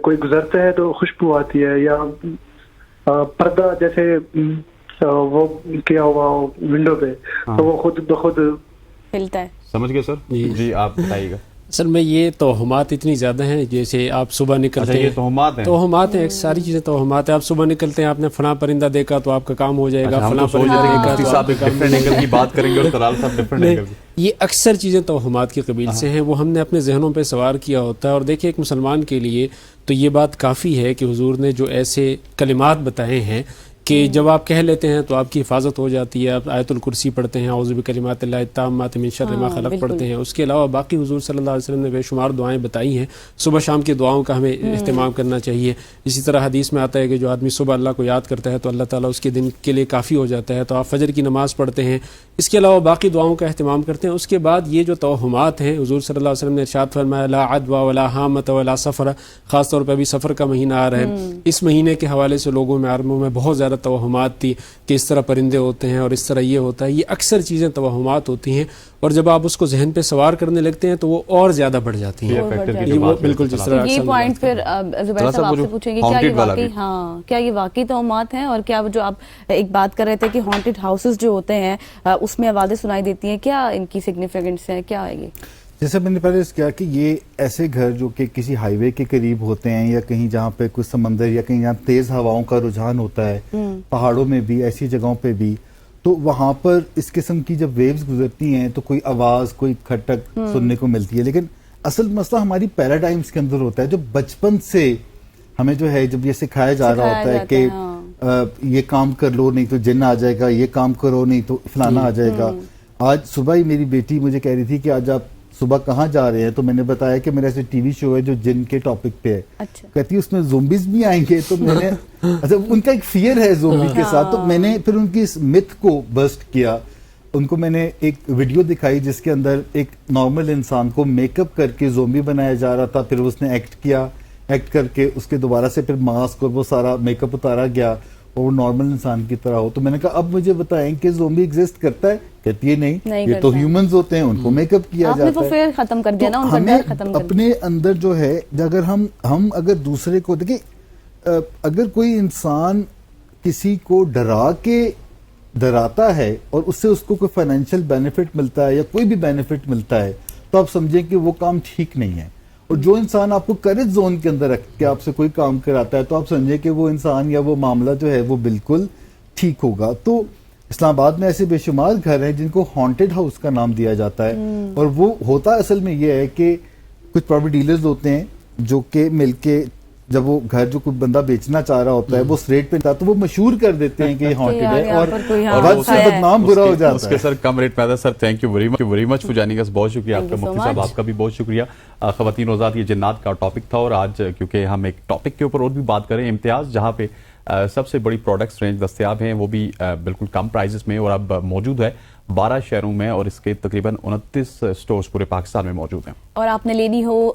کوئی گزرتا ہے تو خوشبو آتی ہے، یا پردہ جیسے وہ کیا ہوا ونڈو پہ تو وہ خود بخود
ہلتا ہے.
سمجھ گئے سر؟ جی آپ بتائیے گا.
اصل میں یہ توہمات اتنی زیادہ ہیں، جیسے آپ صبح نکلتے ہیں، توہمات ہیں، ساری چیزیں توہمات ہیں. آپ صبح نکلتے ہیں، آپ نے فلاں پرندہ دیکھا تو آپ کا کام ہو جائے گا، فلاں پرندہ دیکھا تو آپ کا کام ہو جائے گا.
بات کریں گے اور طلال صاحب ڈفرنٹ اینگل کی.
یہ اکثر چیزیں توہمات کے قبیل سے ہیں، وہ ہم نے اپنے ذہنوں پہ سوار کیا ہوتا ہے. اور دیکھیں ایک مسلمان کے لیے تو یہ بات کافی ہے کہ حضور نے جو ایسے کلمات بتائے ہیں کہ جب آپ کہہ لیتے ہیں تو آپ کی حفاظت ہو جاتی ہے. آپ آیت الکرسی پڑھتے ہیں، اعوذ بکلمات اللہ التامات من شر ما خلق پڑھتے ہیں. اس کے علاوہ باقی حضور صلی اللہ علیہ وسلم نے بے شمار دعائیں بتائی ہیں. صبح شام کی دعاؤں کا ہمیں اہتمام کرنا چاہیے. اسی طرح حدیث میں آتا ہے کہ جو آدمی صبح اللہ کو یاد کرتا ہے تو اللہ تعالیٰ اس کے دن کے لیے کافی ہو جاتا ہے. تو آپ فجر کی نماز پڑھتے ہیں، اس کے علاوہ باقی دعاؤں کا اہتمام کرتے ہیں. اس کے بعد یہ جو توہمات ہیں، حضور صلی اللہ علیہ وسلم نے ارشاد فرمایا لا عدوى ولا حامۃ ولا سفر، خاص طور پہ ابھی سفر کا مہینہ آ رہا ہے. اس مہینے کے حوالے سے لوگوں میں عربوں میں بہت زیادہ توہمات تھی کہ اس طرح پرندے ہوتے ہیں اور اس طرح یہ ہوتا ہے. یہ اکثر چیزیں توہمات ہوتی ہیں اور جب آپ اس کو ذہن پہ سوار کرنے لگتے ہیں تو وہ اور زیادہ بڑھ جاتی ہیں. بالکل جس طرح
یہ پوائنٹ پھر زبیر صاحب آپ سے پوچھیں گے کیا یہ واقعی توہمات ہیں، اور کیا جو آپ ایک بات کر رہے تھے کہ ہانٹڈ ہاؤسز جو ہوتے ہیں اس میں آوازیں سنائی دیتی ہیں، کیا ان کی سگنیفیکنس ہے، کیا ہے یہ؟
جیسے میں نے پہلے کیا کہ یہ ایسے گھر جو کہ کسی ہائی وے کے قریب ہوتے ہیں یا کہیں جہاں پہ کوئی سمندر یا کہیں جہاں تیز ہواؤں کا رجحان ہوتا ہے، پہاڑوں میں بھی ایسی جگہوں پہ بھی، تو وہاں پر اس قسم کی جب ویوز گزرتی ہیں تو کوئی آواز کوئی کھٹک سننے کو ملتی ہے. لیکن اصل مسئلہ ہماری پیراڈائمز کے اندر ہوتا ہے جو بچپن سے ہمیں جو ہے جب یہ سکھایا جا رہا ہوتا ہے کہ یہ کام کر لو نہیں تو جن آ جائے گا، یہ کام کرو نہیں تو فلانا آ جائے گا. آج صبح ہی میری بیٹی مجھے کہہ رہی تھی کہ آج آپ صبح کہاں جا رہے ہیں، تو میں نے بتایا کہ میرا ایسے ٹی وی شو ہے جو جن کے ٹاپک پہ ہے. کہتی ہے اس میں زومبیز بھی آئیں گے. تو میں نے اچھا ان کا ایک فیئر ہے زومبی کے ساتھ، تو میں نے پھر ان کی اس مت کو برسٹ کیا. ان کو میں نے ایک ویڈیو دکھائی جس کے اندر ایک نارمل انسان کو میک اپ کر کے زومبی بنایا جا رہا تھا. پھر اس نے ایکٹ کر کے اس کے دوبارہ سے پھر ماسک اور وہ سارا میک اپ اتارا گیا اور وہ نارمل انسان کی طرح ہو. تو میں نے کہا اب مجھے بتائیں کہ زومبی ایگزسٹ کرتا ہے؟ کہتی ہے نہیں، یہ تو ہیومنز ہوتے ہیں، ان کو میک اپ کیا جاتا ہے.
فیئر ختم کر دیا نا، ان کا ڈر ختم کر دیا.
اپنے اندر جو ہے اگر ہم اگر دوسرے کو دیکھیں، اگر کوئی انسان کسی کو ڈراتا ہے اور اس سے اس کو کوئی فائنینشیل بینیفٹ ملتا ہے یا کوئی بھی بینیفٹ ملتا ہے تو آپ سمجھیں کہ وہ کام ٹھیک نہیں ہے. اور جو انسان آپ کو کریج زون کے اندر رکھ کے آپ سے کوئی کام کراتا ہے تو آپ سمجھیں کہ وہ انسان یا وہ معاملہ جو ہے وہ بالکل ٹھیک ہوگا. تو اسلام آباد میں ایسے بے شمار گھر ہیں جن کو ہانٹڈ ہاؤس کا نام دیا جاتا ہے، اور وہ ہوتا اصل میں یہ ہے کہ کچھ پراپرٹی ڈیلرز ہوتے ہیں جو کہ مل کے جب وہ گھر جو کوئی بندہ بیچنا چاہ رہا ہوتا ہے وہ اس ریٹ پہ تھا تو وہ مشہور کر دیتے ہیں کہ یہ ہانٹڈ ہے اور بد سے بدنام برا ہو جاتا ہے.
اس کے سر کم ریٹ میں. Sir thank you very much for joining us. بہت شکریہ آپ کا مفتی صاحب، آپ کا بھی بہت شکریہ. خواتین حضرات، یہ جنات کا ٹاپک تھا اور آج کیونکہ ہم ایک ٹاپک کے اوپر اور بھی بات کریں، امتیاز جہاں پہ سب سے بڑی پروڈکٹس رینج دستیاب ہیں وہ بھی بالکل کم پرائزز میں اور اب موجود ہے، 12 شہروں میں اور اس کے تقریباً 29 سٹورز پورے پاکستان میں موجود ہیں.
اور آپ نے لینی ہو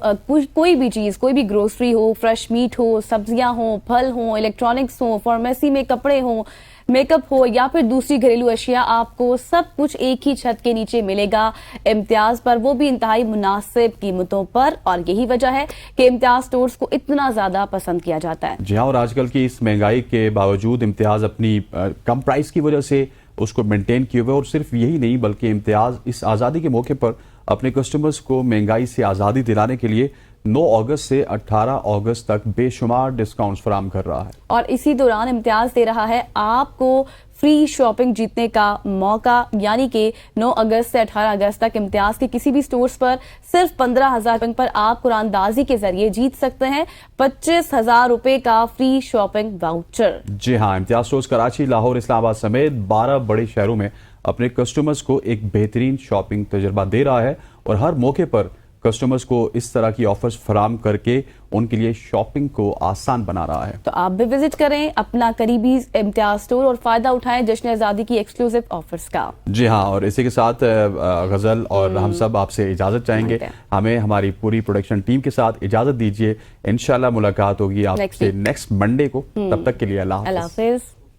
کوئی بھی چیز، کوئی بھی گروسری ہو، فریش میٹ ہو، سبزیاں ہوں، پھل ہوں، الیکٹرانکس ہوں، فارمیسی میں کپڑے ہوں، میک اپ ہو یا پھر دوسری گھریلو اشیاء، آپ کو سب کچھ ایک ہی چھت کے نیچے ملے گا امتیاز پر، وہ بھی انتہائی مناسب قیمتوں پر. اور یہی وجہ ہے کہ امتیاز سٹورز کو اتنا زیادہ پسند کیا جاتا ہے.
جی ہاں، اور آج کل کی اس مہنگائی کے باوجود امتیاز اپنی کم پرائس کی وجہ سے اس کو مینٹین کیے ہوئے، اور صرف یہی نہیں بلکہ امتیاز اس آزادی کے موقع پر اپنے کسٹمرز کو مہنگائی سے آزادی دلانے کے لیے 9 اگست سے 18 اگست تک بے شمار ڈسکاؤنٹس فراہم کر رہا ہے. اور
اسی دوران امتیاز دے رہا ہے آپ کو فری شاپنگ جیتنے کا موقع، یعنی کہ 9 اگست سے 18 اگست تک امتیاز کے کسی بھی سٹورز پر صرف 15,000 پر آپ قرآن دازی کے ذریعے جیت سکتے ہیں 25,000 روپے کا فری شاپنگ واؤچر.
جی ہاں، امتیاز سٹورز کراچی، لاہور، اسلام آباد سمیت 12 بڑے شہروں میں اپنے کسٹمرز کو ایک بہترین شاپنگ تجربہ دے رہا ہے، اور ہر موقع پر کسٹمرز کو اس طرح کی آفرز فراہم کر کے ان کے لیے شاپنگ کو آسان بنا رہا ہے.
تو آپ بھی وزٹ کریں اپنا قریبی امتیاز سٹور اور فائدہ اٹھائیں جشن آزادی کی ایکسکلوزیو آفرز کا.
جی ہاں، اور اسی کے ساتھ غزل اور ہم سب آپ سے اجازت چاہیں گے. ہمیں ہماری پوری پروڈکشن ٹیم کے ساتھ اجازت دیجیے. انشاءاللہ ملاقات ہوگی آپ سے نیکسٹ منڈے کو. تب تک کے لیے اللہ حافظ.